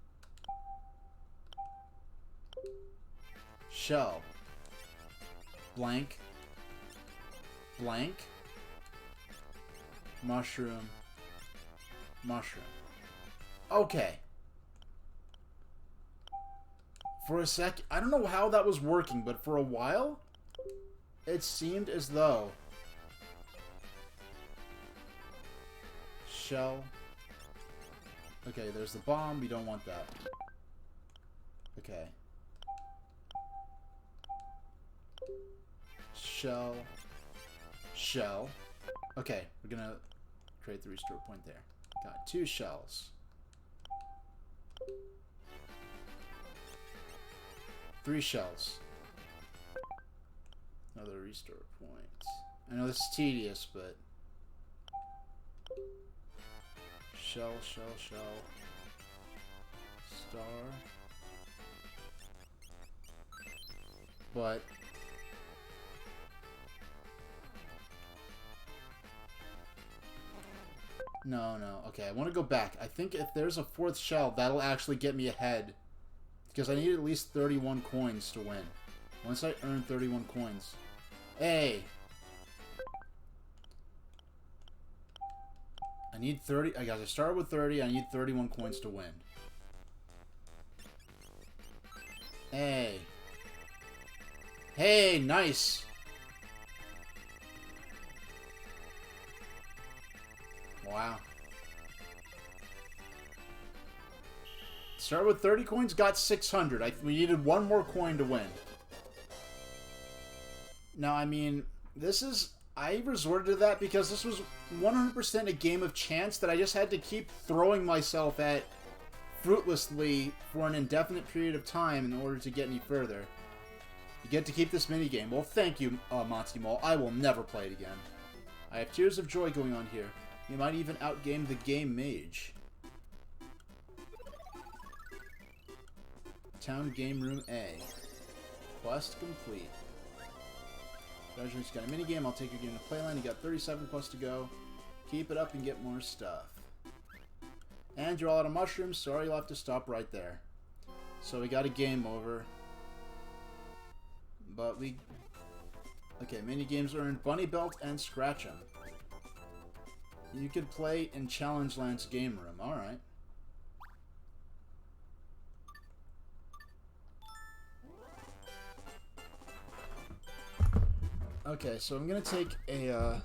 Speaker 1: Shell, blank, blank, mushroom, mushroom. Okay. For a sec, I don't know how that was working, but for a while, it seemed as though shell. Okay, there's the bomb. We don't want that. Okay. Shell. Shell. Okay, we're gonna create the restore point there. Got 2 shells. 3 shells. Another restore point. I know this is tedious, but... Shell, shell, shell. Star. But... No. Okay, I want to go back. I think if there's a 4th shell, that'll actually get me ahead. Because I need at least 31 coins to win. Once I earn 31 coins. Hey! I need 30... I guess I started with 30. I need 31 coins to win. Hey! Hey, nice! Wow. Started with 30 coins, got 600. We needed 1 more coin to win. Now, I mean, this is... I resorted to that because this was 100% a game of chance that I just had to keep throwing myself at fruitlessly for an indefinite period of time in order to get any further. You get to keep this minigame. Well, thank you, Monty Mole. I will never play it again. I have tears of joy going on here. You might even outgame the game mage. Town Game Room A. Quest complete. Congratulations, you got a minigame. I'll take your game to Playland. You got 37 quests to go. Keep it up and get more stuff. And you're all out of mushrooms. Sorry, you'll have to stop right there. So we got a game over. But we... Okay, minigames are in Bunny Belt and Scratch 'em. You could play in Challenge Land's game room. Alright. Okay, so I'm gonna take a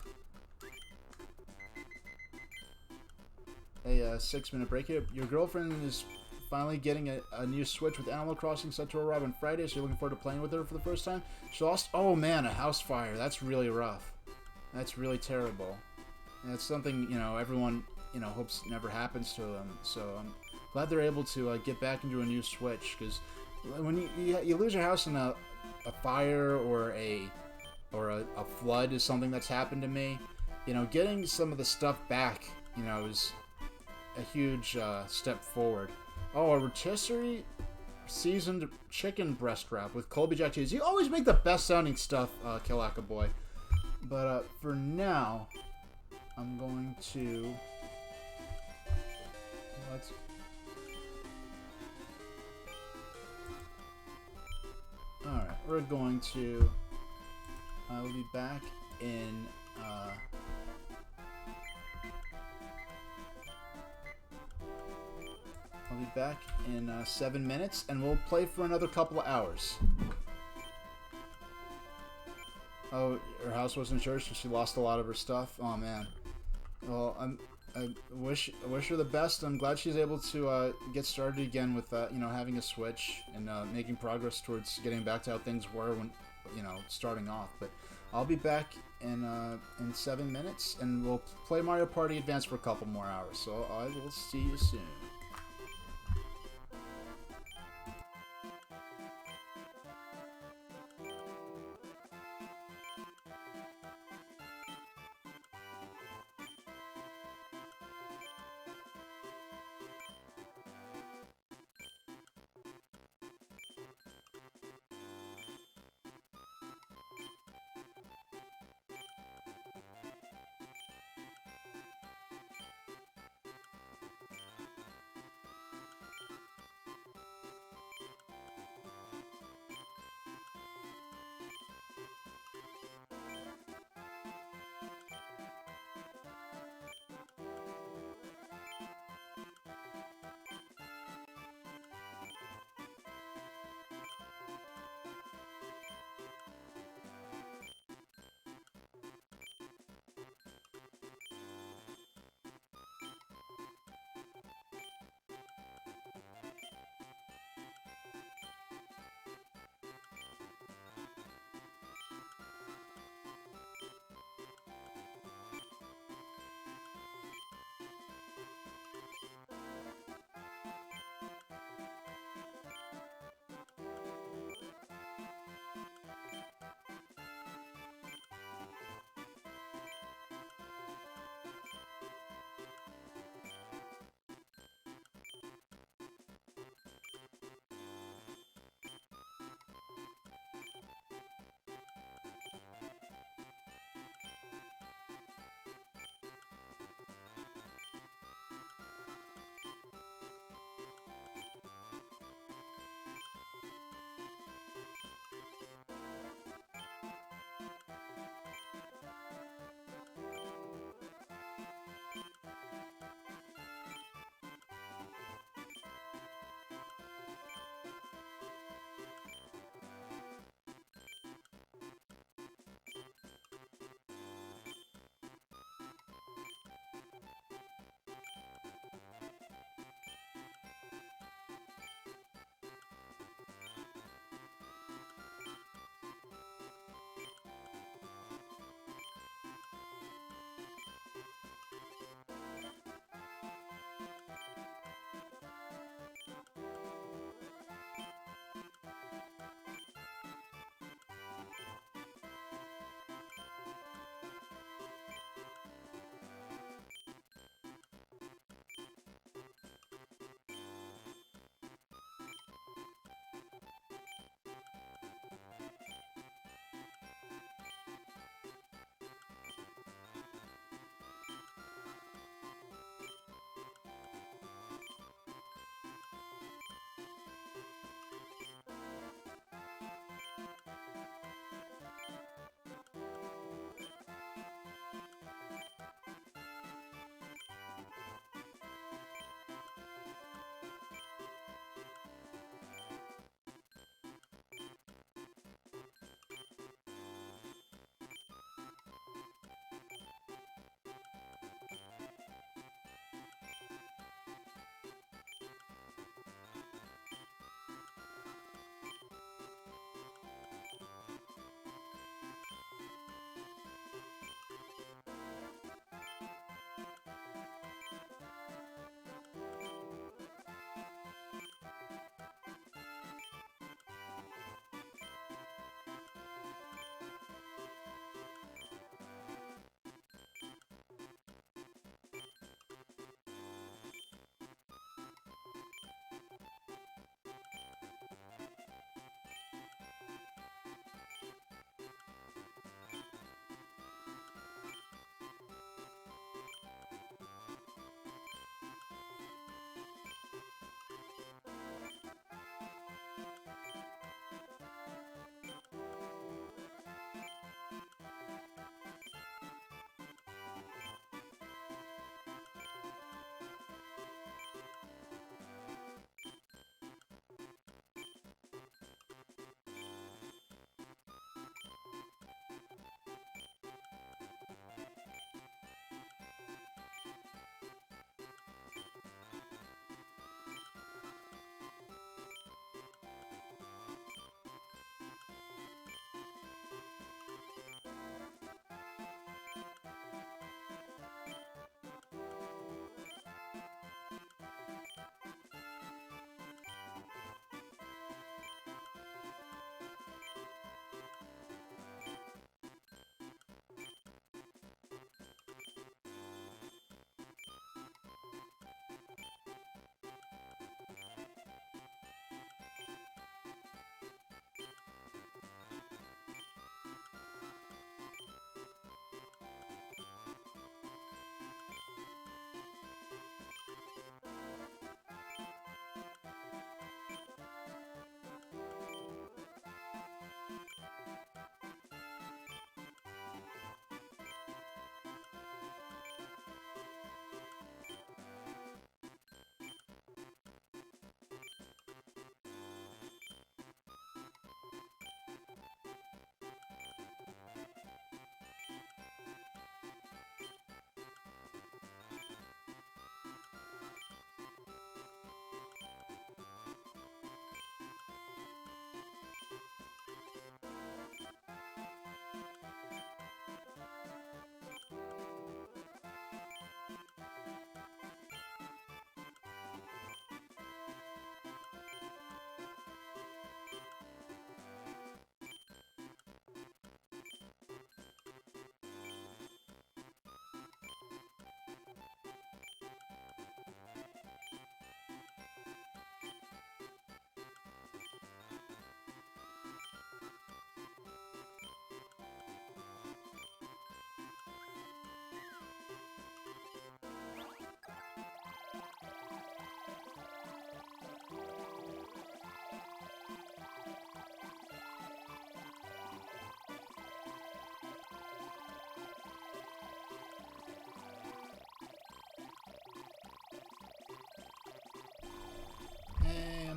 Speaker 1: 6-minute break here. Your girlfriend is finally getting a new Switch with Animal Crossing set to arrive on Friday, so you're looking forward to playing with her for the first time. She lost... Oh man, a house fire. That's really rough. That's really terrible. And it's something, you know, everyone, you know, hopes never happens to them. So I'm glad they're able to get back into a new Switch, because when you lose your house in a fire or a flood is something that's happened to me. You know, getting some of the stuff back you know, it was a huge step forward. Oh, a rotisserie seasoned chicken breast wrap with Colby Jack cheese. You always make the best sounding stuff, Kilaka boy. But for now, I'm going to... Let's... Alright, we're going to... I will be back in... I'll be back in 7 minutes, and we'll play for another couple of hours. Oh, her house was in church, and she lost a lot of her stuff. Oh man. Well, I wish her the best. I'm glad she's able to get started again with you know, having a Switch and making progress towards getting back to how things were when, you know, starting off. But I'll be back in 7 minutes, and we'll play Mario Party Advance for a couple more hours. So I will see you soon.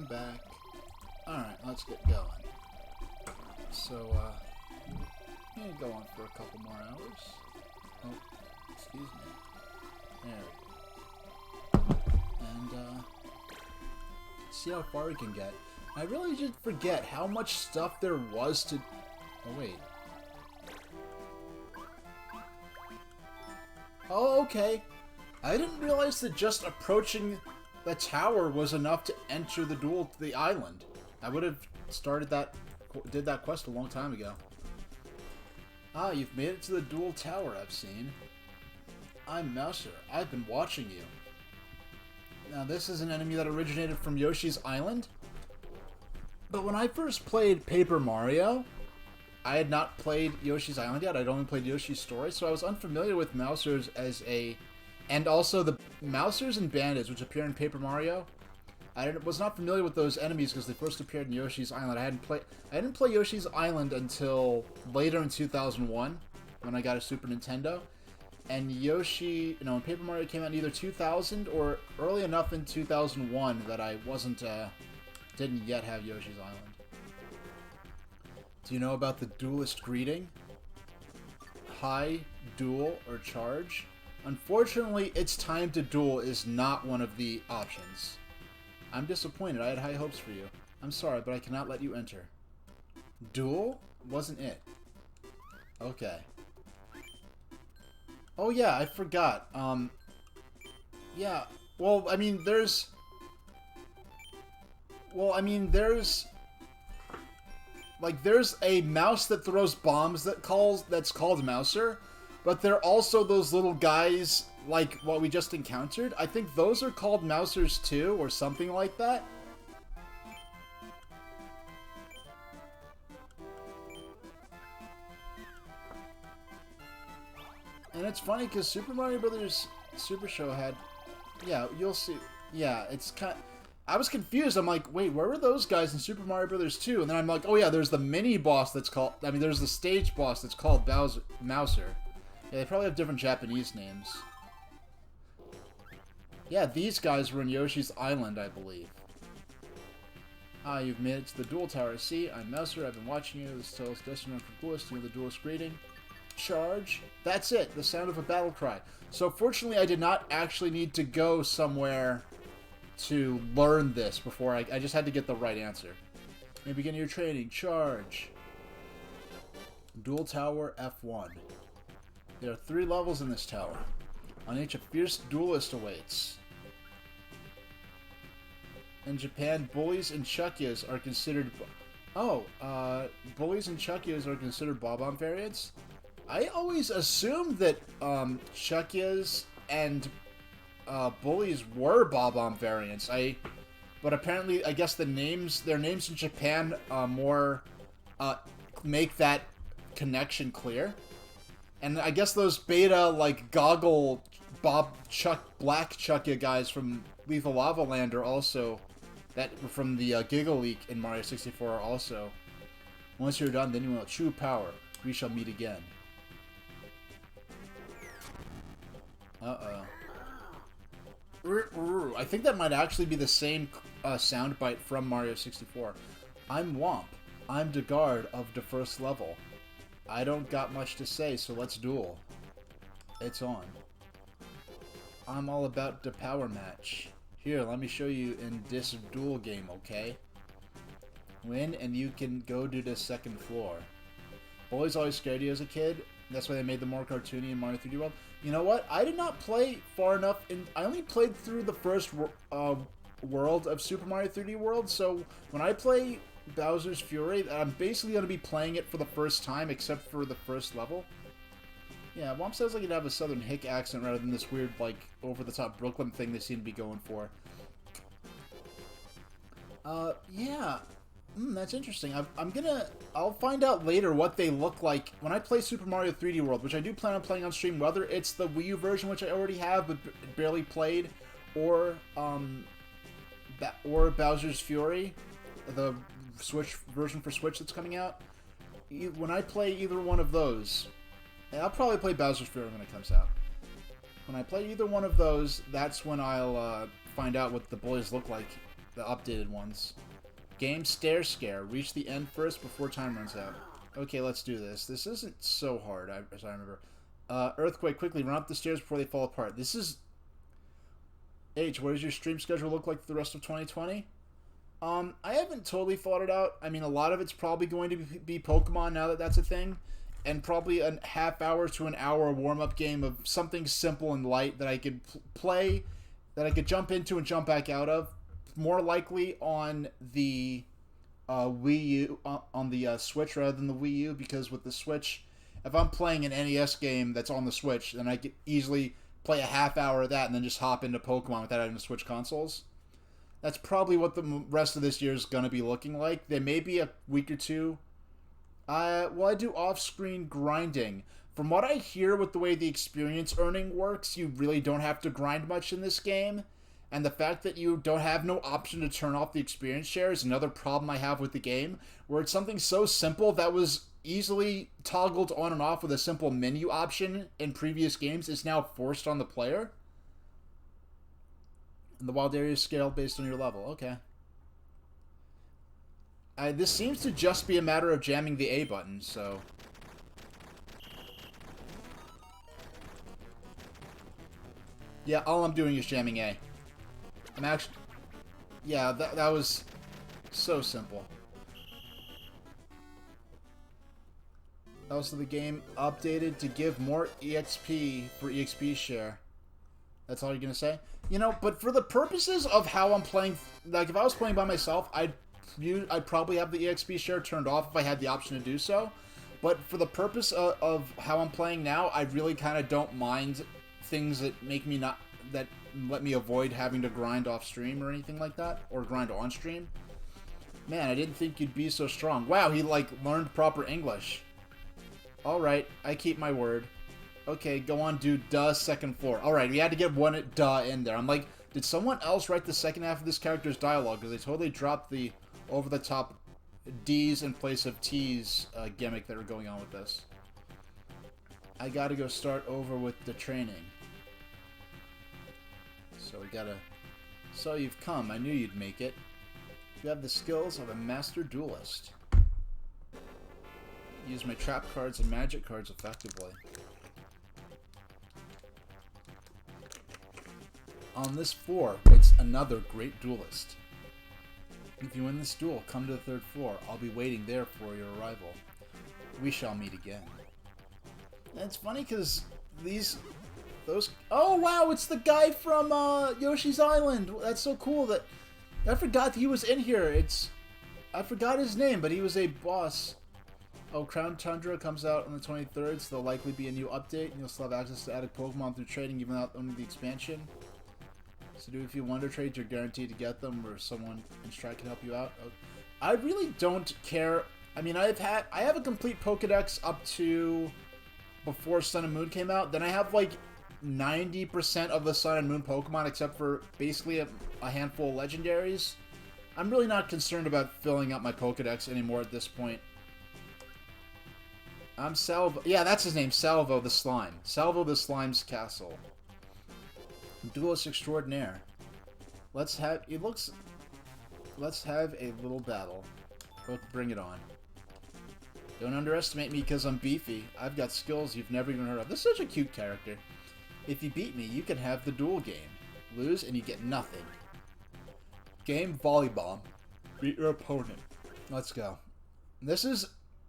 Speaker 1: back. Alright, let's get going. So, I'm gonna go on for a couple more hours. Oh, excuse me. There we go. And, see how far we can get. I really did forget how much stuff there was to... Oh, wait. Oh, okay. I didn't realize that just approaching the tower was enough to enter the duel to the island. I would have did that quest a long time ago. Ah, you've made it to the duel tower, I've seen. I'm Mouser. I've been watching you. Now, this is an enemy that originated from Yoshi's Island. But when I first played Paper Mario, I had not played Yoshi's Island yet. I'd only played Yoshi's Story, so I was unfamiliar with Mousers as a... And also the Mousers and Bandits, which appear in Paper Mario. I was not familiar with those enemies because they first appeared in Yoshi's Island. I didn't play Yoshi's Island until later in 2001, when I got a Super Nintendo. And Yoshi, when Paper Mario came out in either 2000 or early enough in 2001 that I didn't yet have Yoshi's Island. Do you know about the duelist greeting? Hi, duel, or charge? Unfortunately, it's time to duel is not one of the options. I'm disappointed. I had high hopes for you. I'm sorry, but I cannot let you enter. Duel? Wasn't it? Okay. Oh yeah, I forgot. Yeah. Well, I mean, there's a mouse that throws bombs that's called Mouser, but there are also those little guys like what we just encountered. I think those are called Mousers too, or something like that. And it's funny because Super Mario Brothers Super Show had, yeah, you'll see, yeah, it's kind of, I was confused. I'm like, wait, where were those guys in Super Mario Brothers 2? And then I'm like, oh yeah, there's the mini boss that's called, there's the stage boss that's called Mouser. Yeah, they probably have different Japanese names. Yeah, these guys were in Yoshi's Island, I believe. Ah, you've made it to the duel tower. See, I'm Mouser. I've been watching you. This tells destined for duelist. You know the duelist greeting. Charge. That's it. The sound of a battle cry. So fortunately, I did not actually need to go somewhere to learn this before I just had to get the right answer. May begin your training. Charge. Duel tower F1. There are 3 levels in this tower. On each, a fierce duelist awaits. In Japan, bullies and chuckyas are considered... bullies and chuckyas are considered bob-omb variants? I always assumed that chuckyas and bullies were bob-omb variants. But apparently, I guess their names in Japan more make that connection clear. And I guess those beta, like, goggle black Chuckya guys from Lethal Lava Land are also, that from the Giga Leak in Mario 64 are also. Once you're done, then you will have true power. We shall meet again. Uh-oh. I think that might actually be the same soundbite from Mario 64. I'm Womp. I'm the guard of the first level. I don't got much to say, so let's duel. It's on. I'm all about the power match. Here, let me show you in this duel game, okay? Win, and you can go to the second floor. Bullies always scared you as a kid. That's why they made them more cartoony in Mario 3D World. You know what? I did not play far enough. I only played through the first world of Super Mario 3D World, so when I play Bowser's Fury, I'm basically going to be playing it for the first time, except for the first level. Yeah, Womp sounds like he'd have a southern hick accent rather than this weird, like, over-the-top Brooklyn thing they seem to be going for. Yeah. That's interesting. I'll find out later what they look like when I play Super Mario 3D World, which I do plan on playing on stream, whether it's the Wii U version, which I already have but barely played, or Bowser's Fury, the Switch version for Switch that's coming out. When I play either one of those, and I'll probably play Bowser's Fury when it comes out. When I play either one of those, that's when I'll find out what the boys look like the updated ones. Game Stare Scare. Reach the end first before time runs out. Okay, let's do this. This isn't so hard, as I remember. Earthquake, quickly run up the stairs before they fall apart. This is... H, what does your stream schedule look like for the rest of 2020? I haven't totally thought it out. I mean, a lot of it's probably going to be Pokemon now that that's a thing. And probably a half hour to an hour warm-up game of something simple and light that I could play, that I could jump into and jump back out of. More likely on the Wii U, on the Switch rather than the Wii U, because with the Switch, if I'm playing an NES game that's on the Switch, then I could easily play a half hour of that and then just hop into Pokemon without having to switch consoles. That's probably what the rest of this year is going to be looking like. There may be a week or two. Well, I do off-screen grinding. From what I hear with the way the experience earning works, you really don't have to grind much in this game. And the fact that you don't have no option to turn off the experience share is another problem I have with the game, where it's something so simple that was easily toggled on and off with a simple menu option in previous games is now forced on the player. And the wild area is scaled based on your level. Okay. This seems to just be a matter of jamming the A button, so... Yeah, all I'm doing is jamming A. I'm actually... Yeah, that was so simple. Also, the game updated to give more EXP for EXP share. That's all you're gonna say? You know, but for the purposes of how I'm playing... Like, if I was playing by myself, I'd probably have the EXP share turned off if I had the option to do so. But for the purpose of how I'm playing now, I really kind of don't mind things that make me not... that let me avoid having to grind off stream or anything like that, or grind on stream. Man, I didn't think you'd be so strong. Wow, he like learned proper English. Alright, I keep my word. Okay, go on, do duh second floor. Alright, we had to get one duh in there. I'm like, did someone else write the second half of this character's dialogue? Because they totally dropped the over-the-top D's in place of T's gimmick that were going on with this. I gotta go start over with the training. So we gotta... So you've come. I knew you'd make it. You have the skills of a master duelist. Use my trap cards and magic cards effectively. On this floor waits another great duelist. If you win this duel, come to the third floor. I'll be waiting there for your arrival. We shall meet again. And it's funny because those... Oh, wow, it's the guy from Yoshi's Island. That's so cool that... I forgot he was in here. I forgot his name, but he was a boss. Oh, Crown Tundra comes out on the 23rd, so there'll likely be a new update, and you'll still have access to added Pokemon through trading, even without owning the expansion. So do if you Wonder Trades, you're guaranteed to get them, or someone in Strike can help you out. I really don't care. I mean, I have a complete Pokedex up to before Sun and Moon came out. Then I have like 90% of the Sun and Moon Pokemon, except for basically a handful of legendaries. I'm really not concerned about filling up my Pokedex anymore at this point. I'm Salvo. Yeah, that's his name. Salvo the Slime. Salvo the Slime's castle. Duelist extraordinaire. Let's have a little battle. Bring it on. Don't underestimate me because I'm beefy. I've got skills you've never even heard of. This is such a cute character. If you beat me, you can have the duel game. Lose and you get nothing. Game volleyball. Beat your opponent. Let's go. This is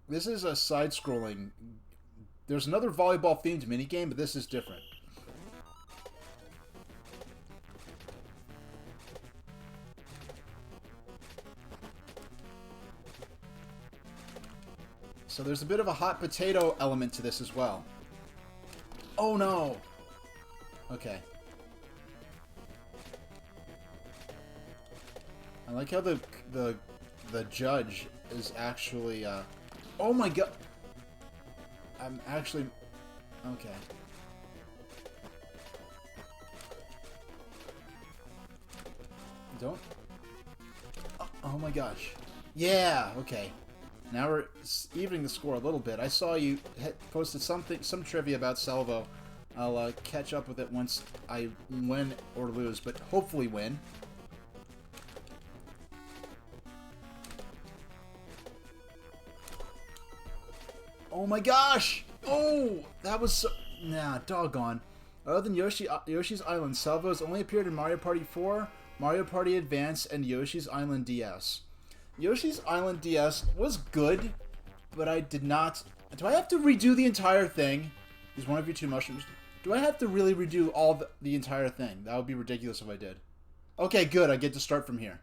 Speaker 1: a side-scrolling... There's another volleyball-themed minigame, but this is different. So there's a bit of a hot potato element to this as well. Oh no! Okay. I like how the judge is actually, oh my god! I'm actually... Okay. Don't... Oh my gosh. Yeah, okay. Now we're evening the score a little bit. I saw you posted some trivia about Salvo. I'll catch up with it once I win or lose, but hopefully win. Oh my gosh! Oh, that was so... Nah, doggone. Other than Yoshi's Island, salvos only appeared in Mario Party 4, Mario Party Advance, and Yoshi's Island DS. Yoshi's Island DS was good, but I did not... Do I have to redo the entire thing? Is one of your two mushrooms? Do I have to really redo all the entire thing? That would be ridiculous if I did. Okay, good. I get to start from here.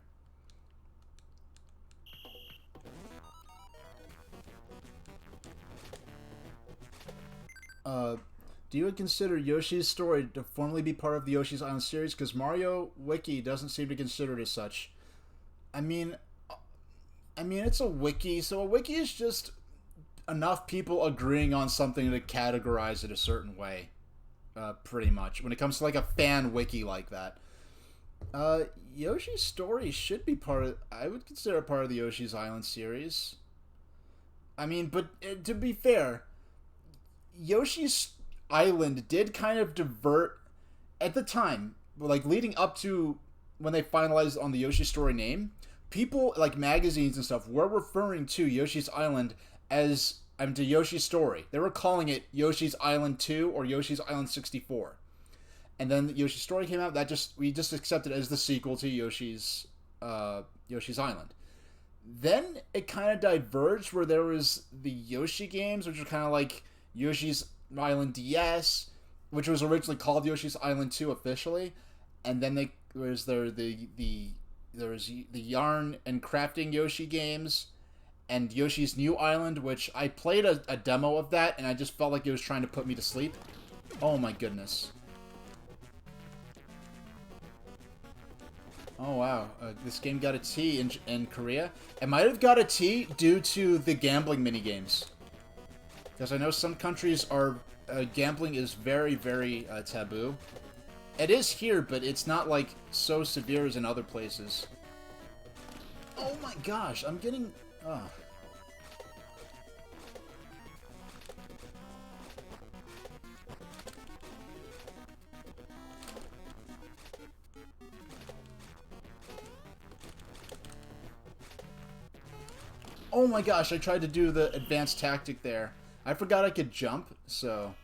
Speaker 1: Do you consider Yoshi's Story to formally be part of the Yoshi's Island series? Because Mario Wiki doesn't seem to consider it as such. I mean, it's a wiki, so a wiki is just enough people agreeing on something to categorize it a certain way. Pretty much. When it comes to, like, a fan wiki like that. Yoshi's Story should be part of... I would consider it part of the Yoshi's Island series. I mean, but to be fair... Yoshi's Island did kind of divert at the time, like leading up to when they finalized on the Yoshi Story name. People, like magazines and stuff, were referring to Yoshi's Island as to Yoshi's Story. They were calling it Yoshi's Island 2 or Yoshi's Island 64. And then Yoshi's Story came out. We just accepted it as the sequel to Yoshi's Island. Then it kind of diverged where there was the Yoshi games, which were kind of like Yoshi's Island DS, which was originally called Yoshi's Island 2 officially, and then there was the Yarn and Crafting Yoshi games, and Yoshi's New Island, which I played a demo of that, and I just felt like it was trying to put me to sleep. Oh my goodness. Oh wow, this game got a T in Korea. It might have got a T due to the gambling minigames. Because I know some countries are... gambling is very, very taboo. It is here, but it's not, like, so severe as in other places. Oh my gosh, I'm getting... Oh my gosh, I tried to do the advanced tactic there. I forgot I could jump, so...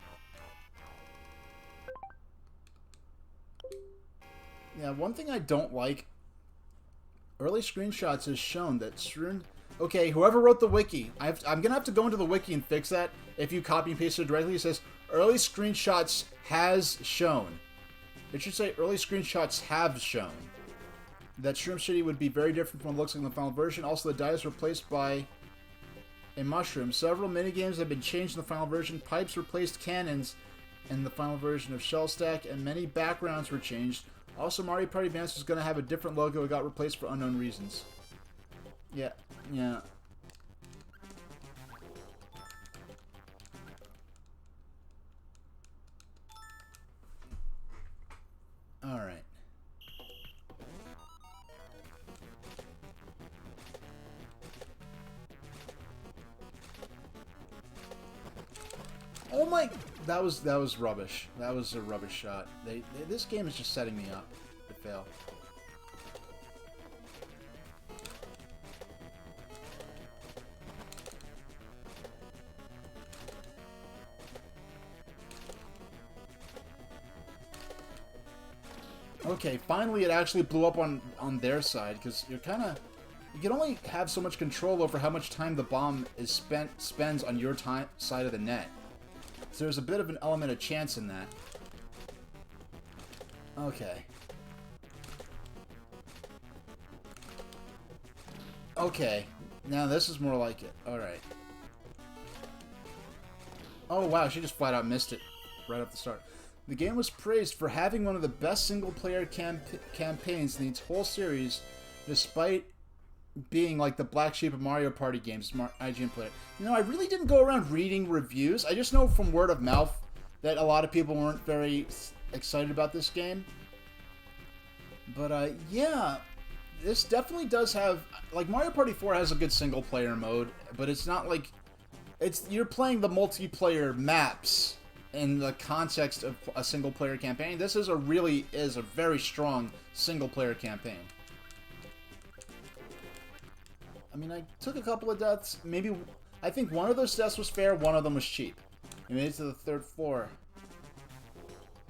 Speaker 1: Yeah, one thing I don't like... Early screenshots has shown that Strewn... Okay, whoever wrote the wiki, I'm gonna have to go into the wiki and fix that. If you copy and paste it directly, it says, early screenshots has shown. It should say, early screenshots have shown. That Shroom City would be very different from what it looks like in the final version. Also, the die is replaced by... a mushroom. Several minigames have been changed in the final version. Pipes replaced cannons in the final version of Shell Stack, and many backgrounds were changed. Also, Mario Party Advance was going to have a different logo. It got replaced for unknown reasons. Yeah. Alright. Oh my... That was rubbish. That was a rubbish shot. This game is just setting me up to fail. Okay, finally it actually blew up on their side, because you're kind of... You can only have so much control over how much time the bomb is spends on your side of the net. So there's a bit of an element of chance in that. Okay. Okay. Now this is more like it. Alright. Oh wow, she just flat out missed it right off the start. The game was praised for having one of the best single-player campaigns in its whole series, despite being like the black sheep of Mario Party games. IGN put it. You know, I really didn't go around reading reviews. I just know from word of mouth that a lot of people weren't very excited about this game. But yeah, this definitely does have... Like, Mario Party 4 has a good single-player mode, but it's not like... You're playing the multiplayer maps in the context of a single-player campaign. This is a very strong single-player campaign. I mean, I took a couple of deaths. Maybe I think one of those deaths was fair, one of them was cheap. You made it to the 3rd floor.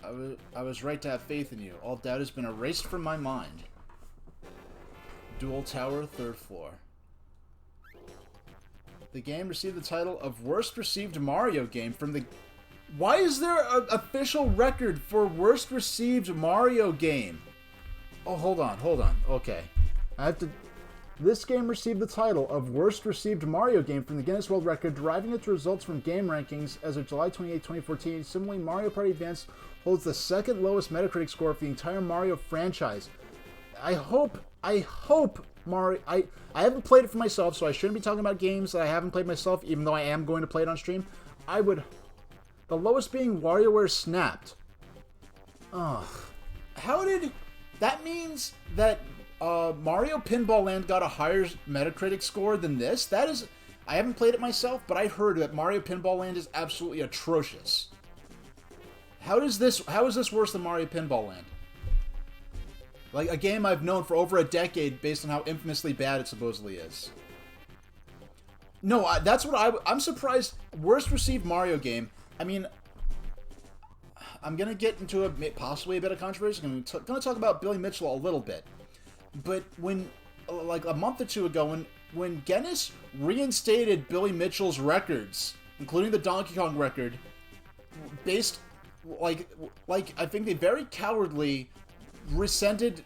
Speaker 1: I was right to have faith in you. All doubt has been erased from my mind. Dual Tower, 3rd floor. The game received the title of Worst Received Mario Game from the... Why is there an official record for Worst Received Mario Game? Oh, hold on. Okay. I have to... This game received the title of Worst Received Mario Game from the Guinness World Record, deriving its results from game rankings as of July 28, 2014. Similarly, Mario Party Advance holds the 2nd lowest Metacritic score for the entire Mario franchise. I hope Mario... I haven't played it for myself, so I shouldn't be talking about games that I haven't played myself, even though I am going to play it on stream. I would... The lowest being WarioWare Snapped. Ugh. How did... That means that Mario Pinball Land got a higher Metacritic score than this? That is... I haven't played it myself, but I heard that Mario Pinball Land is absolutely atrocious. How is this worse than Mario Pinball Land? Like, a game I've known for over a decade based on how infamously bad it supposedly is. No, that's what I'm surprised. Worst received Mario game. I mean, I'm going to get into possibly a bit of controversy. I'm going to talk about Billy Mitchell a little bit. But when, like a month or two ago, when Guinness reinstated Billy Mitchell's records, including the Donkey Kong record, based, like I think they very cowardly rescinded,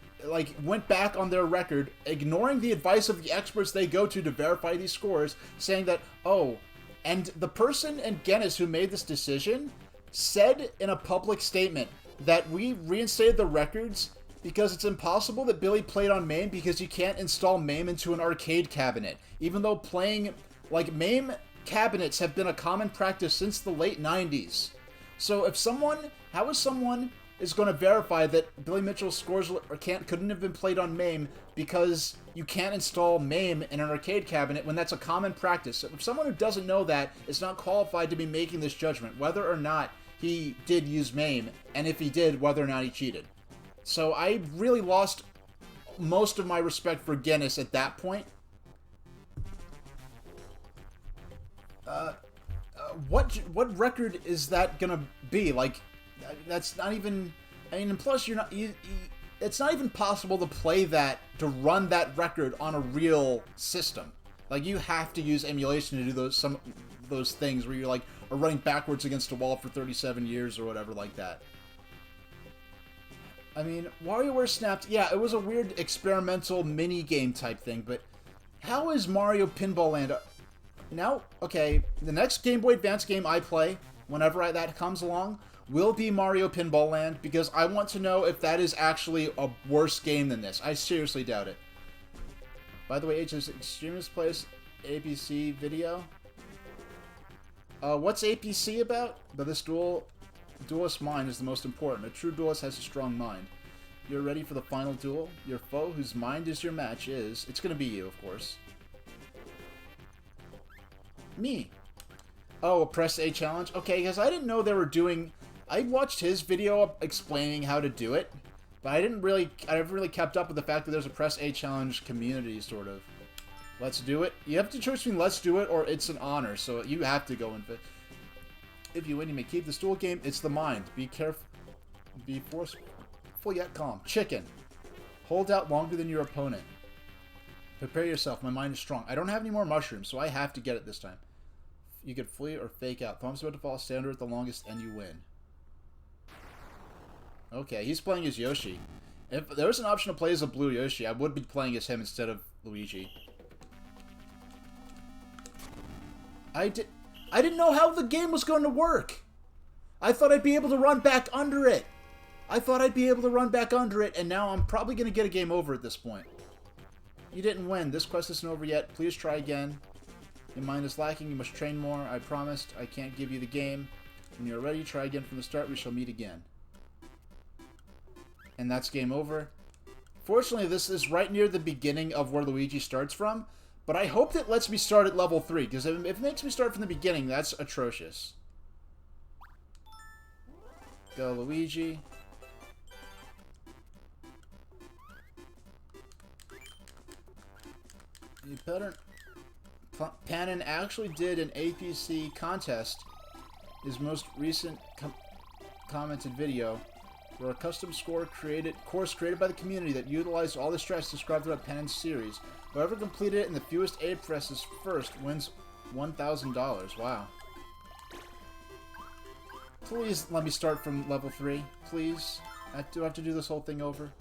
Speaker 1: went back on their record, ignoring the advice of the experts they go to verify these scores, saying that, oh, and the person in Guinness who made this decision said in a public statement that we reinstated the records because it's impossible that Billy played on MAME because you can't install MAME into an arcade cabinet, even though playing, MAME cabinets have been a common practice since the late 90s. So how is someone is going to verify that Billy Mitchell's scores couldn't have been played on MAME because you can't install MAME in an arcade cabinet when that's a common practice? So if someone who doesn't know that is not qualified to be making this judgment, whether or not he did use MAME, and if he did, whether or not he cheated. So I really lost most of my respect for Guinness at that point. What record is that gonna be? That's not even... I mean, and plus it's not even possible to play that, to run that record on a real system. You have to use emulation to do some of those things where you're are running backwards against a wall for 37 years or whatever like that. I mean, WarioWare Snapped, yeah, it was a weird experimental mini-game type thing, but how is Mario Pinball Land... Now, okay, the next Game Boy Advance game I play, whenever that comes along, will be Mario Pinball Land, because I want to know if that is actually a worse game than this. I seriously doubt it. By the way, H's Extremist plays APC video. What's APC about? But this duelist mind is the most important. A true duelist has a strong mind. You're ready for the final duel? Your foe, whose mind is your match, is... It's gonna be you, of course. Me. Oh, a press A challenge? Okay, because I didn't know they were doing... I watched his video explaining how to do it, but I never really kept up with the fact that there's a press A challenge community, sort of. Let's do it. You have to choose between let's do it or it's an honor, so you have to go in. If you win, you may keep this duel game. It's the mind. Be careful. Be forceful yet calm. Chicken. Hold out longer than your opponent. Prepare yourself. My mind is strong. I don't have any more mushrooms, so I have to get it this time. You could flee or fake out. Thumb's about to fall. Stand at the longest, and you win. Okay, he's playing as Yoshi. If there was an option to play as a blue Yoshi, I would be playing as him instead of Luigi. I didn't know how the game was going to work. I thought I'd be able to run back under it. And now I'm probably going to get a game over at this point. You didn't win. This quest isn't over yet. Please try again. Your mind is lacking. You must train more. I promised. I can't give you the game. When you're ready, try again from the start. We shall meet again. And that's game over. Fortunately, this is right near the beginning of where Luigi starts from. But I hope that lets me start at level 3, because if it makes me start from the beginning, that's atrocious. Go, Luigi. You better Panon actually did an APC contest, his most recent commented video, where a custom course created by the community that utilized all the strats described throughout Panon's series. Whoever completed it in the fewest A presses first wins $1,000. Wow. Please let me start from level 3. Please. I do have to do this whole thing over.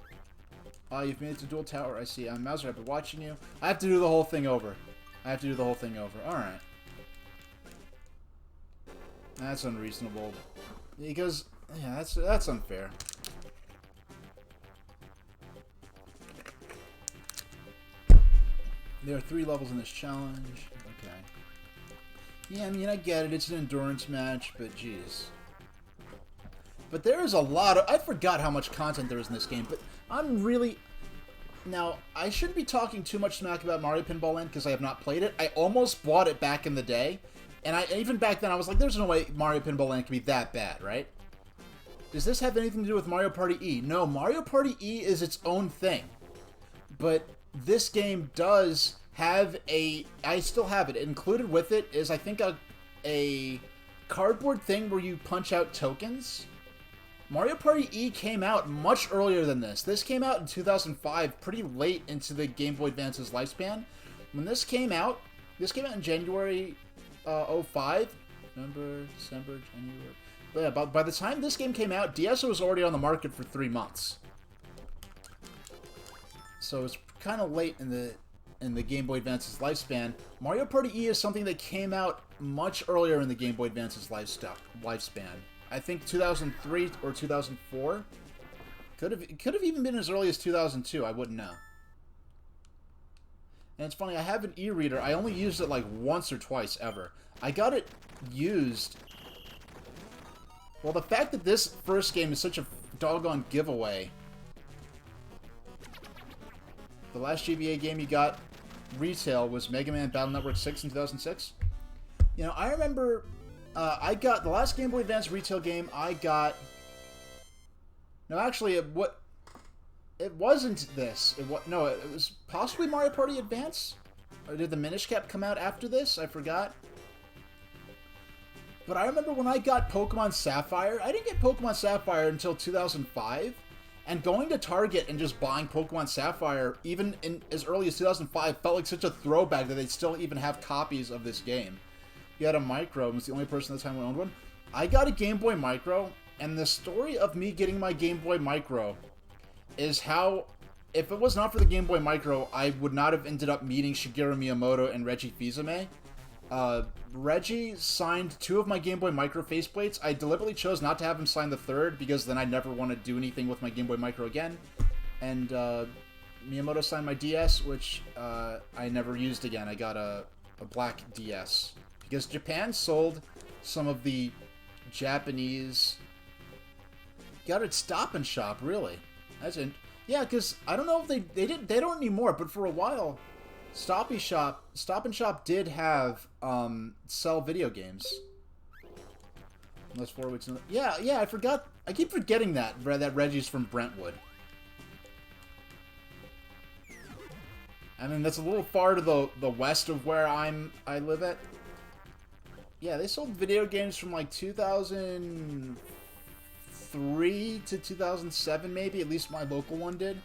Speaker 1: You've made it to Dual Tower. I see. I'm Mouser. I've been watching you. I have to do the whole thing over. Alright. That's unreasonable. Because, yeah, that's unfair. There are 3 levels in this challenge. Okay. Yeah, I mean, I get it. It's an endurance match, but jeez. But there is a lot of... I forgot how much content there is in this game, but I'm really... Now, I shouldn't be talking too much smack about Mario Pinball Land because I have not played it. I almost bought it back in the day, and even back then I was like, there's no way Mario Pinball Land can be that bad, right? Does this have anything to do with Mario Party E? No, Mario Party E is its own thing. But this game does have a... I still have it. Included with it is, I think, a cardboard thing where you punch out tokens. Mario Party E came out much earlier than this. This came out in 2005, pretty late into the Game Boy Advance's lifespan. When this came out in January 05. November, December, January... But yeah, by the time this game came out, DS was already on the market for 3 months. So it's kind of late in the Game Boy Advance's lifespan. Mario Party E is something that came out much earlier in the Game Boy Advance's lifespan. I think 2003 or 2004. Could have even been as early as 2002. I wouldn't know. And it's funny, I have an e-reader. I only used it like once or twice ever. I got it used. Well, the fact that this first game is such a doggone giveaway. The last GBA game you got retail was Mega Man Battle Network 6 in 2006. You know, I remember I got the last Game Boy Advance retail game I got... No, actually, it wasn't this. It was possibly Mario Party Advance? Or did the Minish Cap come out after this? I forgot. But I remember when I got Pokemon Sapphire, I didn't get Pokemon Sapphire until 2005. And going to Target and just buying Pokemon Sapphire, even in as early as 2005, felt like such a throwback that they still even have copies of this game. You had a Micro, and was the only person at the time who owned one. I got a Game Boy Micro, and the story of me getting my Game Boy Micro is how, if it was not for the Game Boy Micro, I would not have ended up meeting Shigeru Miyamoto and Reggie Fils-Aimé. Reggie signed 2 of my Game Boy Micro faceplates. I deliberately chose not to have him sign the 3rd because then I'd never want to do anything with my Game Boy Micro again. And Miyamoto signed my DS, which I never used again. I got a black DS. Because Japan sold some of the Japanese... Got it Stop and Shop, really. That's in... Yeah, because I don't know if they don't anymore, but for a while... Stop and Shop did have sell video games. Unless 4 weeks. Yeah, I forgot. I keep forgetting that Reggie's from Brentwood. I mean, that's a little far to the west of where I live at. Yeah, they sold video games from like 2003 to 2007, maybe. At least my local one did.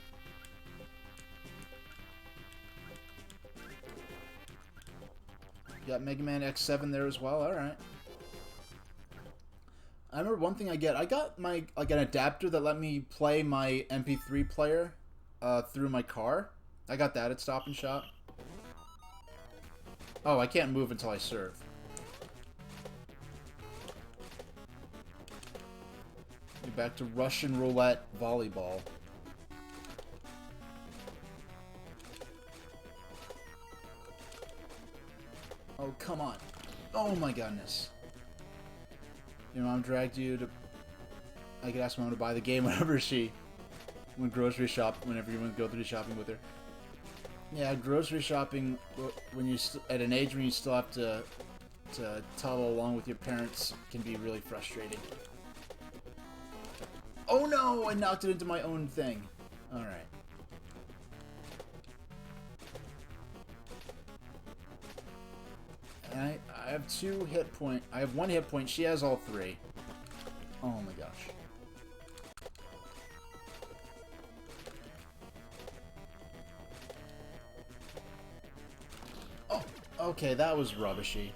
Speaker 1: Got Mega Man X7 there as well. All right. I remember one thing I got my an adapter that let me play my MP3 player through my car. I got that at Stop and Shop. Oh, I can't move until I serve. Get back to Russian roulette volleyball. Oh, come on. Oh my goodness. Your mom dragged you to... I could ask mom to buy the game whenever she went grocery shop, whenever you went grocery shopping with her. Yeah, grocery shopping when you're at an age when you still have to toddle along with your parents can be really frustrating. Oh no! I knocked it into my own thing. Alright. have 2 hit point. I have 1 hit point. She has all 3. Oh my gosh. Oh, okay, that was rubbishy.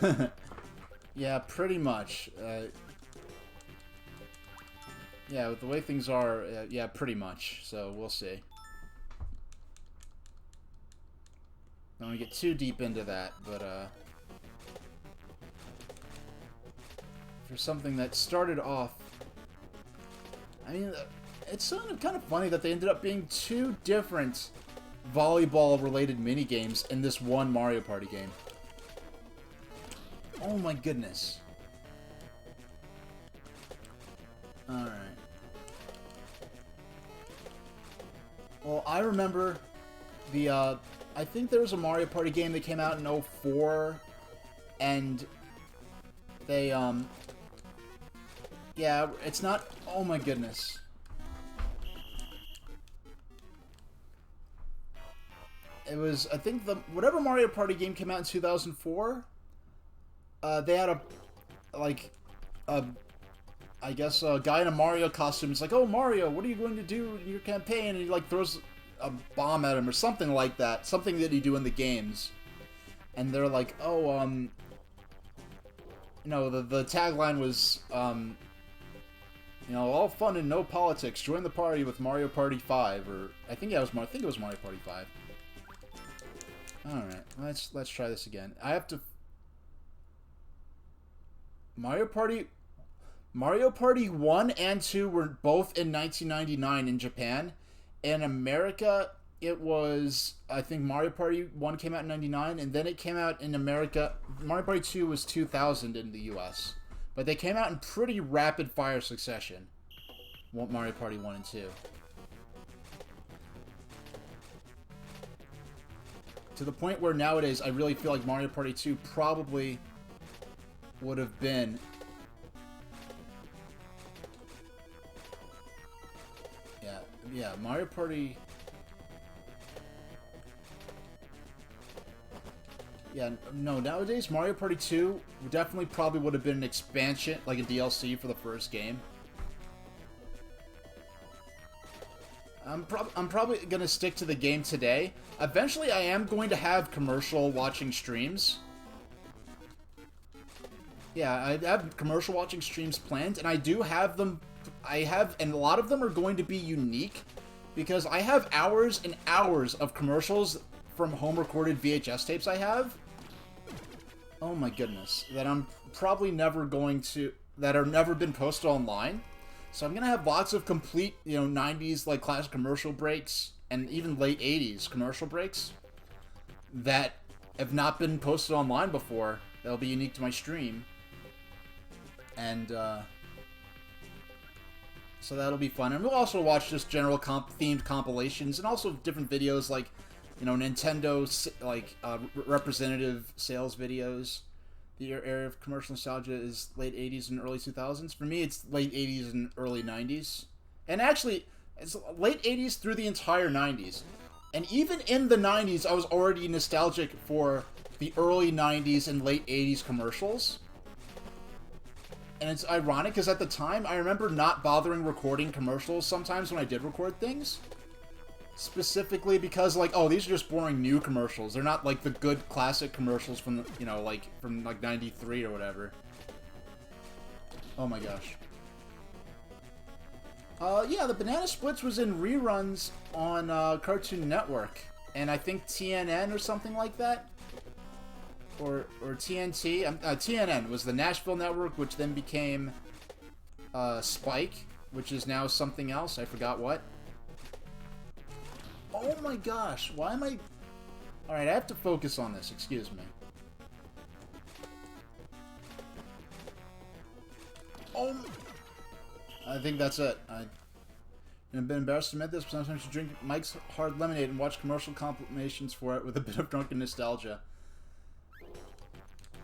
Speaker 1: Alright. Yeah, pretty much. Yeah, with the way things are, yeah, pretty much. So, we'll see. I don't want to get too deep into that, but, for something that started off... I mean, it's kind of funny that they ended up being 2 different volleyball-related minigames in this one Mario Party game. Oh my goodness. Alright. Well, I remember the, I think there was a Mario Party game that came out in 2004, and they, yeah, it's not, oh my goodness. It was, I think whatever Mario Party game came out in 2004, they had I guess a guy in a Mario costume is like, "Oh, Mario, what are you going to do in your campaign?" And he, like, throws a bomb at him or something like that. Something that you do in the games. And they're like, "Oh, you know, the tagline was, you know, all fun and no politics. Join the party with Mario Party 5." Or, I think it was Mario Party 5. Alright, let's try this again. I have to... Mario Party 1 and 2 were both in 1999 in Japan. In America, it was, I think Mario Party 1 came out in 99, and then it came out in America. Mario Party 2 was 2000 in the US. But they came out in pretty rapid-fire succession. Mario Party 1 and 2. To the point where nowadays I really feel like Mario Party 2 probably would have been... Yeah, Mario Party... Yeah, no, nowadays Mario Party 2 definitely probably would have been an expansion, like a DLC for the first game. I'm probably going to stick to the game today. Eventually, I am going to have commercial watching streams. Yeah, I have commercial watching streams planned, and I do have them. And a lot of them are going to be unique, because I have hours and hours of commercials from home-recorded VHS tapes I have. Oh my goodness. That I'm probably never going to... That have never been posted online. So I'm going to have lots of complete, you know, 90s, like, classic commercial breaks, and even late 80s commercial breaks that have not been posted online before. That'll be unique to my stream. And, so that'll be fun. And we'll also watch just general themed compilations, and also different videos like, you know, Nintendo, like, representative sales videos. The area of commercial nostalgia is late 80s and early 2000s. For me, it's late 80s and early 90s. And actually, it's late 80s through the entire 90s. And even in the 90s, I was already nostalgic for the early 90s and late 80s commercials. And it's ironic, because at the time, I remember not bothering recording commercials sometimes when I did record things. Specifically because, like, oh, these are just boring new commercials. They're not, like, the good classic commercials from, the, you know, like, from, like, 93 or whatever. Oh my gosh. Yeah, the Banana Splits was in reruns on, Cartoon Network. And I think TNN or something like that. Or TNT. TNN was the Nashville Network, which then became, Spike, which is now something else. I forgot what. Oh my gosh, why am I... Alright, I have to focus on this, excuse me. Oh... I think that's it. I've been embarrassed to admit this, but sometimes you drink Mike's Hard Lemonade and watch commercial compilations for it with a bit of drunken nostalgia.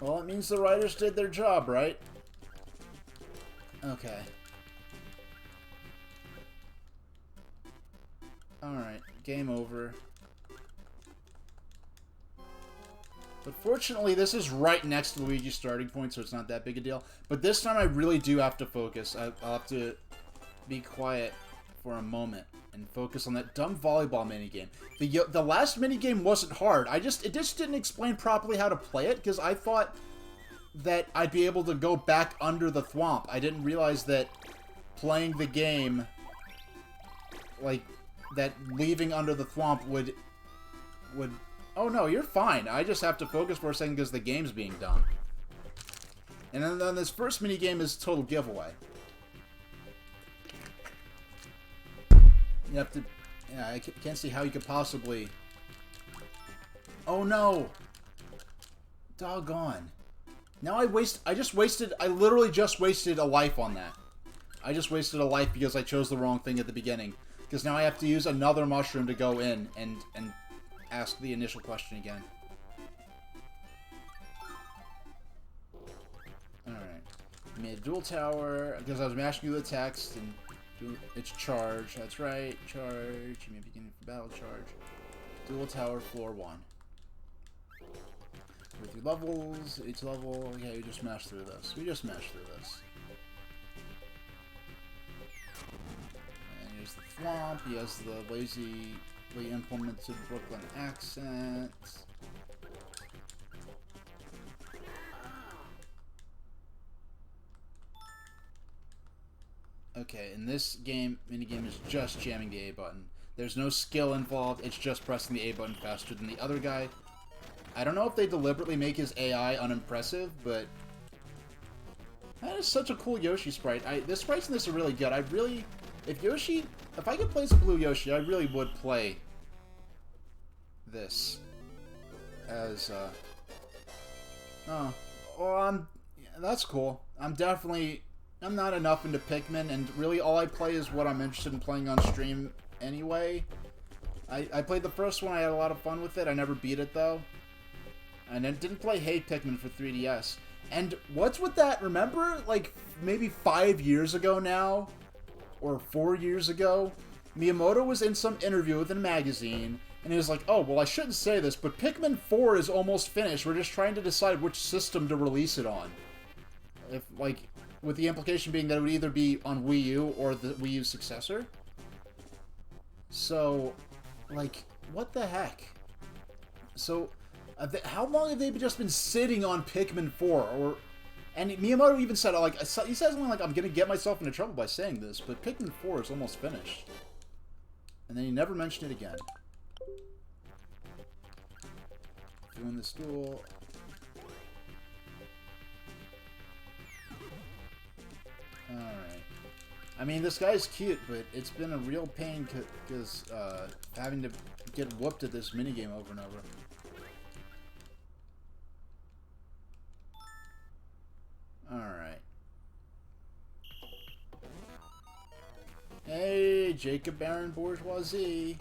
Speaker 1: Well, it means the writers did their job, right? Okay. Alright, game over. But fortunately, this is right next to Luigi's starting point, so it's not that big a deal. But this time I really do have to focus. I'll have to be quiet for a moment and focus on that dumb volleyball minigame. The last minigame wasn't hard. It just didn't explain properly how to play it, because I thought that I'd be able to go back under the thwomp. I didn't realize that playing the game, like, that leaving under the thwomp would... Oh no, you're fine. I just have to focus for a second because the game's being done. And then this first minigame is total giveaway. You have to... Yeah, I can't see how you could possibly... Oh no! Doggone. Now I literally just wasted a life on that. I just wasted a life because I chose the wrong thing at the beginning. Because now I have to use another mushroom to go in and ask the initial question again. Alright. I made a dual tower because I was mashing through the text and it's charge. That's right. Charge. You may begin for battle charge. Dual tower, floor 1. 3 levels, each level. Okay, we just mashed through this. And here's the thwomp. He has the lazily implemented Brooklyn accent. Okay, in this minigame is just jamming the A button. There's no skill involved, it's just pressing the A button faster than the other guy. I don't know if they deliberately make his AI unimpressive, but that is such a cool Yoshi sprite. The sprites in this are really good. If I could play as a blue Yoshi, I really would play this as, that's cool. I'm not enough into Pikmin, and really all I play is what I'm interested in playing on stream anyway. I played the first one, I had a lot of fun with it, I never beat it though. And I didn't play Hey Pikmin for 3DS. And what's with that? Remember, like, maybe 5 years ago now, or 4 years ago, Miyamoto was in some interview with a magazine, and he was like, oh, well, I shouldn't say this, but Pikmin 4 is almost finished. We're just trying to decide which system to release it on. With the implication being that it would either be on Wii U or the Wii U successor. So, like, what the heck? So... how long have they just been sitting on Pikmin 4? And Miyamoto even said, like, he said something like, I'm going to get myself into trouble by saying this, but Pikmin 4 is almost finished. And then he never mentioned it again. Doing this duel. Alright. I mean, this guy's cute, but it's been a real pain because having to get whooped at this minigame over and over. Alright. Hey, Jacob Baron Bourgeoisie.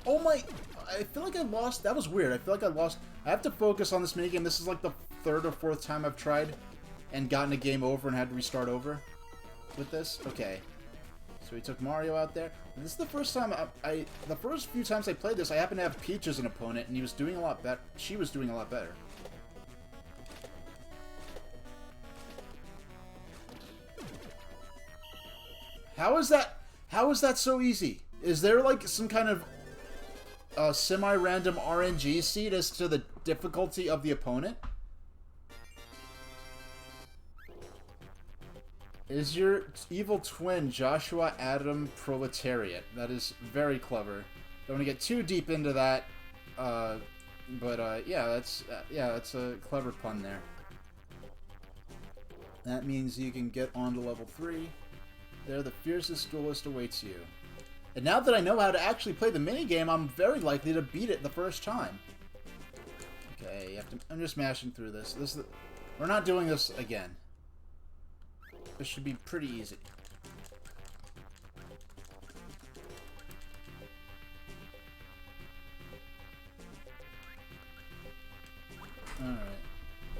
Speaker 1: Oh my... I feel like I lost... That was weird. I feel like I lost... I have to focus on this minigame. This is like the 3rd or 4th time I've tried and gotten a game over and had to restart over with this. Okay. So we took Mario out there. And this is the first time the first few times I played this, I happened to have Peach as an opponent, and he was doing a lot better. She was doing a lot better. How is that so easy? Is there like some kind of semi-random RNG seed as to the difficulty of the opponent? Is your evil twin Joshua Adam Proletariat? That is very clever. Don't want to get too deep into that, yeah, that's a clever pun there. That means you can get on to level 3. There, the fiercest duelist awaits you. And now that I know how to actually play the minigame, I'm very likely to beat it the first time. Okay, you have to... I'm just mashing through this. We're not doing this again. This should be pretty easy. Alright.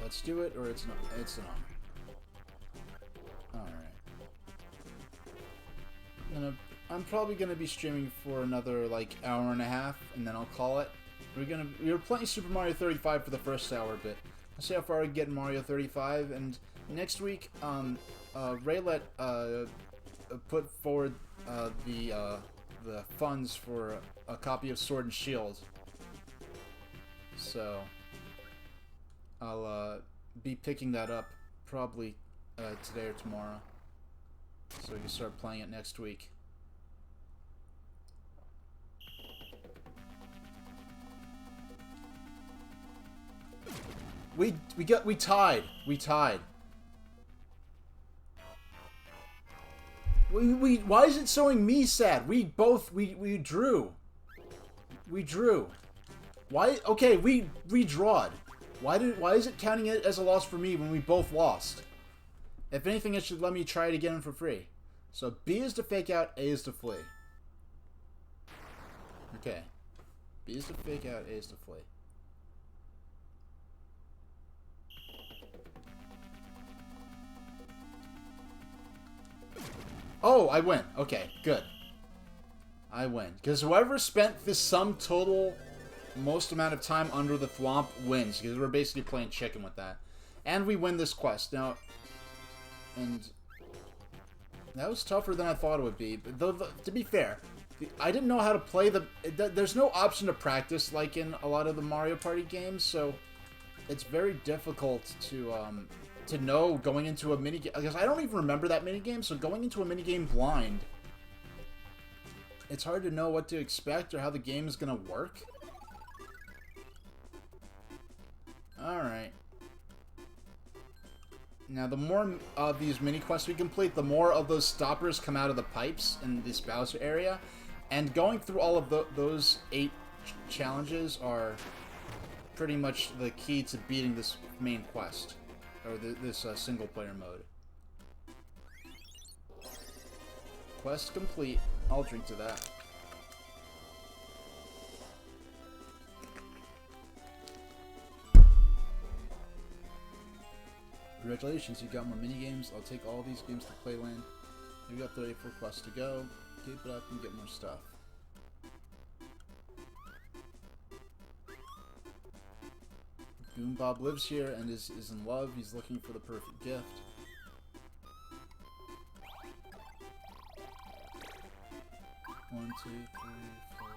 Speaker 1: Let's do it, or it's not. It's an honor. Alright. I'm gonna I'm probably gonna be streaming for another like hour and a half, and then I'll call it. We were playing Super Mario 35 for the first hour, but let's see how far we get in Mario 35. And next week, Raylet put forward the funds for a copy of Sword and Shield, so I'll be picking that up probably today or tomorrow, so we can start playing it next week. We tied. Why is it showing me sad? We drew. We drew. Why? Okay, we redrawed. Why is it counting it as a loss for me when we both lost? If anything, it should let me try it again for free. So B is to fake out, A is to flee. Okay. B is to fake out, A is to flee. Oh, I win. Okay, good. I win. Because whoever spent this sum total most amount of time under the thwomp wins. Because we're basically playing chicken with that. And we win this quest. Now, and that was tougher than I thought it would be. But to be fair, I didn't know how to play there's no option to practice like in a lot of the Mario Party games, so it's very difficult to know going into a minigame, because I don't even remember that minigame, so going into a minigame blind, it's hard to know what to expect or how the game is going to work. Alright. Now, the more of these mini-quests we complete, the more of those stoppers come out of the pipes in this Bowser area, and going through all of those 8 challenges are pretty much the key to beating this main quest. Or this single-player mode. Quest complete. I'll drink to that. Congratulations, you got more minigames. I'll take all these games to Playland. You got 34 quests to go. Keep it up and get more stuff. Goon Bob lives here and is in love. He's looking for the perfect gift. One, two, three, four,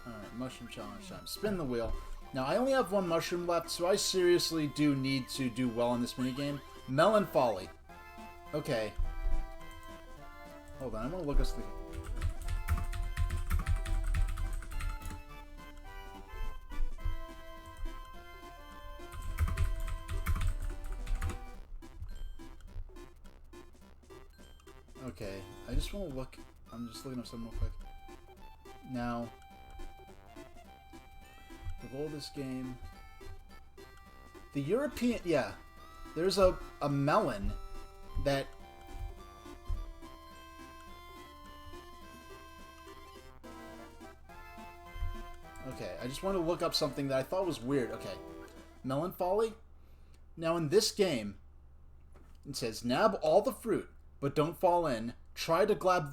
Speaker 1: five. Alright, mushroom challenge time. Spin the wheel. Now, I only have 1 mushroom left, so I seriously do need to do well in this minigame. Melon Folly. Okay. Hold on, I'm gonna look us the... Okay, I just want to look... I'm just looking up something real quick. Now, the goal of this game... The European... Yeah, there's a melon that... Okay, I just want to look up something that I thought was weird. Okay, Melon Folly. Now, in this game, it says, nab all the fruit, but don't fall in. Try to grab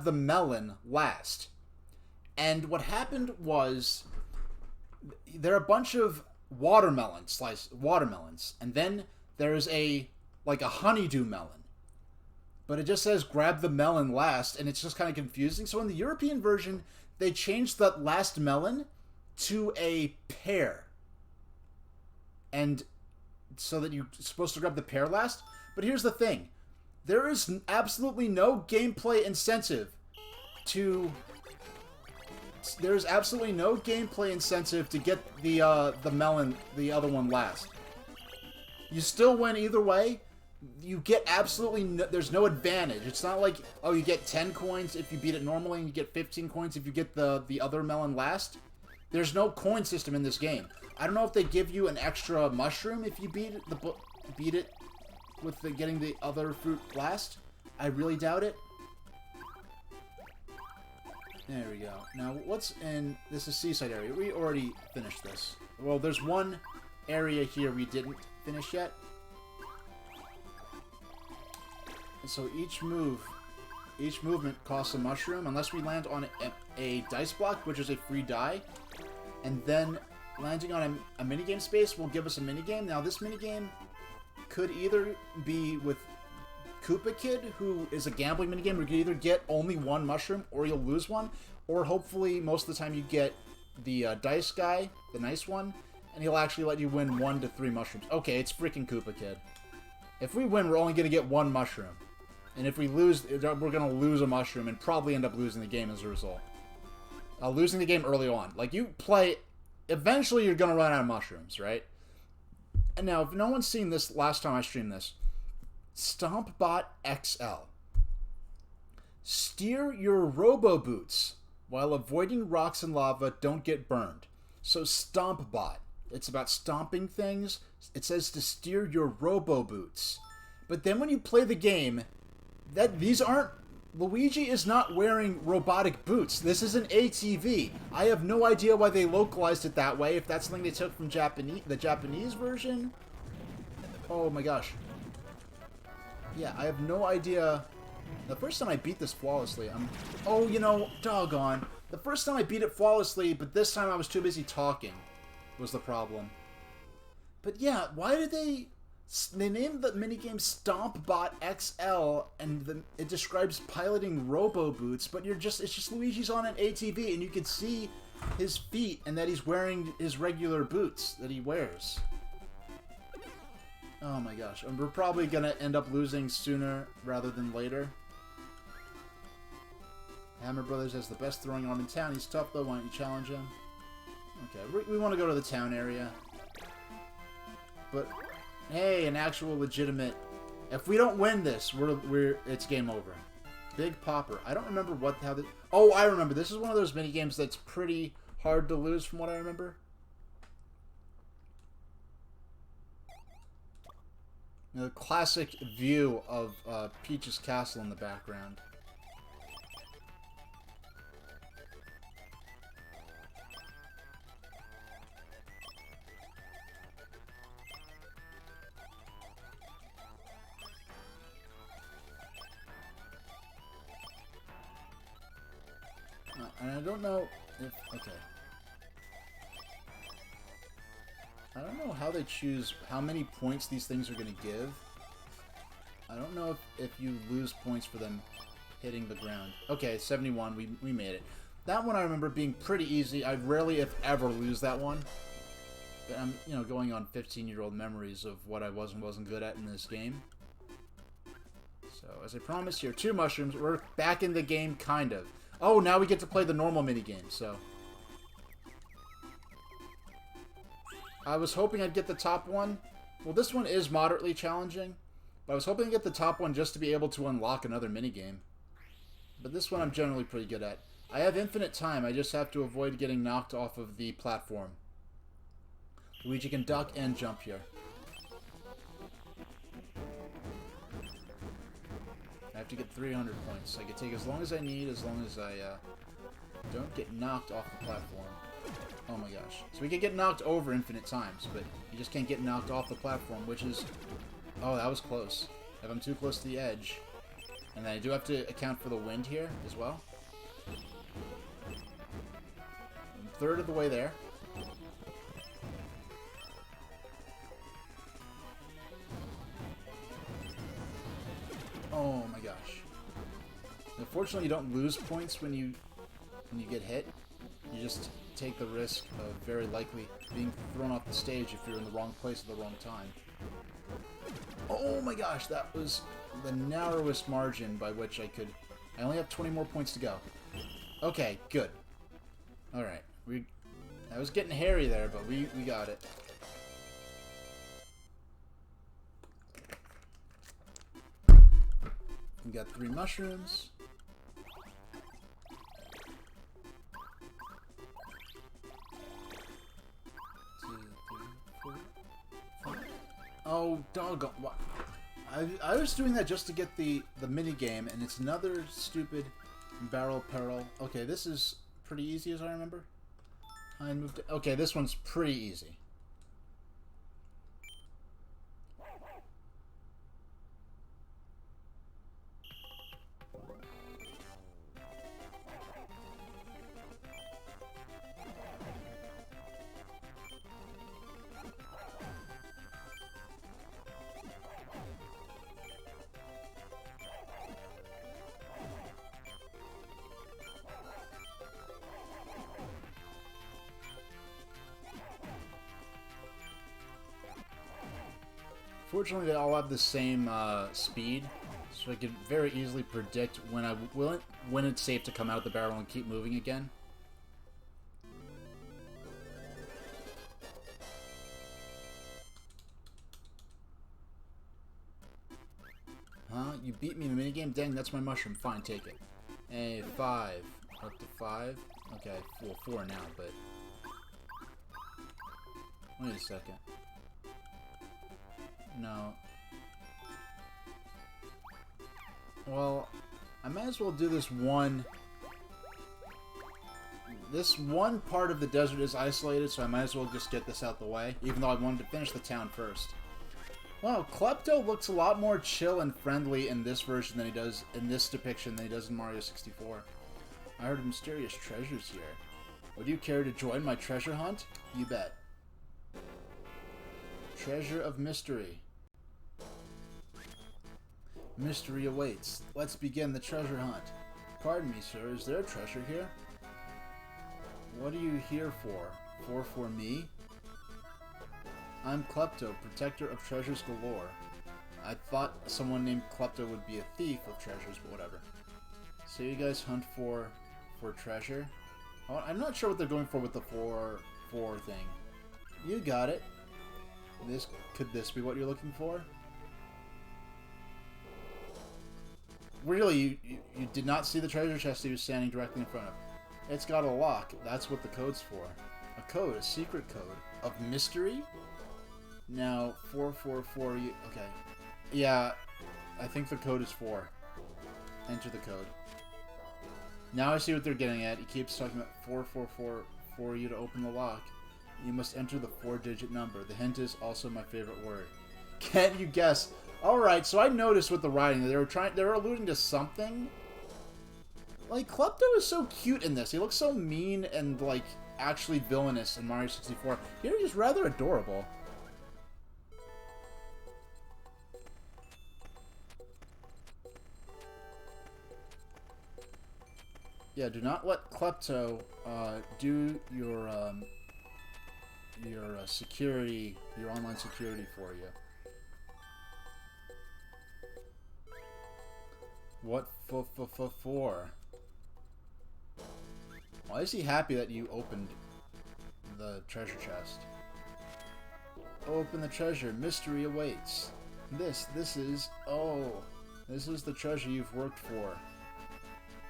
Speaker 1: the melon last. And what happened was, there are a bunch of watermelons, and then there's like a honeydew melon. But it just says grab the melon last, and it's just kind of confusing. So in the European version, they changed that last melon to a pear. And so that you're supposed to grab the pear last. But here's the thing. There is absolutely no gameplay incentive to... There's absolutely no gameplay incentive to get the melon, the other one, last. You still win either way. You get absolutely no, there's no advantage. It's not like, oh, you get 10 coins if you beat it normally, and you get 15 coins if you get the other melon last. There's no coin system in this game. I don't know if they give you an extra mushroom if you beat it with getting the other fruit last. I really doubt it. There we go. Now, what's in... This is Seaside area. We already finished this. Well, there's one area here we didn't finish yet. So each movement costs a mushroom, unless we land on a dice block, which is a free die. And then landing on a minigame space will give us a minigame. Now, this minigame could either be with Koopa Kid, who is a gambling minigame. We could either get only one mushroom, or you'll lose one. Or hopefully, most of the time, you get the dice guy, the nice one, and he'll actually let you win 1 to 3 mushrooms. Okay, it's freaking Koopa Kid. If we win, we're only going to get 1 mushroom. And if we lose, we're going to lose a mushroom and probably end up losing the game as a result. Losing the game early on. Like, you play... Eventually, you're going to run out of mushrooms, right? And now, if no one's seen this last time I streamed this, StompBot XL. Steer your robo-boots while avoiding rocks and lava, don't get burned. So, StompBot. It's about stomping things. It says to steer your robo-boots. But then when you play the game, these aren't... Luigi is not wearing robotic boots. This is an ATV. I have no idea why they localized it that way, if that's something they took from the Japanese version. Oh my gosh. Yeah, I have no idea. The first time I beat this flawlessly, oh, you know, doggone. The first time I beat it flawlessly, but this time I was too busy talking, was the problem. But yeah, why did they named the minigame StompBot XL, and it describes piloting robo boots, but it's just Luigi's on an ATV, and you can see his feet, and that he's wearing his regular boots that he wears. Oh my gosh, and we're probably gonna end up losing sooner rather than later. Hammer Brothers has the best throwing arm in town. He's tough though, why don't you challenge him? Okay, we want to go to the town area. But hey, an actual legitimate... If we don't win this, it's game over. Big Popper. I don't remember how the... Oh, I remember. This is one of those minigames that's pretty hard to lose from what I remember. The classic view of Peach's castle in the background. And I don't know if... Okay. I don't know how they choose how many points these things are going to give. I don't know if you lose points for them hitting the ground. Okay, 71. We made it. That one I remember being pretty easy. I rarely, if ever, lose that one. But I'm, you know, going on 15-year-old memories of what I was and wasn't good at in this game. So, as I promised here, 2 mushrooms. We're back in the game, kind of. Oh, now we get to play the normal minigame, so... I was hoping I'd get the top one. Well, this one is moderately challenging, but I was hoping to get the top one just to be able to unlock another minigame. But this one I'm generally pretty good at. I have infinite time, I just have to avoid getting knocked off of the platform. Luigi can duck and jump here. I have to get 300 points. I can take as long as I need, as long as I don't get knocked off the platform. Oh my gosh. So we can get knocked over infinite times, but you just can't get knocked off the platform, which is... Oh, that was close. If I'm too close to the edge. And then I do have to account for the wind here as well. I'm third of the way there. Oh my gosh. Unfortunately, you don't lose points when you get hit. You just take the risk of very likely being thrown off the stage if you're in the wrong place at the wrong time. Oh my gosh, that was the narrowest margin by which I could... I only have 20 more points to go. Okay, good. Alright. I was getting hairy there, but we got it. We got 3 mushrooms. Oh, doggone. I was doing that just to get the minigame, and it's another stupid barrel peril. Okay, this is pretty easy as I remember. Okay, this one's pretty easy. Fortunately, they all have the same speed, so I can very easily predict when it's safe to come out of the barrel and keep moving again. Huh? You beat me in the minigame? Dang, that's my mushroom. Fine, take it. Hey, 5. Up to 5? Okay, well, 4 now, but... Wait a second. No. Well, I might as well do this one... This one part of the desert is isolated, so I might as well just get this out the way, even though I wanted to finish the town first. Wow, Klepto looks a lot more chill and friendly in this version than he does in this depiction than he does in Mario 64. I heard of mysterious treasures here. Would you care to join my treasure hunt? You bet. Treasure of mystery. Mystery awaits. Let's begin the treasure hunt. Pardon me, sir. Is there a treasure here? What are you here for? For me? I'm Klepto, protector of treasures galore. I thought someone named Klepto would be a thief of treasures, but whatever. So you guys hunt for treasure? Oh, I'm not sure what they're going for with the 4 thing. You got it. Could this be what you're looking for? Really, you did not see the treasure chest he was standing directly in front of. It's got a lock. That's what the code's for. A code, a secret code. Of mystery? Now, 444, okay. Yeah, I think the code is 4. Enter the code. Now I see what they're getting at. He keeps talking about 444 for you to open the lock. You must enter the 4-digit number. The hint is also my favorite word. Can't you guess? Alright, so I noticed with the writing, they were alluding to something. Like, Klepto is so cute in this. He looks so mean and, like, actually villainous in Mario 64. Here he's rather adorable. Yeah, do not let Klepto do your security, your online security for you. What for? Why is he happy that you opened the treasure chest? Open the treasure. Mystery awaits. This is the treasure you've worked for.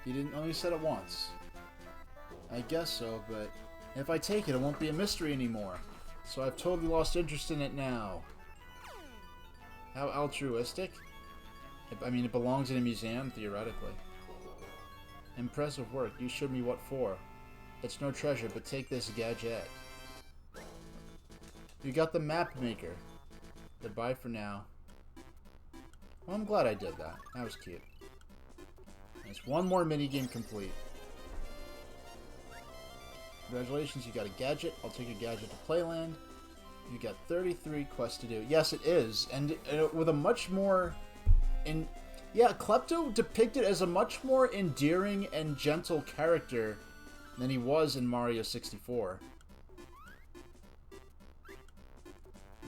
Speaker 1: You didn't only said it once. I guess so, but if I take it, it won't be a mystery anymore. So I've totally lost interest in it now. How altruistic? I mean, it belongs in a museum, theoretically. Impressive work. You showed me what for. It's no treasure, but take this gadget. You got the map maker. Goodbye for now. Well, I'm glad I did that. That was cute. There's one more minigame complete. Congratulations, you got a gadget. I'll take a gadget to Playland. You got 33 quests to do. Yes, it is. And with a much more... Yeah, Klepto depicted as a much more endearing and gentle character than he was in Mario 64.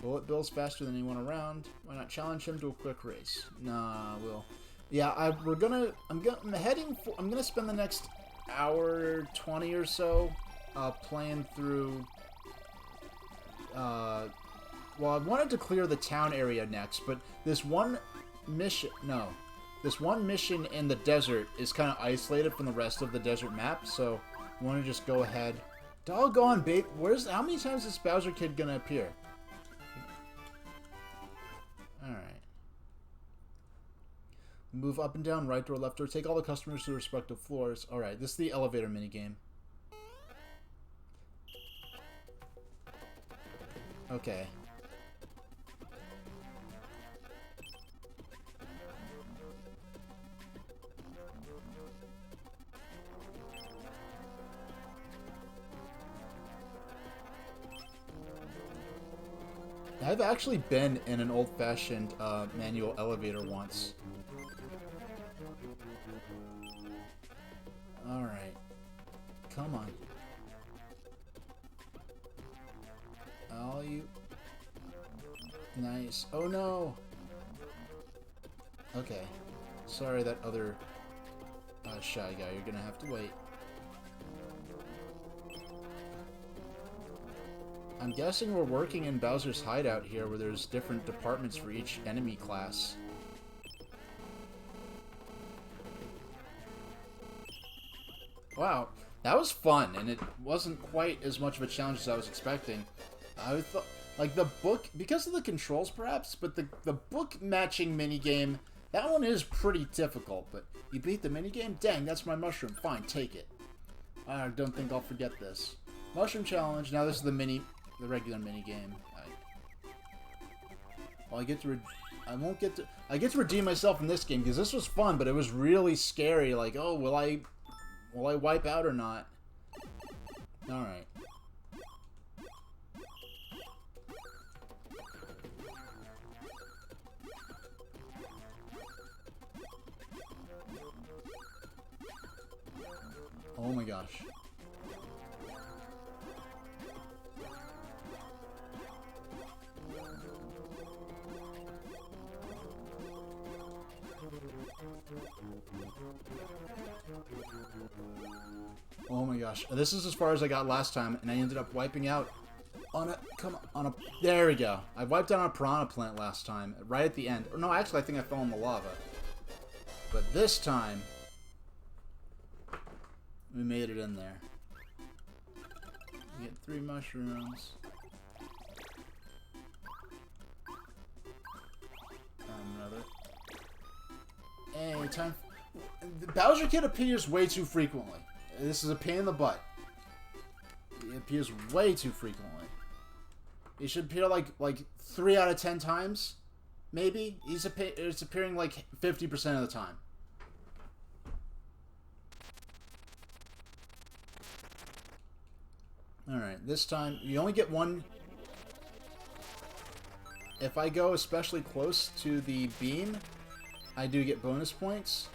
Speaker 1: Bullet Bill's faster than anyone around. Why not challenge him to a quick race? Nah, we'll... Yeah, I'm gonna spend the next hour 20 or so playing through. Well, I wanted to clear the town area next, but this one mission in the desert is kind of isolated from the rest of the desert map, so I want to just go ahead. Doggone, babe! How many times is Bowser Kid gonna appear? All right. Move up and down, right door, left door. Take all the customers to the respective floors. Alright, this is the elevator minigame. Okay. I've actually been in an old-fashioned manual elevator once. Alright. Come on. Nice. Oh no! Okay. Sorry, that other shy guy. You're gonna have to wait. I'm guessing we're working in Bowser's hideout here, where there's different departments for each enemy class. Wow, that was fun, and it wasn't quite as much of a challenge as I was expecting. I thought, like, the book, because of the controls perhaps, but the book matching minigame, that one is pretty difficult, but you beat the minigame? Dang, that's my mushroom. Fine, take it. I don't think I'll forget this. Mushroom challenge. Now this is the regular minigame. Well, I get to redeem myself in this game, because this was fun, but it was really scary. Like, oh, will I wipe out or not? Alright. Oh my gosh. Oh my gosh. This is as far as I got last time, and I ended up wiping out on a, there we go. I wiped out on a piranha plant last time, right at the end. Or no, actually, I think I fell in the lava. But this time, we made it in there. We get 3 mushrooms. Another. Hey, time. The Bowser Kid appears way too frequently. This is a pain in the butt. He appears way too frequently. He should appear like 3 out of 10 times, maybe. It's appearing like 50% of the time. Alright, this time, you only get 1. If I go especially close to the beam, I do get bonus points.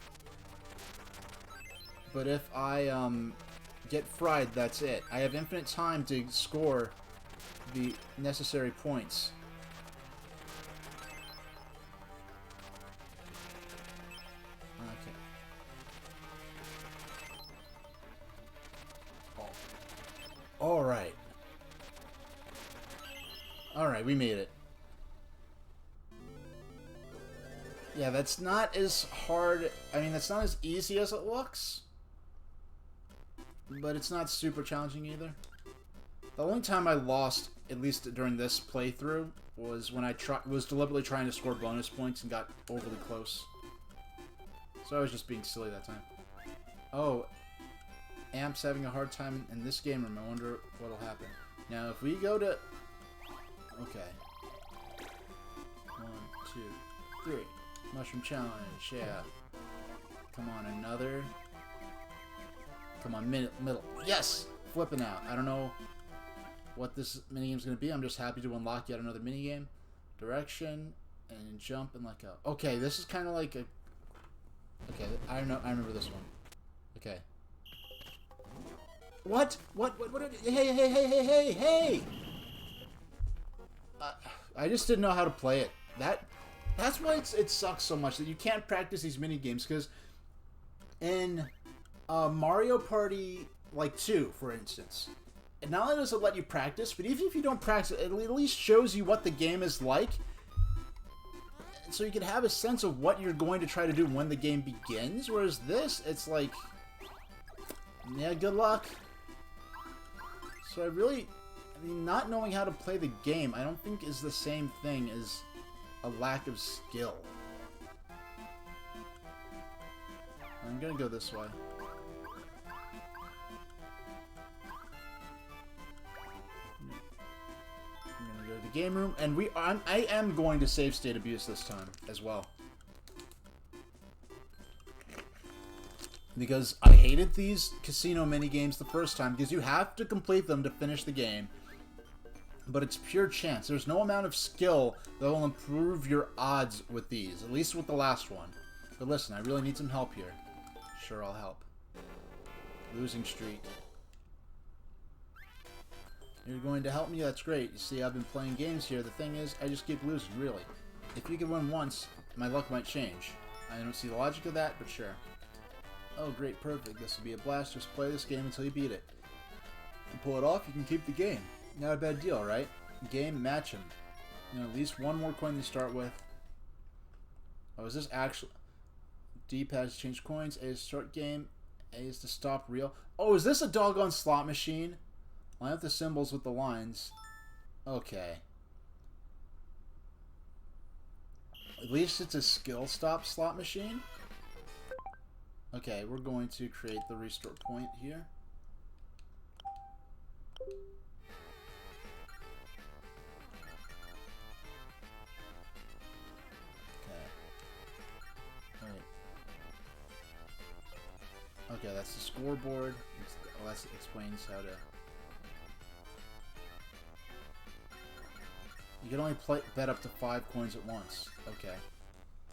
Speaker 1: But if I get fried, that's it. I have infinite time to score the necessary points. Okay. Alright. Alright, we made it. Yeah, that's not as hard. I mean, that's not as easy as it looks. But it's not super challenging either. The only time I lost, at least during this playthrough, was when I was deliberately trying to score bonus points and got overly close. So I was just being silly that time. Oh, Amp's having a hard time in this game room. I wonder what'll happen. Now, if we go to... Okay. 1, 2, 3. Mushroom challenge, yeah. Come on, another... Come on, middle. Yes! Flipping out. I don't know what this minigame's going to be. I'm just happy to unlock yet another minigame. Direction, and jump, and let go. Okay, this is kind of like a... Okay, I know. I remember this one. Okay. What? What did... Hey! I just didn't know how to play it. That's why it sucks so much that you can't practice these minigames, because in... Mario Party, like, 2, for instance. And not only does it let you practice, but even if you don't practice, it at least shows you what the game is like. So you can have a sense of what you're going to try to do when the game begins. Whereas this, it's like... Yeah, good luck. So I mean, not knowing how to play the game, I don't think is the same thing as a lack of skill. I'm gonna go this way. Game room, and I am going to save state abuse this time as well, because I hated these casino minigames the first time, because you have to complete them to finish the game, but it's pure chance. There's no amount of skill that will improve your odds with these, at least with the last one. But listen, I really need some help here. Sure, I'll help. Losing streak. You're going to help me? That's great. You see, I've been playing games here. The thing is, I just keep losing, really. If you can win once, my luck might change. I don't see the logic of that, but sure. Oh, great, perfect. This will be a blast. Just play this game until you beat it. If you pull it off, you can keep the game. Not a bad deal, right? Game, match him. You know, at least one more coin to start with. Oh, is this actually... D-pad is to change coins. A is to start game. A is to stop reel. Oh, is this a doggone slot machine? Line up the symbols with the lines. Okay. At least it's a skill stop slot machine. Okay, we're going to create the restore point here. Okay, that's the scoreboard. Oh, that explains how to... You can only bet up to 5 coins at once. Okay.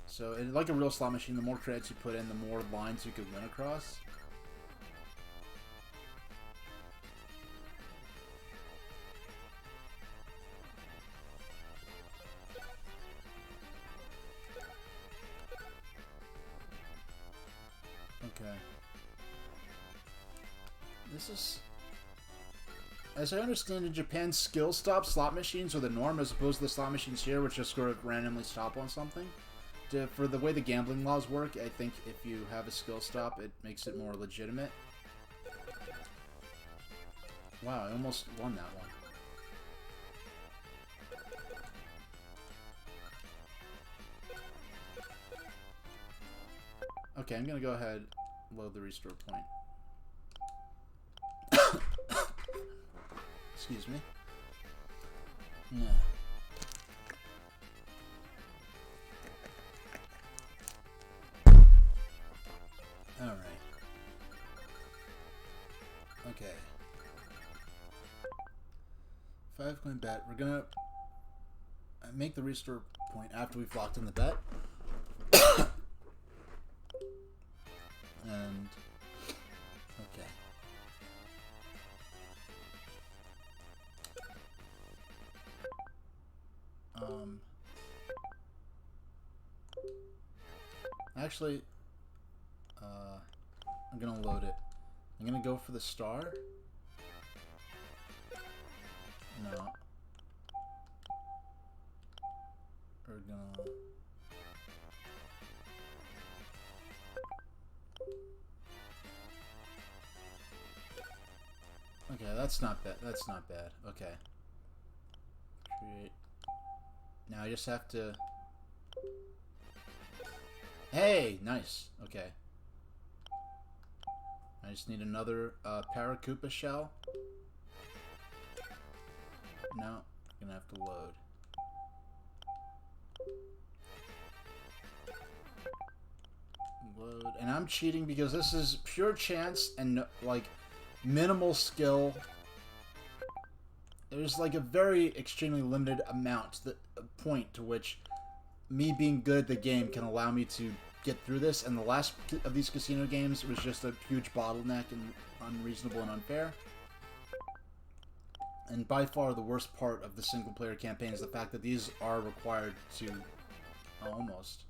Speaker 1: So, like a real slot machine, the more credits you put in, the more lines you could win across. Okay. This is... As I understand, in Japan, skill stop slot machines are the norm as opposed to the slot machines here, which just sort of randomly stop on something. For the way the gambling laws work, I think if you have a skill stop, it makes it more legitimate. Wow, I almost won that one. Okay, I'm gonna go ahead and load the restore point. Excuse me. Yeah. Alright. Okay. 5 coin bet. We're gonna make the restore point after we've locked in the bet. And okay. Actually, I'm gonna load it. I'm gonna go for the star. No. We're gonna... Okay, that's not bad. That's not bad. Okay. Create. Now I just have to... Hey! Nice. Okay. I just need another Paracupa shell. No. I'm gonna have to load. Load. And I'm cheating because this is pure chance and, no, like, minimal skill. There's, like, a very extremely limited amount, a point to which me being good at the game can allow me to get through this, and the last of these casino games was just a huge bottleneck and unreasonable and unfair. And by far the worst part of the single-player campaign is the fact that these are required to... Oh, almost.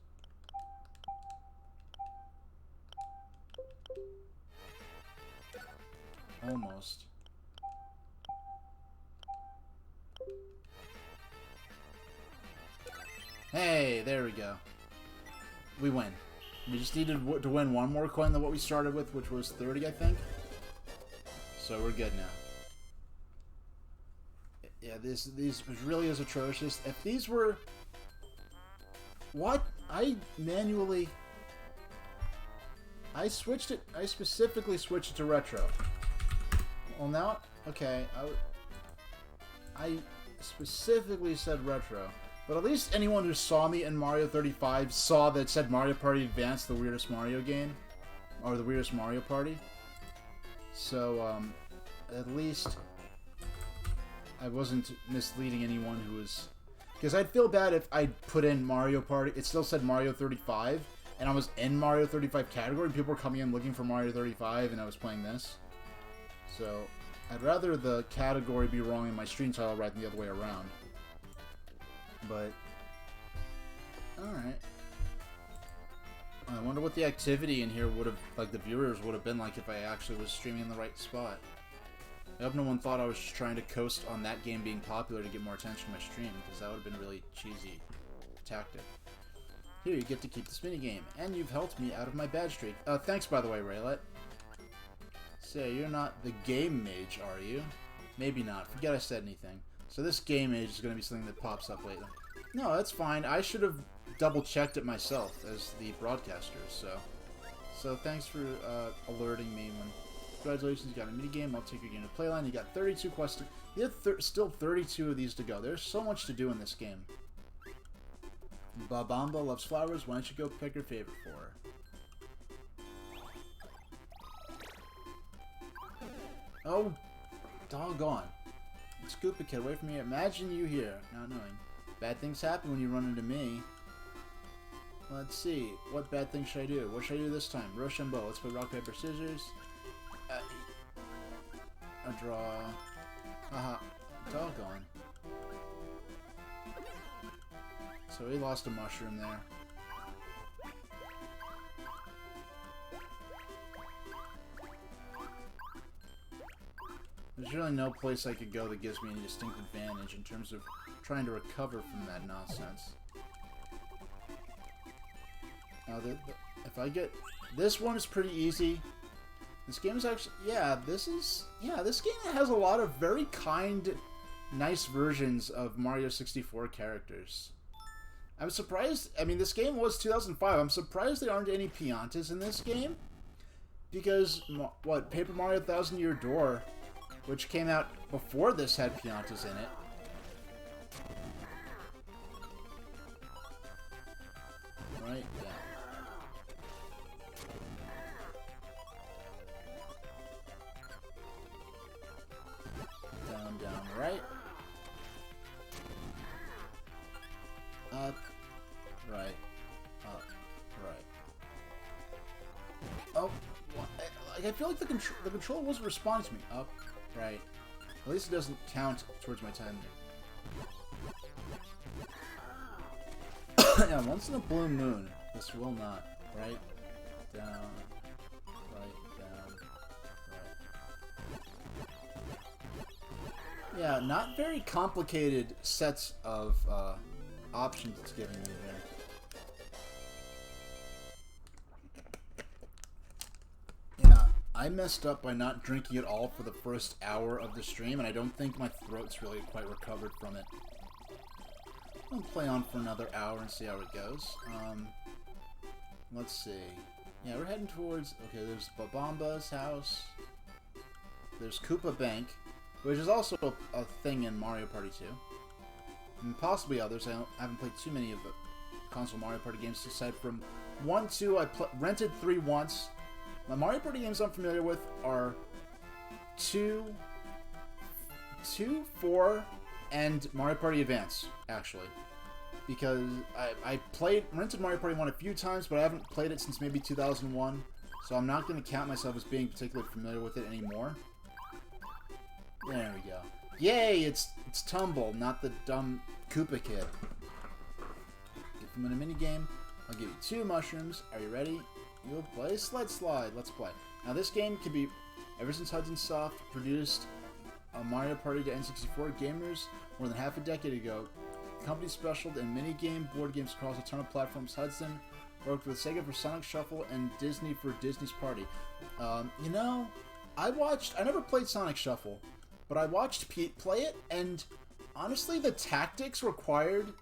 Speaker 1: Almost. Hey, there we go. We win. We just needed to win one more coin than what we started with, which was 30, I think. So we're good now. Yeah, these really is atrocious. If these were... What? I manually... I switched it... I specifically switched it to retro. Well, now... Okay, I specifically said retro. But at least anyone who saw me in Mario 35 saw that it said Mario Party Advance, the weirdest Mario game. Or the weirdest Mario Party. So, at least I wasn't misleading anyone who was... Because I'd feel bad if I put in Mario Party, it still said Mario 35, and I was in Mario 35 category, and people were coming in looking for Mario 35, and I was playing this. So, I'd rather the category be wrong and my stream title right than the other way around. But, alright. I wonder what the activity in here would have, like the viewers would have been like if I actually was streaming in the right spot. I hope no one thought I was just trying to coast on that game being popular to get more attention to my stream, because that would have been a really cheesy tactic. Here, you get to keep this minigame, and you've helped me out of my bad streak. Thanks, by the way, Raylet. Say, you're not the game mage, are you? Maybe not. Forget I said anything. So this game mage is going to be something that pops up later. No, that's fine. I should have double-checked it myself as the broadcaster, so thanks for alerting me when... Congratulations, you got a minigame. I'll take your game to Playline. You got 32 quests. You have still 32 of these to go. There's so much to do in this game. Babamba loves flowers. Why don't you go pick her favorite for her? Oh, doggone. Scoop a kid away from me. Imagine you here, not knowing. Bad things happen when you run into me. Let's see. What bad thing should I do? What should I do this time? Rochambeau. Let's play rock, paper, scissors. A draw. Haha. Doggone. So he lost a mushroom there. There's really no place I could go that gives me any distinct advantage in terms of trying to recover from that nonsense. Now, if I get... This one is pretty easy. This game is actually... Yeah, this game has a lot of very kind, nice versions of Mario 64 characters. I'm surprised... I mean, this game was 2005. I'm surprised there aren't any Piantas in this game. Because, what, Paper Mario Thousand Year Door, which came out before this, had Piantas in it. Right, yeah. Down, down, right. Up, right, up, right. Oh, I feel like the controller wasn't responding to me. Up, right. At least it doesn't count towards my time. Yeah, once in a blue moon. This will not. Right, down, right, down, right. Yeah, not very complicated sets of options it's giving me there. Yeah, I messed up by not drinking at all for the first hour of the stream, and I don't think my throat's really quite recovered from it. I'll play on for another hour and see how it goes. Let's see. Yeah, we're heading towards... Okay, there's Babamba's house. There's Koopa Bank, which is also a thing in Mario Party 2. And possibly others. I haven't played too many of the console Mario Party games aside from 1, 2. I rented 3 once. The Mario Party games I'm familiar with are 2, 4, and Mario Party Advance, actually. Because I rented Mario Party 1 a few times, but I haven't played it since maybe 2001. So I'm not going to count myself as being particularly familiar with it anymore. There we go. Yay, it's Tumble, not the dumb Koopa kid. If I'm in a minigame, I'll give you 2 mushrooms. Are you ready? You'll play Sled Slide. Let's play. Now this game could be, ever since Hudson Soft produced a Mario Party to N64 gamers more than half a decade ago, the company specialized in minigame board games across a ton of platforms. Hudson worked with Sega for Sonic Shuffle and Disney for Disney's Party. You know, I never played Sonic Shuffle, but I watched Pete play it, and honestly, the tactics required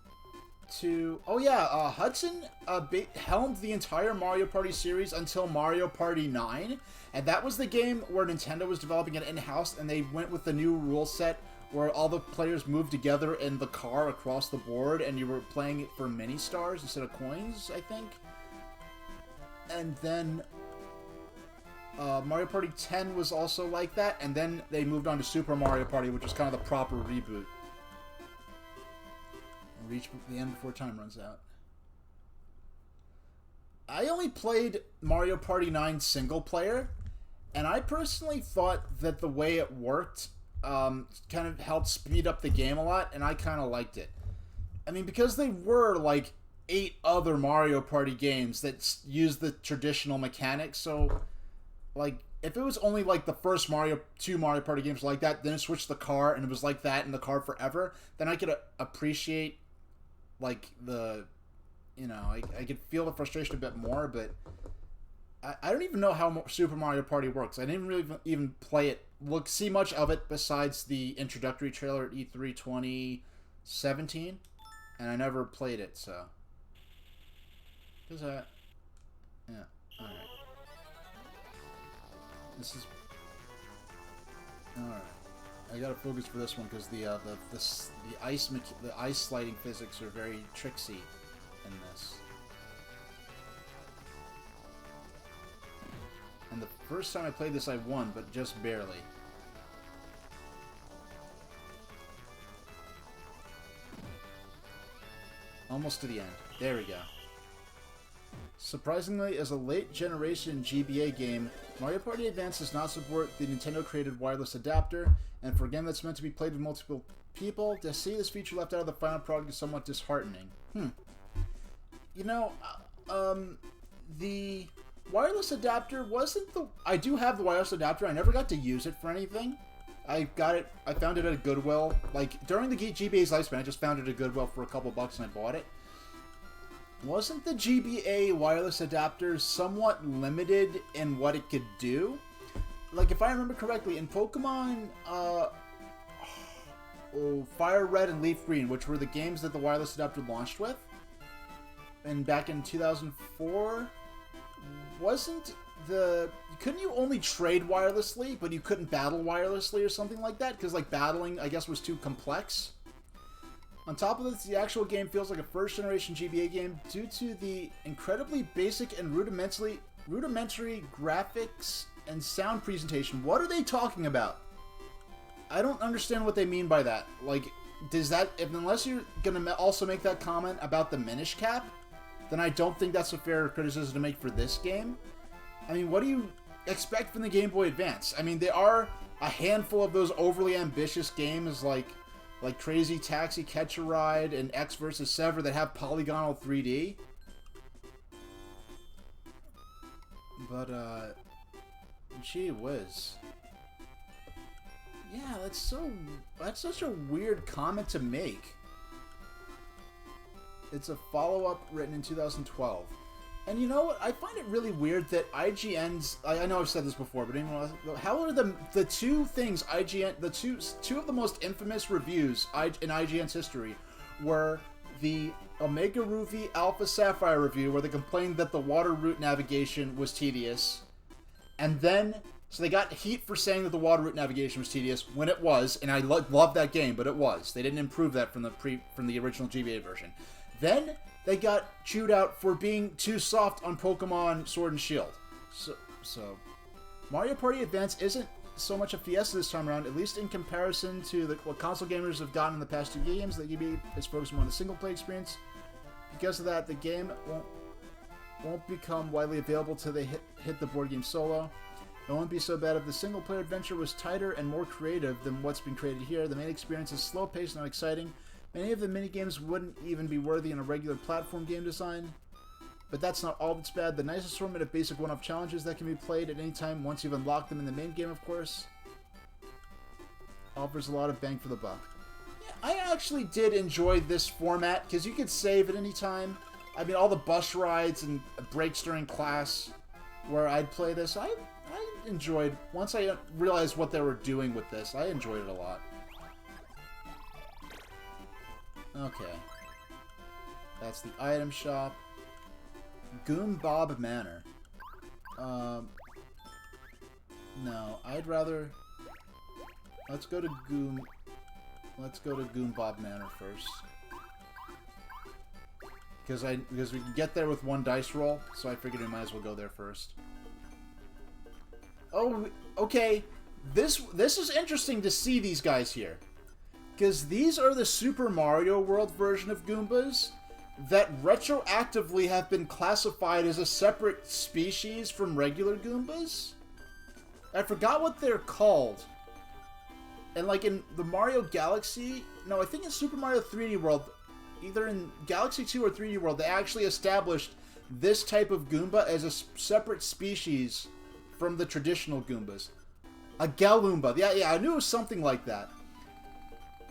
Speaker 1: to... Oh yeah, Hudson helmed the entire Mario Party series until Mario Party 9, and that was the game where Nintendo was developing it in-house, and they went with the new rule set where all the players moved together in the car across the board, and you were playing it for mini stars instead of coins, I think. And then Mario Party 10 was also like that, and then they moved on to Super Mario Party, which was kind of the proper reboot. Reach the end before time runs out. I only played Mario Party 9 single player, And I personally thought that the way it worked kind of helped speed up the game a lot, and I kind of liked it. I mean, because they were like 8 other Mario Party games that use the traditional mechanics, so like if it was only like the first two Mario Party games like that, then it switched the car and it was like that in the car forever, then I could appreciate like the, you know, I could feel the frustration a bit more. But I don't even know how Super Mario Party works. I didn't really even play it, see much of it besides the introductory trailer at E3 2017, and I never played it, so. Is that? Yeah. All right. This is. All right. I gotta focus for this one because the ice sliding physics are very tricksy in this. And the first time I played this, I won, but just barely. Almost to the end. There we go. Surprisingly, as a late-generation GBA game, Mario Party Advance does not support the Nintendo-created wireless adapter, and for a game that's meant to be played with multiple people, to see this feature left out of the final product is somewhat disheartening. You know, the wireless adapter wasn't the... I do have the wireless adapter. I never got to use it for anything. I found it at a Goodwill. Like, during the GBA's lifespan, I just found it at Goodwill for a couple bucks and I bought it. Wasn't the GBA wireless adapter somewhat limited in what it could do? Like, if I remember correctly, in Pokemon Fire Red and Leaf Green, which were the games that the wireless adapter launched with, and back in 2004, couldn't you only trade wirelessly, but you couldn't battle wirelessly or something like that? Because, like, battling, I guess, was too complex. On top of this, the actual game feels like a first-generation GBA game due to the incredibly basic and rudimentary graphics and sound presentation. What are they talking about? I don't understand what they mean by that. Like, unless you're gonna also make that comment about the Minish Cap, then I don't think that's a fair criticism to make for this game. I mean, what do you expect from the Game Boy Advance? I mean, there are a handful of those overly ambitious games like Crazy Taxi, Catch a Ride, and X vs. Sever that have polygonal 3D. But, gee whiz. Yeah, that's such a weird comment to make. It's a follow-up written in 2012. And you know what? I find it really weird that IGN's... I know I've said this before, but anyway, how are the two things IGN... The two of the most infamous reviews in IGN's history were the Omega Ruby Alpha Sapphire review, where they complained that the water route navigation was tedious. And then... So they got heat for saying that the water route navigation was tedious, when it was, and I love that game, but it was. They didn't improve that from the original GBA version. Then... they got chewed out for being too soft on Pokemon Sword and Shield. So Mario Party Advance isn't so much a fiesta this time around, at least in comparison to what console gamers have gotten in the past 2 games. That GBA is focused more on the single-play experience. Because of that, the game won't become widely available till they hit the board game solo. It won't be so bad if the single-player adventure was tighter and more creative than what's been created here. The main experience is slow-paced and not exciting. Many of the minigames wouldn't even be worthy in a regular platform game design. But that's not all that's bad. The nice assortment of basic one-off challenges that can be played at any time once you've unlocked them in the main game, of course, offers a lot of bang for the buck. Yeah, I actually did enjoy this format, because you could save at any time. I mean, all the bus rides and breaks during class where I'd play this, I enjoyed. Once I realized what they were doing with this, I enjoyed it a lot. Okay. That's the item shop. Goombob Manor. No, I'd rather... Let's go to Goombob Manor first. Because we can get there with one dice roll, so I figured we might as well go there first. Oh, okay. This is interesting to see these guys here. Because these are the Super Mario World version of Goombas that retroactively have been classified as a separate species from regular Goombas. I forgot what they're called. And like in the Mario Galaxy, no, I think in Super Mario 3D World, either in Galaxy 2 or 3D World, they actually established this type of Goomba as a separate species from the traditional Goombas. A Galloomba. Yeah, I knew it was something like that.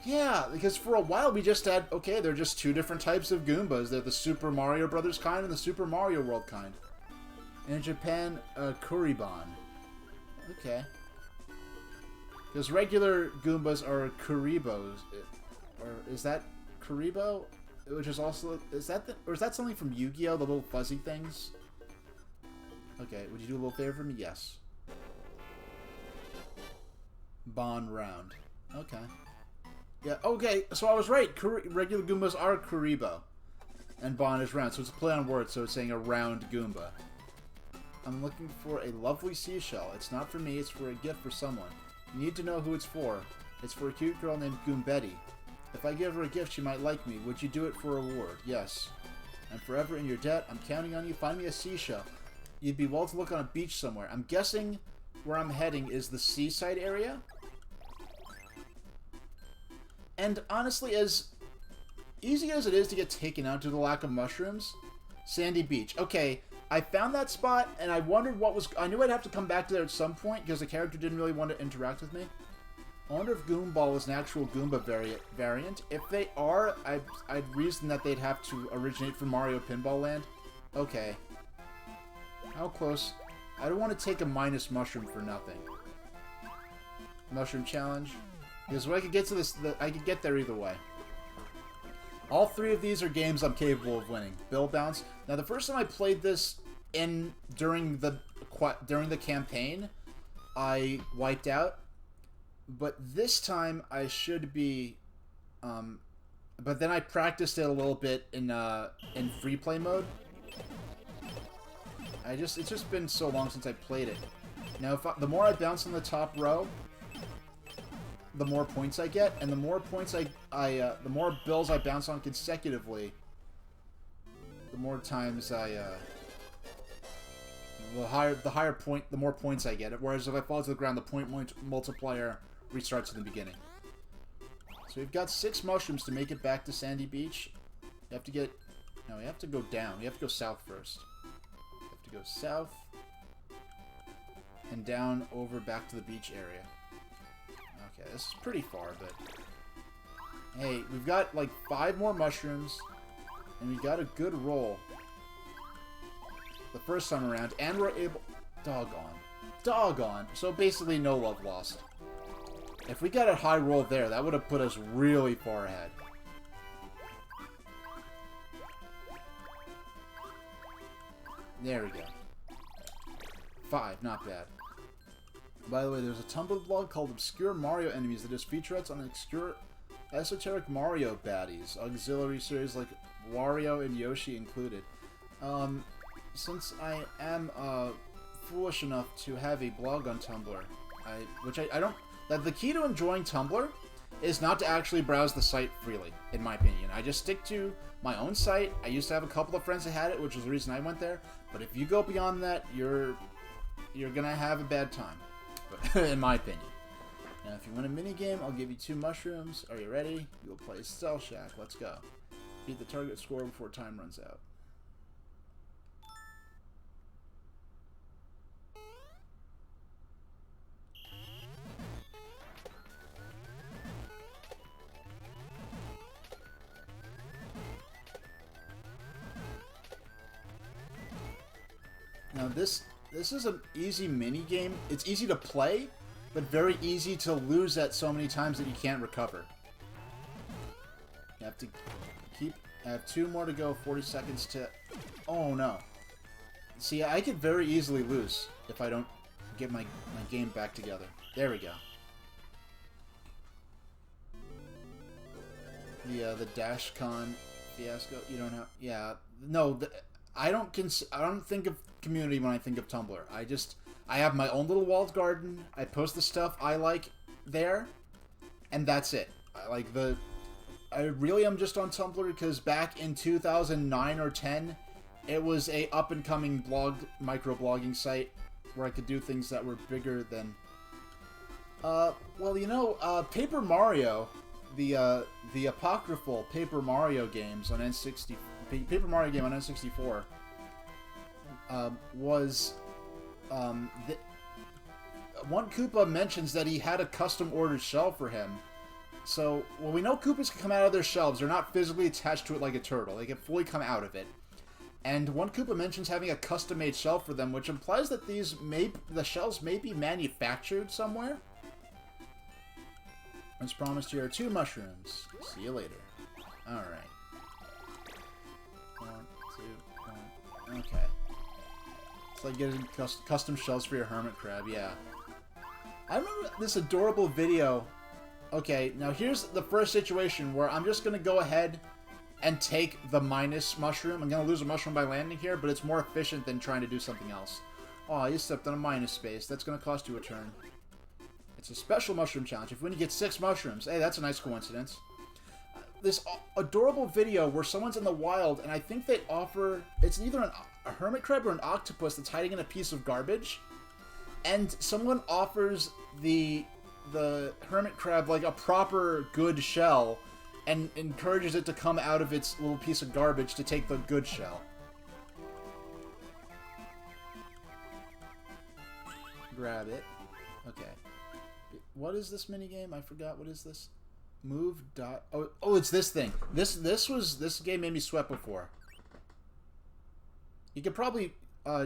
Speaker 1: Yeah, because for a while we just had, okay, they're just two different types of Goombas. They're the Super Mario Brothers kind and the Super Mario World kind. In Japan, Kuriban. Okay. Because regular Goombas are Kuribos. Or is that Kuribo? Which is also... or is that something from Yu-Gi-Oh? The little fuzzy things? Okay, would you do a little favor for me? Yes. Bon round. Okay. Yeah, okay, so I was right. Regular Goombas are Kuribo. And Bon is round, so it's a play on words, so it's saying a round Goomba. I'm looking for a lovely seashell. It's not for me, it's for a gift for someone. You need to know who it's for. It's for a cute girl named Goombetty. If I give her a gift, she might like me. Would you do it for a reward? Yes. I'm forever in your debt. I'm counting on you. Find me a seashell. You'd be well to look on a beach somewhere. I'm guessing where I'm heading is the seaside area. And honestly, as easy as it is to get taken out due to the lack of mushrooms, Sandy Beach. Okay, I found that spot, and I wondered what was... I knew I'd have to come back to there at some point, because the character didn't really want to interact with me. I wonder if Goomball is an actual Goomba variant. If they are, I'd reason that they'd have to originate from Mario Pinball Land. Okay. How close? I don't want to take a minus mushroom for nothing. Mushroom challenge. Because when I could get to this, I could get there either way. All three of these are games I'm capable of winning. Bill Bounce. Now, the first time I played this during the campaign, I wiped out. But this time I should be. But then I practiced it a little bit in free play mode. It's just been so long since I played it. Now, the more I bounce on the top row, the more points I get, and the more points the more bills I bounce on consecutively, the more times the more points I get. Whereas if I fall to the ground, the point multiplier restarts at the beginning. So we've got 6 mushrooms to make it back to Sandy Beach. You have to get... No, we have to go down. We have to go south first. We have to go south and down over back to the beach area. Okay, this is pretty far, but... Hey, we've got like 5 more mushrooms, and we got a good roll the first time around, and we're able... Doggone. So basically no love lost. If we got a high roll there, that would have put us really far ahead. There we go. 5, not bad. By the way, there's a Tumblr blog called Obscure Mario Enemies that does featurettes on obscure esoteric Mario baddies. Auxiliary series like Wario and Yoshi included. Since I am foolish enough to have a blog on Tumblr, I don't... The key to enjoying Tumblr is not to actually browse the site freely, in my opinion. I just stick to my own site. I used to have a couple of friends that had it, which was the reason I went there. But if you go beyond that, you're gonna have a bad time, in my opinion. Now, if you want a minigame, I'll give you 2 mushrooms. Are you ready? You'll play Cell Shack. Let's go. Beat the target score before time runs out. Now this is an easy mini game. It's easy to play, but very easy to lose at so many times that you can't recover. You have to I have 2 more to go, 40 seconds to... Oh no. See, I could very easily lose if I don't get my game back together. There we go. The DashCon fiasco, you don't have... Yeah, no, I don't think of community when I think of Tumblr. I have my own little walled garden. I post the stuff I like there, and that's it. I really am just on Tumblr because back in 2009 or 10, it was a up and coming microblogging site. where I could do things that were bigger than... well, you know, Paper Mario, the apocryphal Paper Mario games on N60... Paper Mario game on N64 was... one Koopa mentions that he had a custom-ordered shell for him. So, well, we know Koopas can come out of their shells. They're not physically attached to it like a turtle. They can fully come out of it. And one Koopa mentions having a custom-made shell for them, which implies that the shells may be manufactured somewhere. As promised, here are 2 mushrooms. See you later. Alright. 1, 2, 1. Okay. It's like getting custom shells for your hermit crab, yeah. I remember this adorable video. Okay, now here's the first situation where I'm just going to go ahead and take the minus mushroom. I'm going to lose a mushroom by landing here, but it's more efficient than trying to do something else. Oh, you stepped on a minus space. That's going to cost you a turn. It's a special mushroom challenge. If when you get 6 mushrooms, hey, that's a nice coincidence. This adorable video where someone's in the wild, and I think they offer... It's either a hermit crab or an octopus that's hiding in a piece of garbage. And someone offers the hermit crab like a proper good shell and encourages it to come out of its little piece of garbage to take the good shell. Grab it. Okay. What is this minigame? I forgot. What is this? Move dot... Oh, it's this thing. This game made me sweat before. You could probably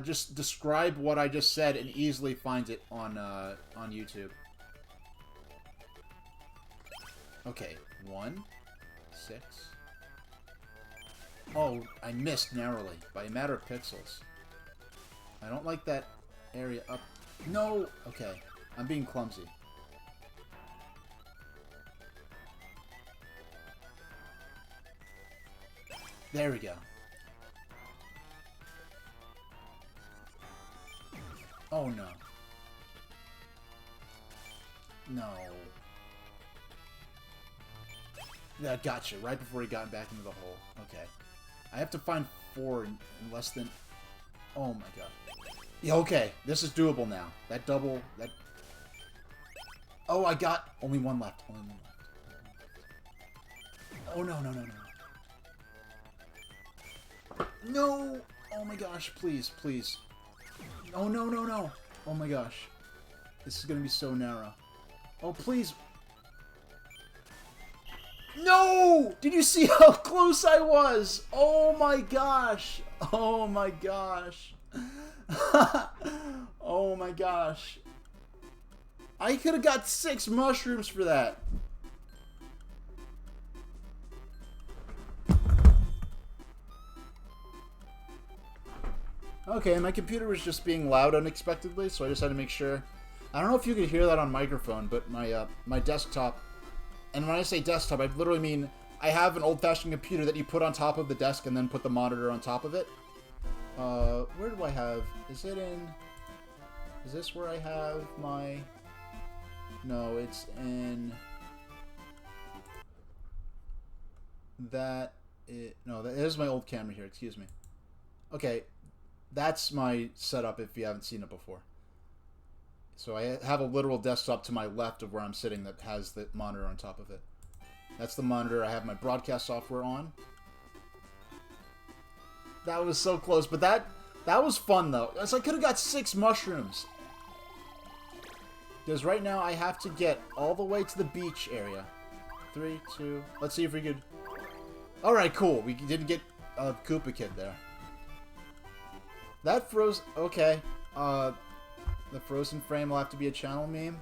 Speaker 1: just describe what I just said and easily find it on YouTube. Okay, 1, 6. Oh, I missed narrowly by a matter of pixels. I don't like that area up. No! Okay, I'm being clumsy. There we go. Oh no. No. That gotcha, right before he got back into the hole. Okay. I have to find 4 in less than... Oh my god. Yeah, okay, this is doable now. That double... that. Oh, I got... Only 1 left. Only 1 left. Oh no, no, no, no. No! Oh my gosh, please, please. Oh no, no, no. Oh my gosh. This is gonna be so narrow. Oh, please. No! Did you see how close I was? Oh my gosh. Oh my gosh. Oh my gosh. I could have got 6 mushrooms for that. Okay, my computer was just being loud unexpectedly, so I just had to make sure. I don't know if you could hear that on microphone, but my desktop, and when I say desktop, I literally mean I have an old-fashioned computer that you put on top of the desk and then put the monitor on top of it. Where do I have? Is it in? Is this where I have my? No, it's in. That no, that is my old camera here. Excuse me. Okay. That's my setup if you haven't seen it before. So I have a literal desktop to my left of where I'm sitting that has the monitor on top of it. That's the monitor I have my broadcast software on. That was so close, but that was fun though. So I could have got 6 mushrooms. Because right now I have to get all the way to the beach area. 3, 2, let's see if we could... Alright, cool. We didn't get a Koopa Kid there. That froze... Okay. The frozen frame will have to be a channel meme.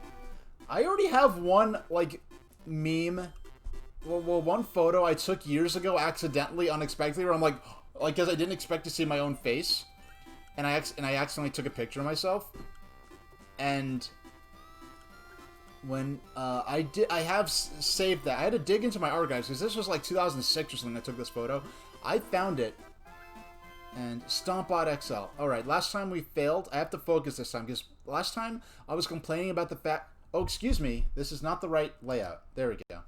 Speaker 1: I already have one, like, meme. Well, one photo I took years ago accidentally, unexpectedly, where I'm like, because I didn't expect to see my own face. And I accidentally took a picture of myself. And when I have saved that. I had to dig into my archives, because this was like 2006 or something I took this photo. I found it. And StompBot XL. Alright, last time we failed. I have to focus this time, because last time I was complaining about the fact... Oh, excuse me. This is not the right layout. There we go.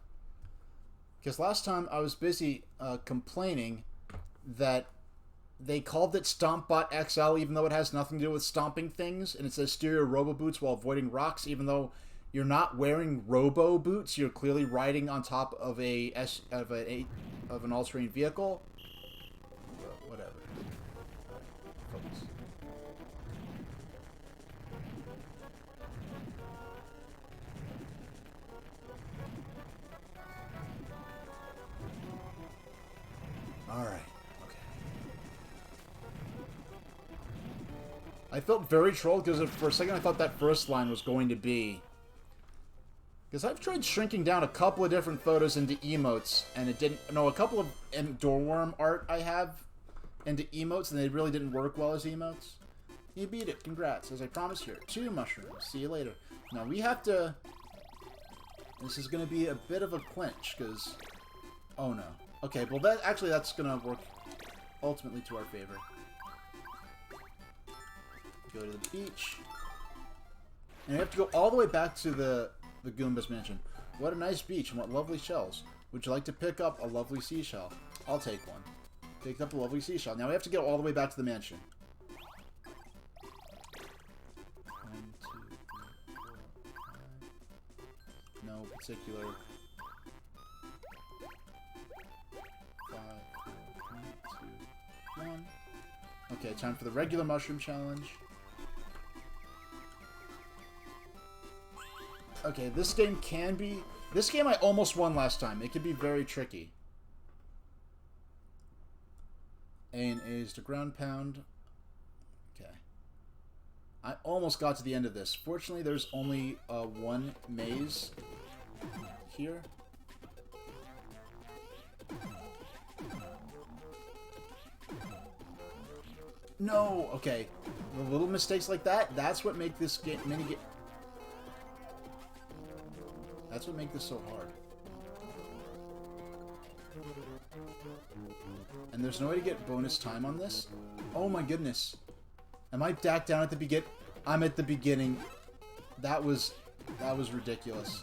Speaker 1: Because last time I was busy complaining that they called it StompBot XL, even though it has nothing to do with stomping things, and it says steer your robo boots while avoiding rocks, even though you're not wearing robo boots. You're clearly riding on top of of an all-terrain vehicle. Whatever. Focus. All right. I felt very trolled because for a second I thought that first line was going to be... Because I've tried shrinking down a couple of different photos into emotes, and it didn't... No, a couple of doorworm art I have into emotes, and they really didn't work well as emotes. You beat it. Congrats. As I promised here. 2 mushrooms. See you later. Now, we have to... This is going to be a bit of a clinch, because... Oh, no. Okay, well, that's going to work ultimately to our favor. Go to the beach. And we have to go all the way back to the Goomba's mansion. What a nice beach and what lovely shells. Would you like to pick up a lovely seashell? I'll take one. Picked up a lovely seashell. Now we have to go all the way back to the mansion. 1, 2, 3, 4, 5. No particular. 5, 4, 3, 2, 1. Okay, time for the regular mushroom challenge. Okay, this game can be... This game I almost won last time. It could be very tricky. A and A is to ground pound. Okay. I almost got to the end of this. Fortunately, there's only one maze here. No! Okay. The little mistakes like that, that's what make this game... That's what makes this so hard. And there's no way to get bonus time on this? Oh my goodness. Am I back down at the beginning? I'm at the beginning. That was ridiculous.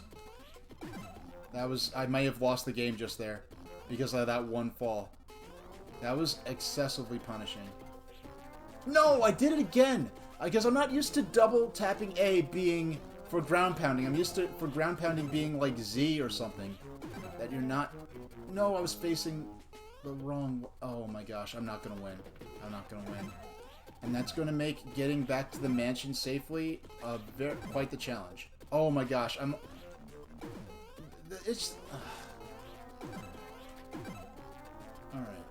Speaker 1: I might have lost the game just there because of that one fall. That was excessively punishing. No, I did it again! Because I'm not used to double tapping A being for ground pounding. I'm used to for ground pounding being like Z or something. That you're not... No, I was facing the wrong... Oh my gosh, I'm not gonna win. I'm not gonna win. And that's gonna make getting back to the mansion safely quite the challenge. Oh my gosh, it's... Alright.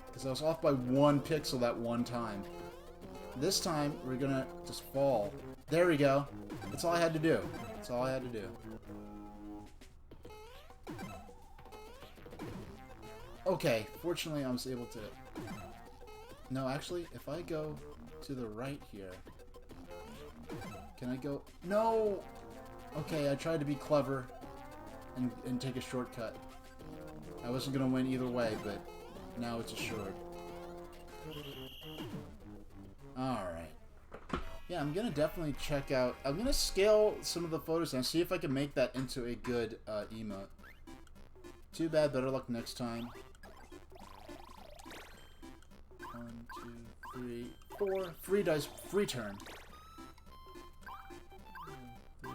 Speaker 1: Because I was off by 1 pixel that one time. This time, we're gonna just fall. There we go. That's all I had to do. That's all I had to do. Okay, fortunately I was able to... No, actually, if I go to the right here... Can I go... No! Okay, I tried to be clever and take a shortcut. I wasn't going to win either way, but now it's assured. Alright. Yeah, I'm gonna definitely check out... I'm gonna scale some of the photos and see if I can make that into a good emote. Too bad, better luck next time. 1, 2, 3, 4. 3 dice, free turn. 3.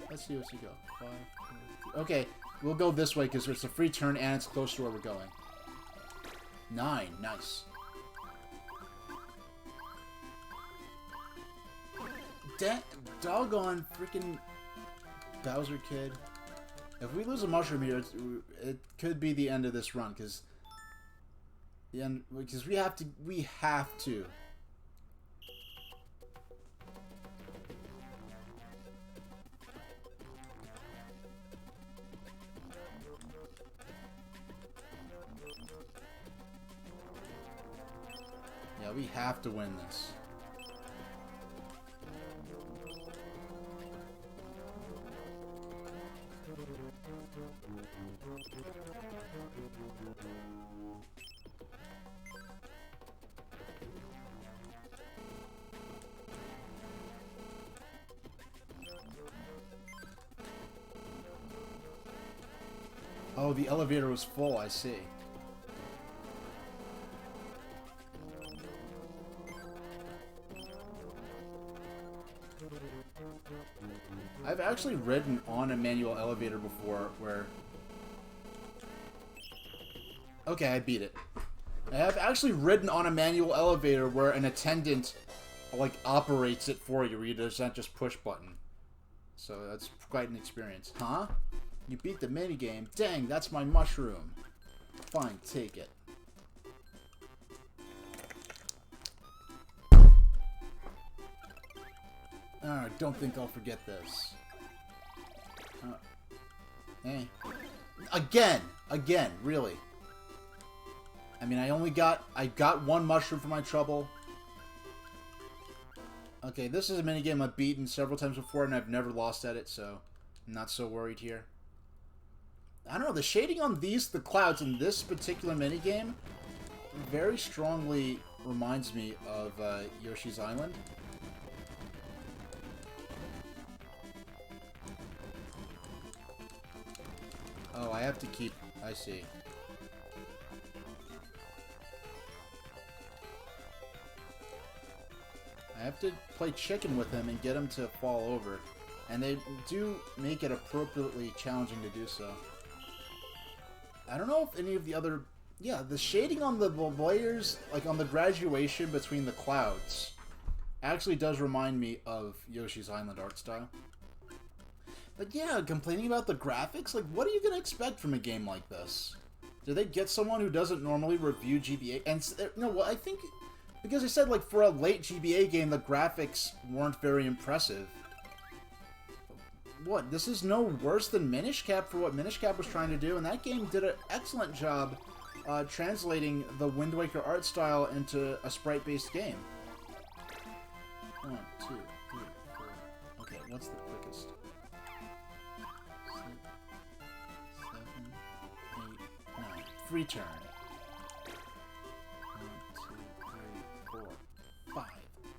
Speaker 1: Let's see, let's go. 5, 4, 3. Okay, we'll go this way because it's a free turn and it's close to where we're going. 9, nice. Doggone freaking Bowser kid. If we lose a mushroom here, it could be the end of this run, because we have to. Yeah, we have to win this. Oh, the elevator was full, I see. I've actually ridden on a manual elevator before where... Okay, I beat it. I have actually ridden on a manual elevator where an attendant, like, operates it for you, where you just push button. So that's quite an experience. Huh? You beat the minigame? Dang, that's my mushroom. Fine, take it. I don't think I'll forget this. Hey. Again, really. I mean, I got one mushroom for my trouble. Okay, this is a minigame I've beaten several times before, and I've never lost at it, so I'm not so worried here. I don't know, the shading on the clouds in this particular minigame very strongly reminds me of Yoshi's Island. Oh, I have to keep... I see. I have to play chicken with him and get him to fall over. And they do make it appropriately challenging to do so. I don't know if any of the other... Yeah, the shading on the layers, like on the graduation between the clouds, actually does remind me of Yoshi's Island art style. But yeah, complaining about the graphics, like, what are you going to expect from a game like this? Do they get someone who doesn't normally review GBA? And, no, well, I think, because I said, like, for a late GBA game, the graphics weren't very impressive. What, this is no worse than Minish Cap for what Minish Cap was trying to do, and that game did an excellent job translating the Wind Waker art style into a sprite-based game. 1, 2, 3, 4. Okay, what's the quickest? 6, 7, 8, 9. Free turn. 1, 2, 3, 4, 5.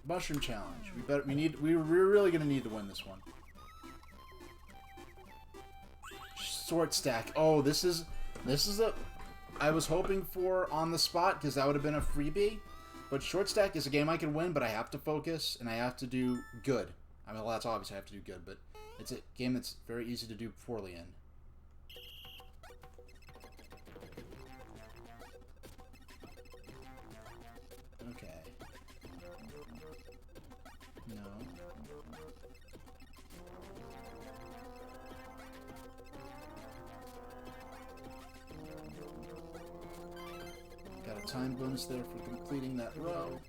Speaker 1: Mushroom challenge. We're really gonna need to win this one. Sword stack. Oh, this is a... I was hoping for on the spot, because that would have been a freebie. But short stack is a game I can win, but I have to focus, and I have to do good. I mean, well, that's obvious I have to do good, but it's a game that's very easy to do poorly in. Okay. No. Got a time bonus there for completing that row.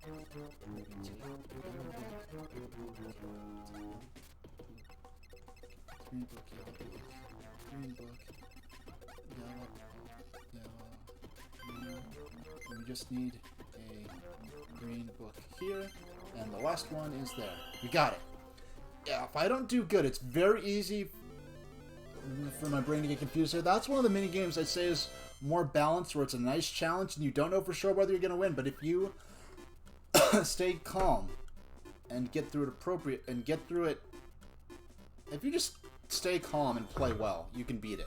Speaker 1: Green book, yellow book. Green book. Yellow. And we just need a green book here. And the last one is there. We got it. Yeah, if I don't do good, it's very easy for my brain to get confused here. That's one of the mini games I'd say is more balanced, where it's a nice challenge and you don't know for sure whether you're going to win, but if you stay calm and get through it if you just stay calm and play well, you can beat it.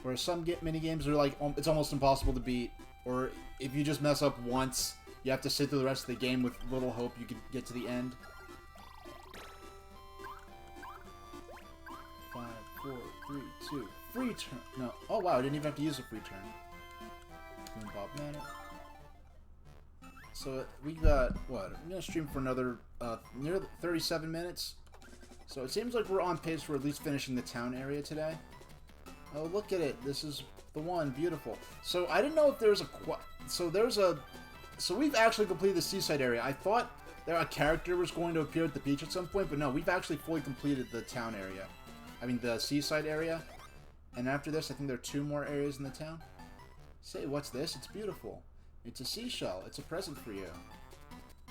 Speaker 1: Whereas some mini games are like, it's almost impossible to beat, or if you just mess up once, you have to sit through the rest of the game with little hope you could get to the end. 5, 4, 3, 2. Free turn. No. Oh, wow. I didn't even have to use a free turn. Boom, Bob Manor. So, we got, what? I'm going to stream for another, near 37 minutes. So, it seems like we're on pace for at least finishing the town area today. Oh, look at it. This is the one. Beautiful. So, I didn't know if there's a... So, we've actually completed the seaside area. I thought a character was going to appear at the beach at some point, but no, we've actually fully completed the town area. I mean, the seaside area. And after this, I think there are 2 more areas in the town. Say, what's this? It's beautiful. It's a seashell. It's a present for you.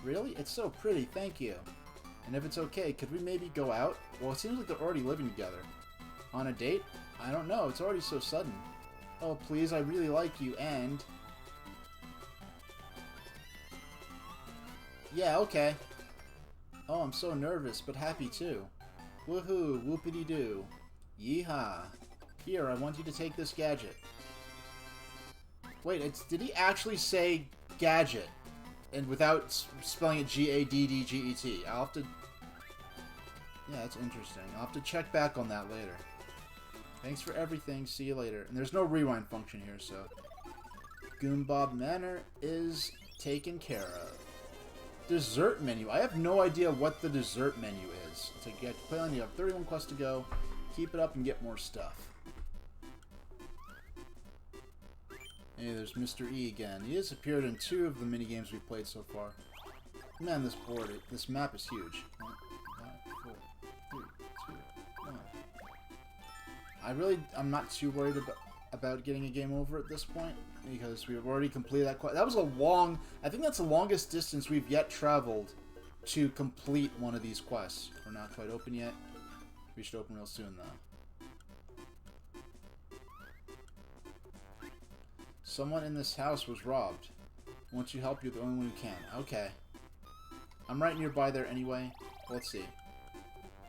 Speaker 1: Really? It's so pretty. Thank you. And if it's okay, could we maybe go out? Well, it seems like they're already living together. On a date? I don't know. It's already so sudden. Oh, please. I really like you, and... Yeah, okay. Oh, I'm so nervous, but happy too. Woohoo! Whoopity-doo. Yeehaw. Here, I want you to take this gadget. Wait, did he actually say gadget? And without spelling it G-A-D-D-G-E-T. I'll have to... Yeah, that's interesting. I'll have to check back on that later. Thanks for everything. See you later. And there's no rewind function here, so... Goombob Manor is taken care of. Dessert menu. I have no idea what the dessert menu is. To get to play on, you have 31 quests to go. Keep it up and get more stuff. Hey, there's Mr. E again. He has appeared in 2 of the minigames we've played so far. Man, this map is huge. 1, 5, 4, 3, 2, 1. I'm not too worried about getting a game over at this point, because we've already completed that quest. That was a long... I think that's the longest distance we've yet traveled to complete one of these quests. We're not quite open yet. We should open real soon, though. Someone in this house was robbed. Once you help, you're the only one who can. Okay. I'm right nearby there anyway. Let's see.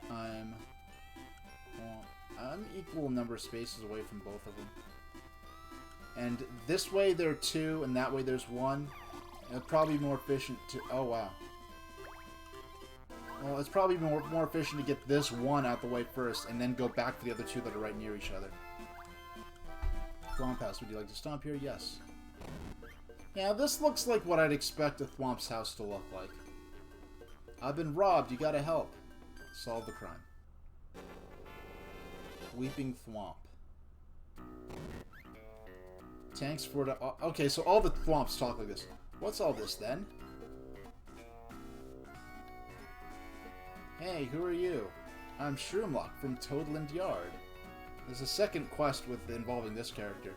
Speaker 1: I'm equal number of spaces away from both of them. And this way there are 2, and that way there's 1. It'll probably be more efficient to... Oh, wow. Well, it's probably more efficient to get this 1 out the way first, and then go back to the other 2 that are right near each other. Thwomp House, would you like to stomp here? Yes. Yeah, this looks like what I'd expect a Thwomp's house to look like. I've been robbed, you gotta help. Solve the crime. Weeping Thwomp. Thanks for the... Okay, so all the Thwomps talk like this. What's all this, then? Hey, who are you? I'm Shroomlock from Toadland Yard. There's a second quest involving this character.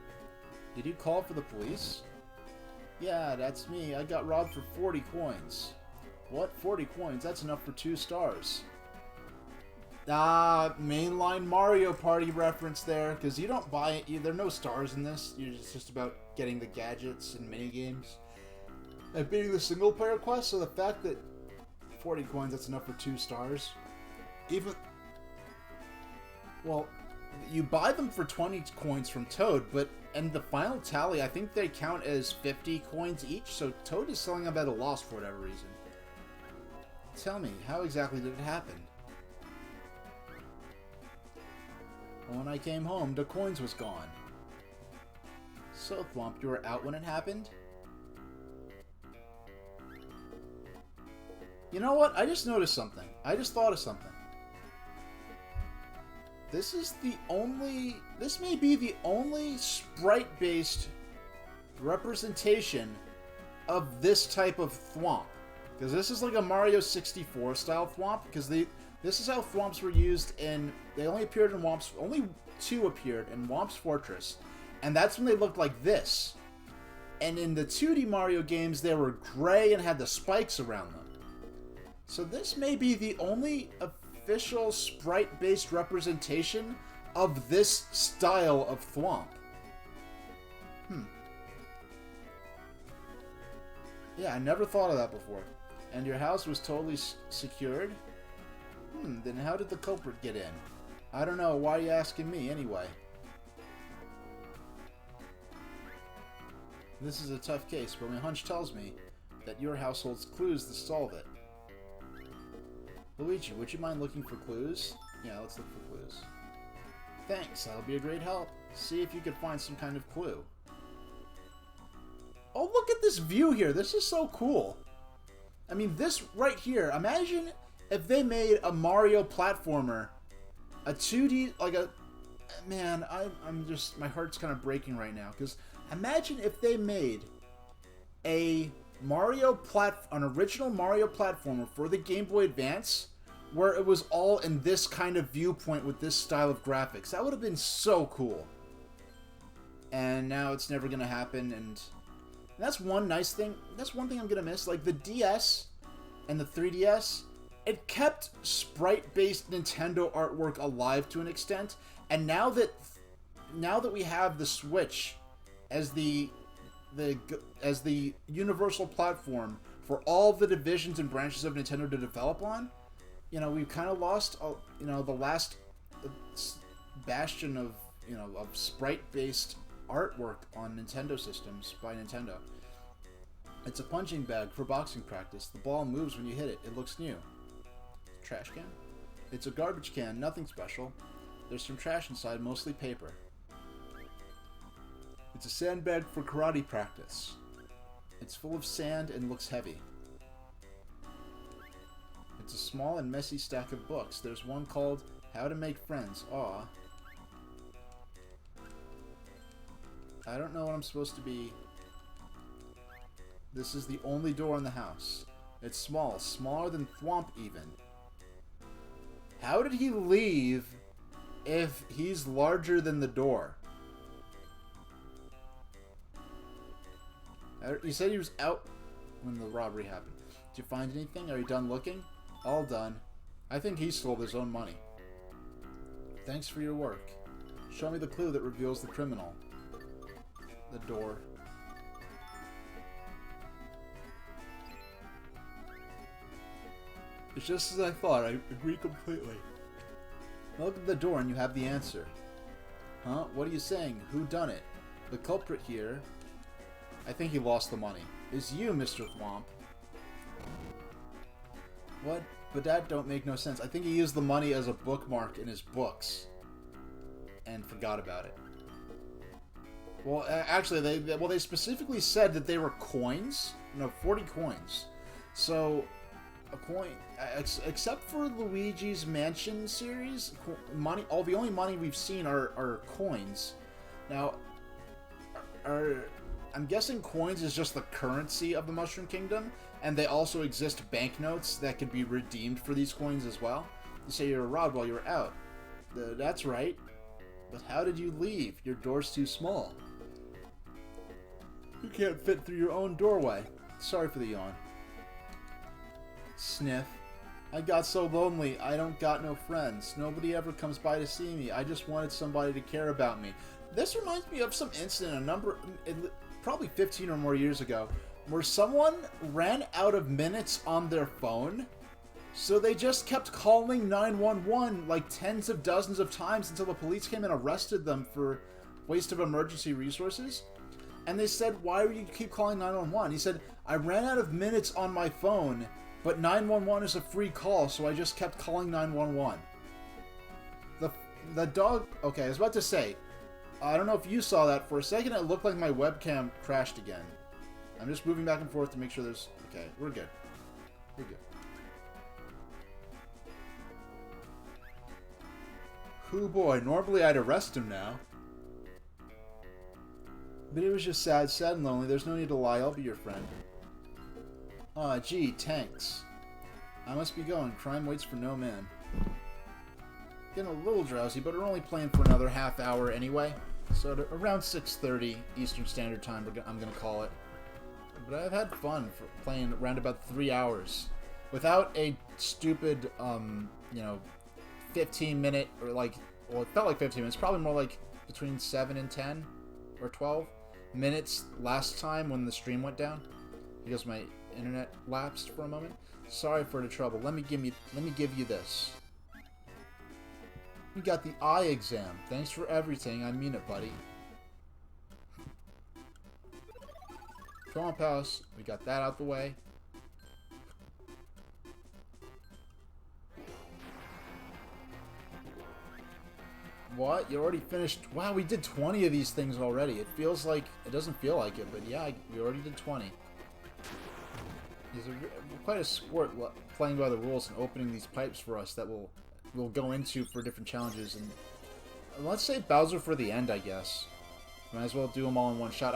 Speaker 1: Did you call for the police? Yeah, that's me. I got robbed for 40 coins. What? 40 coins? That's enough for 2 stars. Mainline Mario Party reference there, because you don't buy it. There are no stars in this. It's just about getting the gadgets and minigames. And beating the single-player quest, so the fact that 40 coins, that's enough for 2 stars. Well, you buy them for 20 coins from Toad, and the final tally, I think they count as 50 coins each, so Toad is selling them at a loss for whatever reason. Tell me, how exactly did it happen? When I came home, the coins was gone. So, Thwomp, you were out when it happened? You know what? I just noticed something. I just thought of something. This may be the only sprite-based representation of this type of Thwomp. Because this is like a Mario 64 style Thwomp, because this is how Thwomps were used in... They only appeared in Whomp's... Only 2 appeared in Whomp's Fortress. And that's when they looked like this. And in the 2D Mario games, they were gray and had the spikes around them. So this may be the only official sprite-based representation of this style of Thwomp. Yeah, I never thought of that before. And your house was totally secured? Then how did the culprit get in? I don't know. Why are you asking me, anyway? This is a tough case, but my hunch tells me that your house holds clues to solve it. Luigi, would you mind looking for clues? Yeah, let's look for clues. Thanks, that'll be a great help. See if you can find some kind of clue. Oh, look at this view here. This is so cool. I mean, this right here. Imagine if they made a Mario platformer, a 2D, like a... Man, I'm just... My heart's kind of breaking right now. Because imagine if they made an original Mario platformer for the Game Boy Advance, where it was all in this kind of viewpoint with this style of graphics. That would have been so cool. And now it's never going to happen, and that's one nice thing. That's one thing I'm going to miss. Like, the DS and the 3DS, it kept sprite-based Nintendo artwork alive to an extent, and now that we have the Switch as the universal platform for all the divisions and branches of Nintendo to develop on, you know, we've kind of lost, you know, the last bastion of, you know, of sprite-based artwork on Nintendo systems by Nintendo. It's a punching bag for boxing practice. The ball moves when you hit it. It looks new. Trash can? It's a garbage can, nothing special. There's some trash inside, mostly paper. It's a sandbag for karate practice. It's full of sand and looks heavy. It's a small and messy stack of books. There's one called How to Make Friends. Aw. I don't know what I'm supposed to be. This is the only door in the house. It's small, smaller than Thwomp even. How did he leave if he's larger than the door? He said he was out when the robbery happened. Did you find anything? Are you done looking? All done. I think he stole his own money. Thanks for your work. Show me the clue that reveals the criminal. The door. It's just as I thought. I agree completely. Look at the door and you have the answer. Huh? What are you saying? Who done it? The culprit here, I think he lost the money, is you, Mr. Thwomp. What? But that don't make no sense. I think he used the money as a bookmark in his books and forgot about it. Well, actually, they specifically said that they were coins. No, 40 coins. So, a coin, except for Luigi's Mansion series, the only money we've seen are coins. Now, I'm guessing coins is just the currency of the Mushroom Kingdom, and they also exist banknotes that could be redeemed for these coins as well. You say you were robbed while you were out. That's right. But how did you leave? Your door's too small. You can't fit through your own doorway. Sorry for the yawn. Sniff. I got so lonely, I don't got no friends. Nobody ever comes by to see me. I just wanted somebody to care about me. This reminds me of some incident probably 15 or more years ago, where someone ran out of minutes on their phone, so they just kept calling 911 like tens of dozens of times until the police came and arrested them for waste of emergency resources. And they said, why do you keep calling 911? He said, I ran out of minutes on my phone, but 911 is a free call, so I just kept calling 911. The dog... Okay, I was about to say, I don't know if you saw that. For a second, it looked like my webcam crashed again. I'm just moving back and forth to make sure there's... Okay, we're good. We're good. Hoo boy, normally I'd arrest him now. But it was just sad and lonely. There's no need to lie. I'll be your friend. Aw, gee, tanks. I must be going. Crime waits for no man. Getting a little drowsy, but we're only playing for another half hour anyway. So around 6:30 Eastern Standard Time, I'm going to call it. But I've had fun for playing around about 3 hours. Without a stupid, 15-minute, or like... Well, it felt like 15 minutes. Probably more like between 7 and 10 or 12 minutes last time when the stream went down, because my internet lapsed for a moment. Sorry for the trouble. Let me give you this. You got the eye exam. Thanks for everything. I mean it, buddy. Come on, pals. We got that out the way. What? You already finished? Wow, we did 20 of these things already. It feels like... It doesn't feel like it, but yeah, we already did 20. It's quite a sport playing by the rules and opening these pipes for us that we'll go into for different challenges. And let's save Bowser for the end, I guess. Might as well do them all in one shot.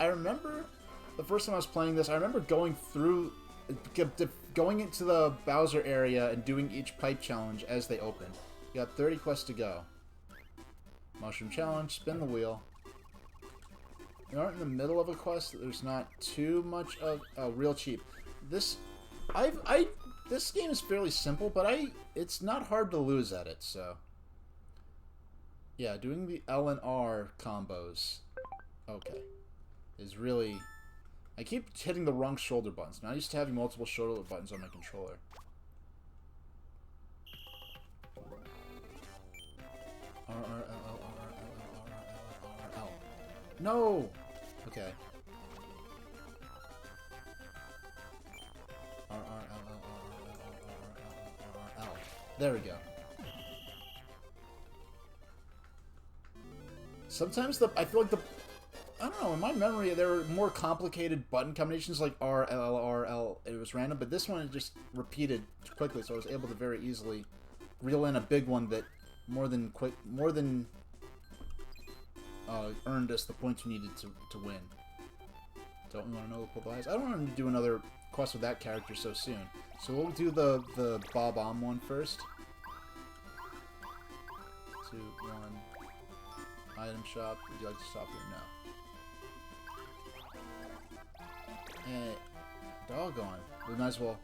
Speaker 1: I remember the first time I was playing this, I remember going into the Bowser area and doing each pipe challenge as they opened. You got 30 quests to go. Mushroom challenge, spin the wheel. You aren't in the middle of a quest. There's not too much of real cheap. This game is fairly simple, but it's not hard to lose at it. So yeah, doing the L and R combos, okay, is really. I keep hitting the wrong shoulder buttons. Now I used to having multiple shoulder buttons on my controller. R R L L R L L R L. No. Okay. R R L L R L L R L. There we go. Sometimes I feel like I don't know, in my memory there were more complicated button combinations like R, L, R, L. It was random, but this one it just repeated quickly, so I was able to very easily reel in a big one that more than earned us the points we needed to win. Don't we want to know the purple eyes? I don't want to do another quest with that character so soon. So we'll do the Bob-omb one first. 2, 1. Item shop. Would you like to stop here? No. Doggone. We might as well.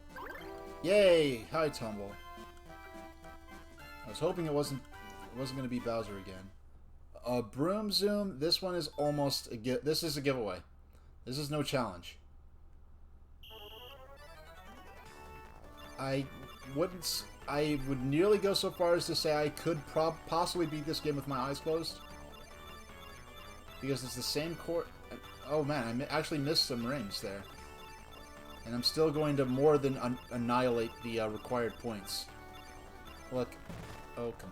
Speaker 1: Yay! Hi, Tumble. I was hoping it wasn't going to be Bowser again. Broom Zoom. This one is almost this is a giveaway. This is no challenge. I would nearly go so far as to say I could possibly beat this game with my eyes closed. Because it's the same court. Oh man, I actually missed some rings there. And I'm still going to more than annihilate the required points. Look. Oh, come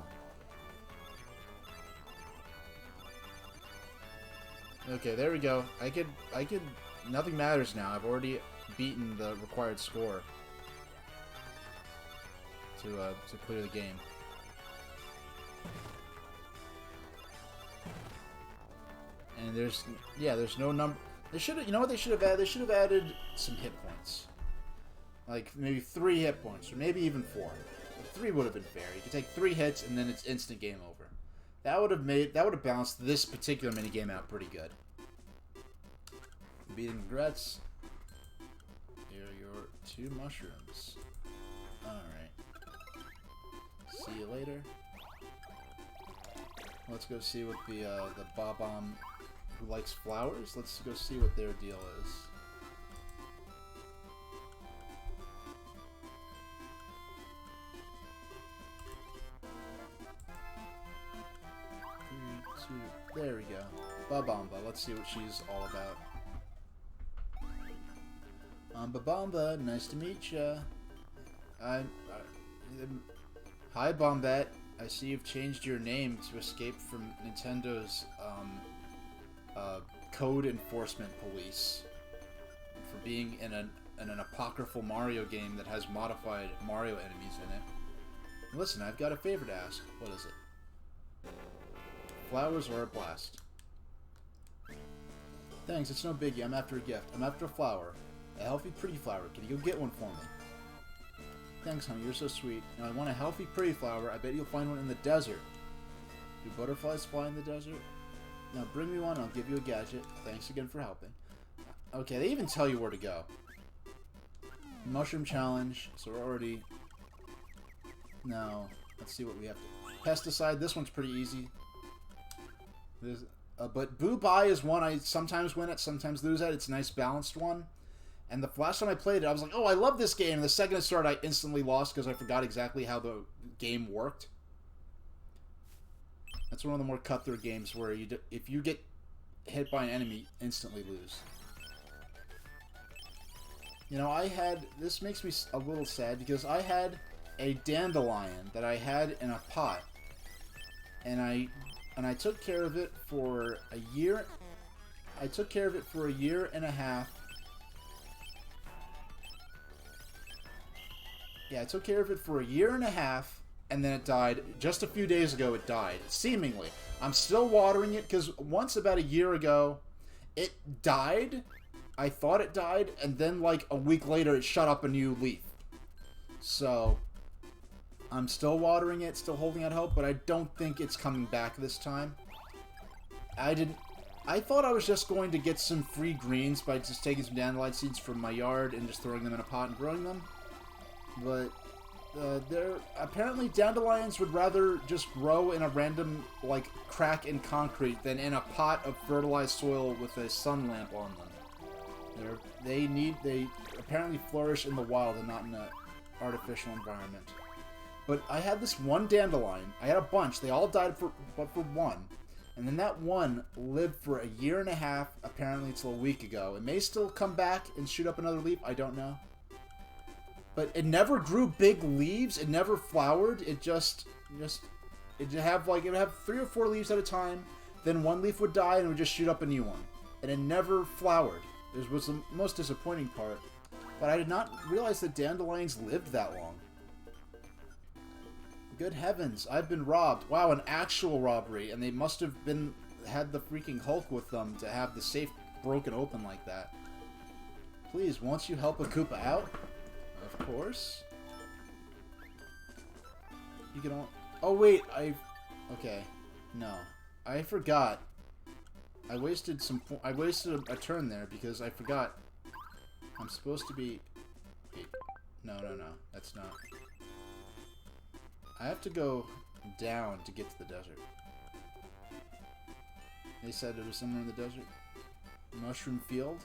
Speaker 1: on. Okay, there we go. I could, nothing matters now. I've already beaten the required score to clear the game. And there's no number. They should have, you know what they should have added? They should have added some hit points. Like maybe 3 hit points, or maybe even 4. Like 3 would have been fair. You could take 3 hits and then it's instant game over. That would have balanced this particular minigame out pretty good. Beating regrets. Here are your 2 mushrooms. Alright. See you later. Let's go see what the Bob-omb who likes flowers. Let's go see what their deal is. There we go. Babamba. Let's see what she's all about. Babamba, nice to meet ya. Hi, Bombette. I see you've changed your name to escape from Nintendo's code enforcement police for being in an apocryphal Mario game that has modified Mario enemies in it. Listen, I've got a favor to ask. What is it? Flowers are a blast. Thanks, it's no biggie. I'm after a gift. I'm after a flower. A healthy, pretty flower. Can you go get one for me? Thanks, honey. You're so sweet. Now, I want a healthy, pretty flower. I bet you'll find one in the desert. Do butterflies fly in the desert? Now, bring me one. I'll give you a gadget. Thanks again for helping. Okay, they even tell you where to go. Mushroom challenge. So we're already... Now, let's see what we have to... Pesticide. This one's pretty easy. But Boo Bye is one I sometimes win at, sometimes lose at. It's a nice balanced one. And the last time I played it, I was like, oh, I love this game. And the second it started, I instantly lost because I forgot exactly how the game worked. That's one of the more cutthroat games where if you get hit by an enemy, instantly lose. You know, this makes me a little sad because I had a dandelion that I had in a pot. And I took care of it for a year. I took care of it for a year and a half. Yeah, I took care of it for a year and a half, and then it died. Just a few days ago, it died. Seemingly. I'm still watering it, because once about a year ago, it died. I thought it died, and then like a week later, it shot up a new leaf. So... I'm still watering it, still holding out hope, but I don't think it's coming back this time. I thought I was just going to get some free greens by just taking some dandelion seeds from my yard and just throwing them in a pot and growing them. But, apparently dandelions would rather just grow in a random, like, crack in concrete than in a pot of fertilized soil with a sun lamp on them. They apparently flourish in the wild and not in an artificial environment. But I had this one dandelion. I had a bunch. They all died but for one. And then that one lived for a year and a half, apparently until a week ago. It may still come back and shoot up another leaf. I don't know. But it never grew big leaves. It never flowered. It would have 3 or 4 leaves at a time. then one leaf would die and it would just shoot up a new one. And it never flowered. This was the most disappointing part. But I did not realize that dandelions lived that long. Good heavens, I've been robbed. Wow, an actual robbery. And they must have had the freaking Hulk with them to have the safe broken open like that. Please, won't you help a Koopa out? Of course. You can all... Oh, wait, okay. No. I forgot. I wasted a turn there because I forgot. I'm supposed to be... No, that's not. I have to go down to get to the desert. They said it was somewhere in the desert. Mushroom field?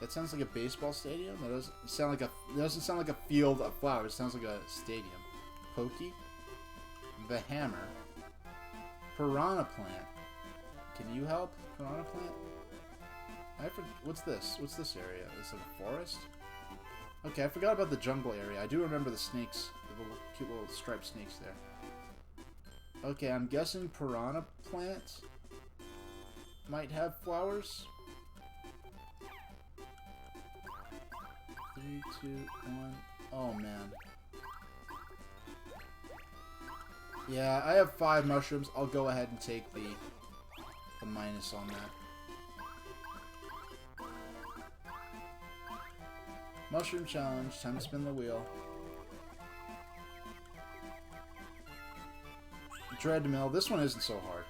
Speaker 1: That sounds like a baseball stadium? That doesn't sound like a field of flowers. It sounds like a stadium. Pokey? The hammer. Piranha plant. Can you help? Piranha plant? What's this? What's this area? Is it a forest? Okay, I forgot about the jungle area. I do remember the snakes. The little, cute little striped snakes there. Okay, I'm guessing piranha plant might have flowers. 3, 2, 1. Oh, man. Yeah, I have 5 mushrooms. I'll go ahead and take the minus on that. Mushroom challenge. Time to spin the wheel. Treadmill. This one isn't so hard.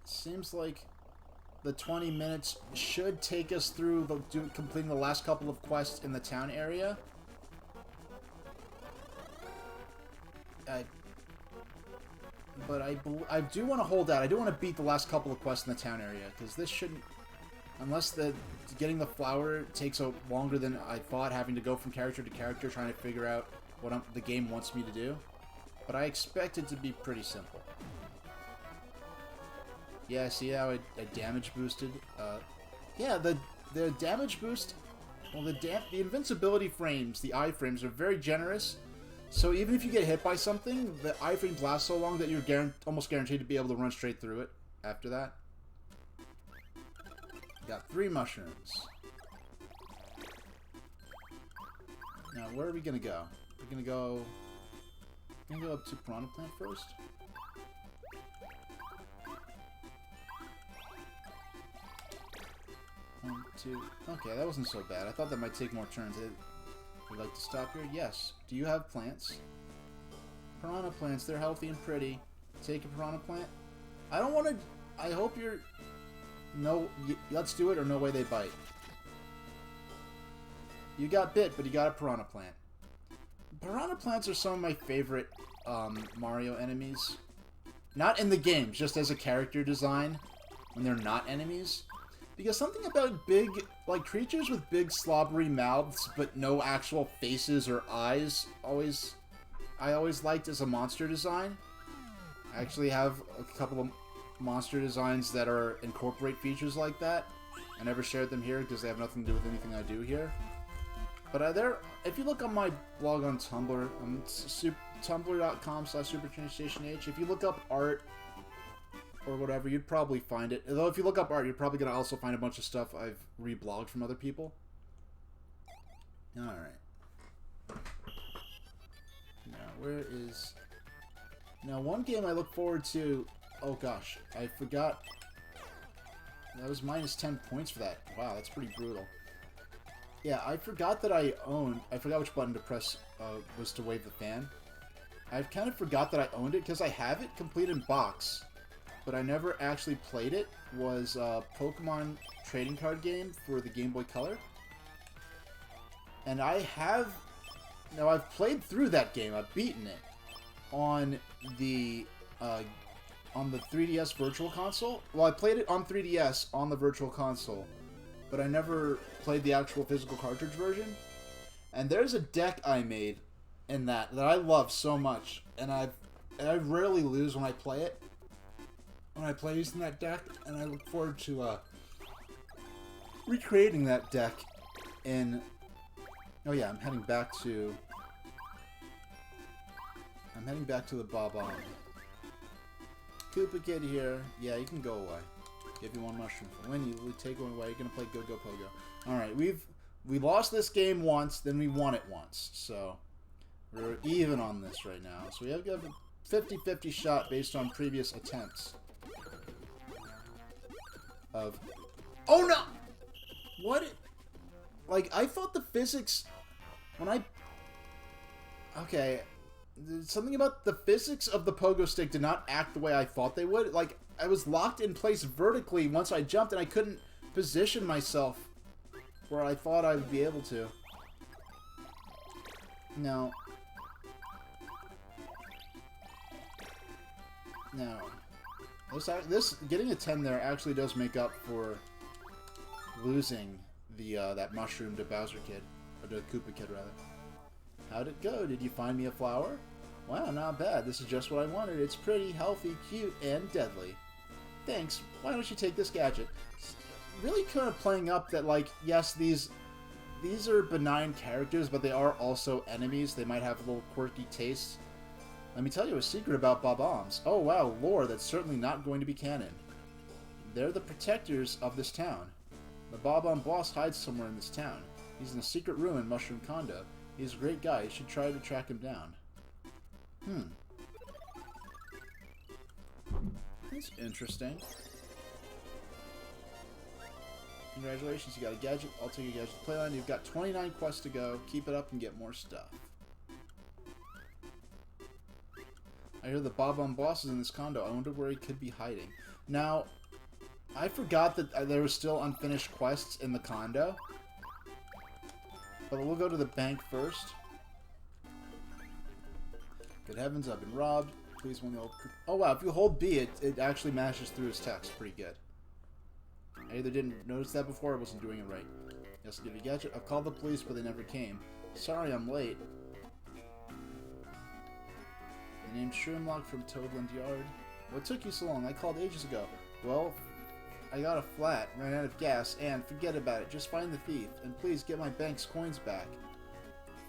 Speaker 1: Seems like the 20 minutes should take us through completing the last couple of quests in the town area. But I do want to hold out. I do want to beat the last couple of quests in the town area, because this shouldn't... Unless getting the flower takes longer than I thought, having to go from character to character, trying to figure out what the game wants me to do. But I expect it to be pretty simple. Yeah, see how I damage boosted? Yeah, the damage boost... Well, the invincibility frames, the iframes, are very generous. So even if you get hit by something, the iframes last so long that you're almost guaranteed to be able to run straight through it after that. Got 3 mushrooms. Now, where are we gonna go? We're gonna go up to Piranha Plant first. One, 2. Okay, that wasn't so bad. I thought that might take more turns. Would you like to stop here? Yes. Do you have plants? Piranha plants, they're healthy and pretty. Take a piranha plant. I don't want to... I hope you're... No, let's do it or no way they bite. You got bit, but you got a piranha plant. Piranha plants are some of my favorite Mario enemies. Not in the game, just as a character design when they're not enemies. Because something about big, like, creatures with big slobbery mouths but no actual faces or eyes I always liked as a monster design. I actually have a couple of monster designs that incorporate features like that. I never shared them here because they have nothing to do with anything I do here. But if you look on my blog on Tumblr, tumblr.com/SuperTrainStationH, if you look up art or whatever, you'd probably find it. Although if you look up art, you're probably going to also find a bunch of stuff I've reblogged from other people. Alright. Now, where is... Now, one game I look forward to... Oh gosh, I forgot. That was minus 10 points for that. Wow, that's pretty brutal. Yeah, I forgot that I forgot which button to press was to wave the fan. I kind of forgot that I owned it because I have it complete in box, but I never actually played it. Was a Pokemon trading card game for the Game Boy Color. And I've played through that game. I've beaten it on the 3DS Virtual Console. Well, I played it on 3DS on the Virtual Console, but I never played the actual physical cartridge version. And there's a deck I made in that I love so much, and I rarely lose when I play it. When I play using that deck, and I look forward to recreating that deck in... Oh yeah, I'm heading back to the Bob-omb. Koopa Kid here. Yeah, you can go away. Give you one mushroom. When you take one away, you're gonna play Go Go Pogo. Alright, we lost this game once, then we won it once. So we're even on this right now. So we have a 50-50 shot based on previous attempts. Of... Oh no! What? Like, I thought the physics... When I... Okay. Something about the physics of the pogo stick did not act the way I thought they would. Like, I was locked in place vertically once I jumped, and I couldn't position myself where I thought I would be able to. No. No. This getting a 10 there actually does make up for losing the that mushroom to Bowser Kid. Or to Koopa Kid, rather. How'd it go? Did you find me a flower? Wow, not bad. This is just what I wanted. It's pretty, healthy, cute, and deadly. Thanks. Why don't you take this gadget? Really kind of playing up that, like, yes, these are benign characters, but they are also enemies. They might have a little quirky tastes. Let me tell you a secret about Bob-ombs. Oh, wow, lore that's certainly not going to be canon. They're the protectors of this town. The Bob-omb boss hides somewhere in this town. He's in a secret room in Mushroom Condo. He's a great guy. You should try to track him down. That's interesting. Congratulations, you got a gadget. I'll take your gadget to Playland. You've got 29 quests to go. Keep it up and get more stuff. I hear the Bob-omb boss is in this condo. I wonder where he could be hiding. Now, I forgot that there were still unfinished quests in the condo. But we'll go to the bank first. Good heavens, I've been robbed. Please one old... Oh wow, if you hold B, it actually mashes through his text pretty good. I either didn't notice that before or wasn't doing it right. Yes, give you a gadget. I've called the police, but they never came. Sorry I'm late. The name's Shroomlock from Toadland Yard. What took you so long? I called ages ago. Well, I got a flat, ran out of gas, and forget about it. Just find the thief, and please get my bank's coins back.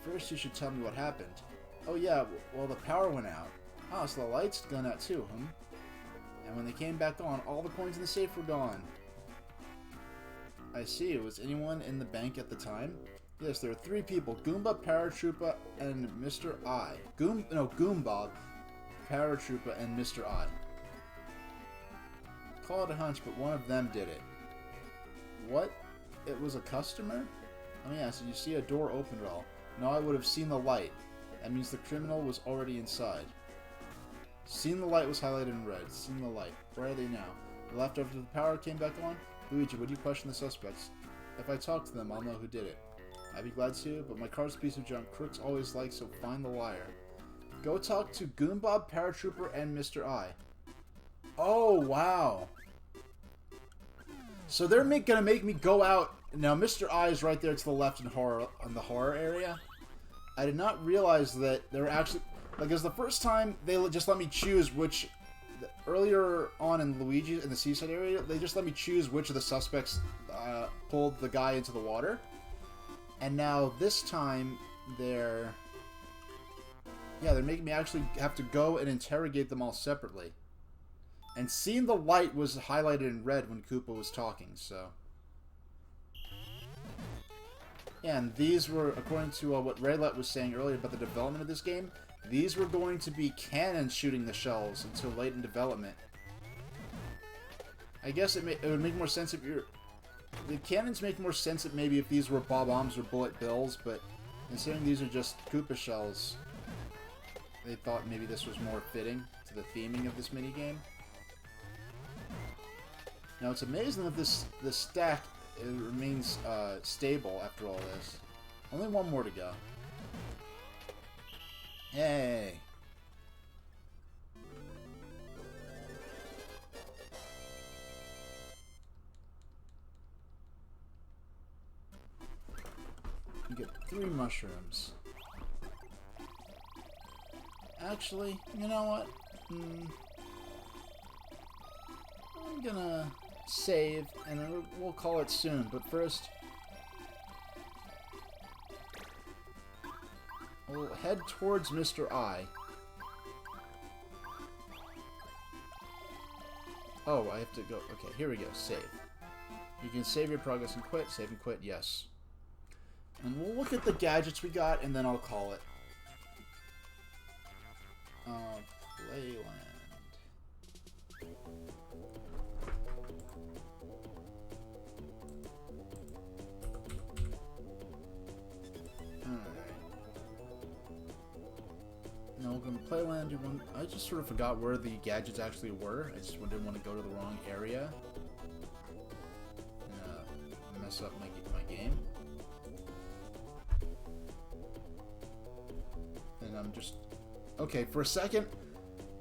Speaker 1: First, you should tell me what happened. Oh yeah, well the power went out. Oh, so the lights gone out too, And when they came back on, all the coins in the safe were gone. I see. Was anyone in the bank at the time? Yes, there were 3 people. Goomba, Paratroopa, and Mr. I. Goomba, Paratroopa, and Mr. I. Call it a hunch, but one of them did it. What? It was a customer? Oh yeah, so you see a door open at all. No, I would have seen the light. That means the criminal was already inside. Seen the light was highlighted in red. Seen the light. Where are they now? They left after the power came back on? Luigi, would you question the suspects? If I talk to them, I'll know who did it. I'd be glad to, but my car's a piece of junk. Crooks always like, so find the liar. Go talk to Goomba, Paratrooper, and Mr. I. Oh, wow. So they're gonna make me go out. Now, Mr. I is right there to the left in the horror area. I did not realize that they were actually... Like, it was the first time they just let me choose which... Earlier on in Luigi, in the seaside area, they just let me choose which of the suspects pulled the guy into the water. And now, this time, they're making me actually have to go and interrogate them all separately. And seeing the light was highlighted in red when Koopa was talking, so... Yeah, and these were, according to what Raylet was saying earlier about the development of this game, these were going to be cannons shooting the shells until late in development. I guess it would make more sense if you're... The cannons make more sense if maybe if these were Bob-ombs or bullet bills, but considering these are just Koopa shells, they thought maybe this was more fitting to the theming of this minigame. Now it's amazing that this stack remains stable after all this. Only one more to go. Yay! You get 3 mushrooms. Actually, you know what? I'm gonna save, and we'll call it soon. But first, head towards Mr. I. Oh, I have to go. Okay, here we go. Save. You can save your progress and quit. Save and quit. Yes. And we'll look at the gadgets we got, and then I'll call it. Playland. Now we're going to Playland. I just sort of forgot where the gadgets actually were. I just didn't want to go to the wrong area. And mess up my game. And I'm just... Okay, for a second,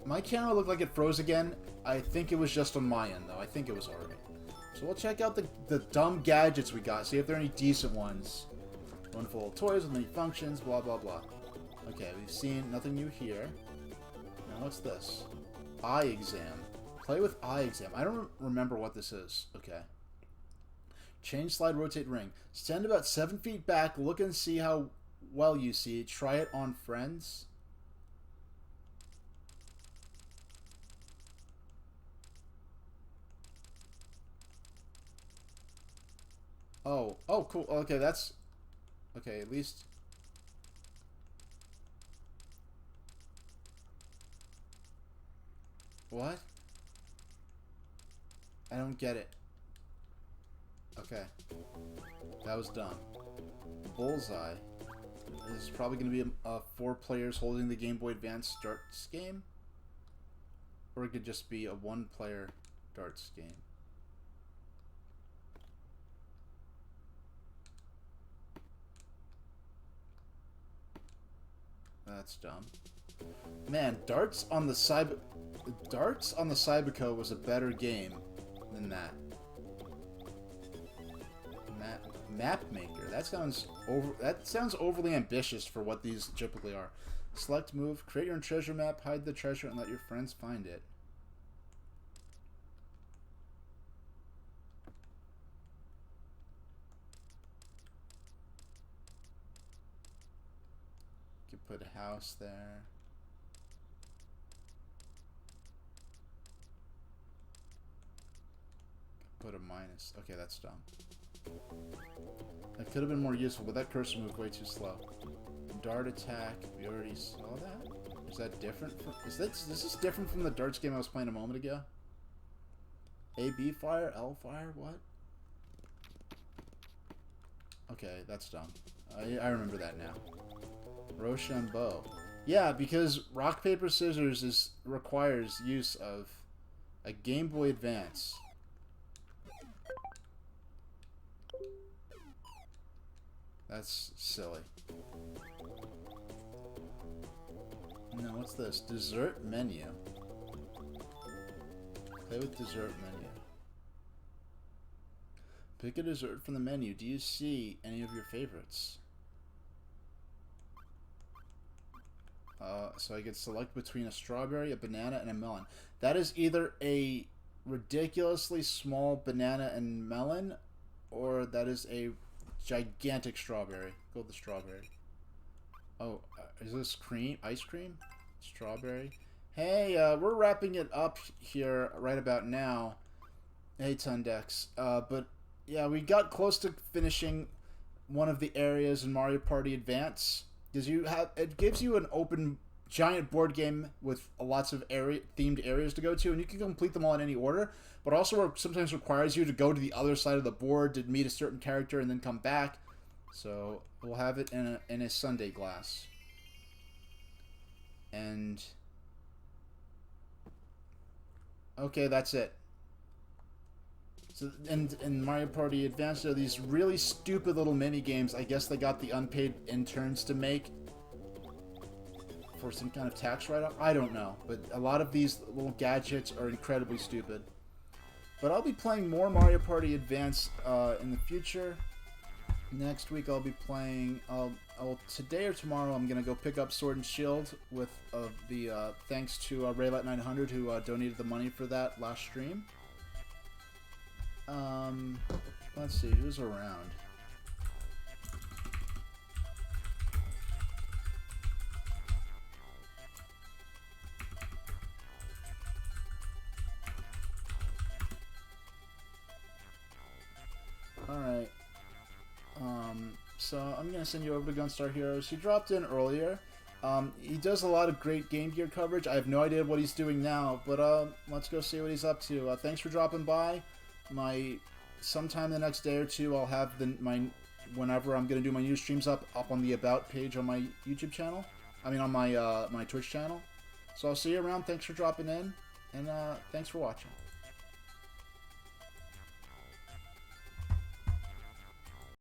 Speaker 1: my camera looked like it froze again. I think it was just on my end, though. I think it was alright. So we'll check out the dumb gadgets we got. See if there are any decent ones. One full of toys with many functions, blah, blah, blah. Okay, we've seen nothing new here. Now what's this? Eye exam. Play with eye exam. I don't remember what this is. Okay. Change, slide, rotate, ring. Stand about 7 feet back. Look and see how well you see. Try it on friends. Oh. Oh, cool. Okay, that's... Okay, at least... What? I don't get it. Okay. That was dumb. Bullseye. This is probably going to be 4 players holding the Game Boy Advance darts game. Or it could just be a 1-player darts game. That's dumb. Man, Darts on the Cyberco was a better game than that. Map Maker. That sounds overly ambitious for what these typically are. Select move, create your own treasure map, hide the treasure, and let your friends find it. You could put a house there. Put a minus. Okay, that's dumb. That could have been more useful, but that cursor moved way too slow. Dart attack. We already saw that. Is that different? Is this different from the darts game I was playing a moment ago? A, B fire, L fire. What? Okay, that's dumb. I remember that now. Rochambeau. Yeah, because rock paper scissors requires use of a Game Boy Advance. That's silly. No, what's this? Dessert menu. Play with dessert menu. Pick a dessert from the menu. Do you see any of your favorites? So I could select between a strawberry, a banana, and a melon. That is either a ridiculously small banana and melon, or that is a gigantic strawberry. Go with the strawberry. Oh, is this cream? Ice cream? Strawberry? Hey, we're wrapping it up here right about now. Hey, Tundex. But, yeah, we got close to finishing one of the areas in Mario Party Advance. Because it gives you an open, giant board game with lots of themed areas to go to, and you can complete them all in any order. But also sometimes requires you to go to the other side of the board to meet a certain character and then come back. So we'll have it in a Sunday glass. And okay, that's it. So in Mario Party Advance, there are these really stupid little mini games. I guess they got the unpaid interns to make for some kind of tax write-off. I don't know, but a lot of these little gadgets are incredibly stupid. But I'll be playing more Mario Party Advance in the future. Next week I'll be playing. Today or tomorrow I'm gonna go pick up Sword and Shield with thanks to Raylet900 who donated the money for that last stream. Let's see who's around. So I'm going to send you over to Gunstar Heroes. He dropped in earlier. He does a lot of great Game Gear coverage. I have no idea what he's doing now, but let's go see what he's up to. Thanks for dropping by. Sometime the next day or two, I'll have whenever I'm going to do my new streams up on the About page on my YouTube channel. I mean on my my Twitch channel. So I'll see you around. Thanks for dropping in, and thanks for watching.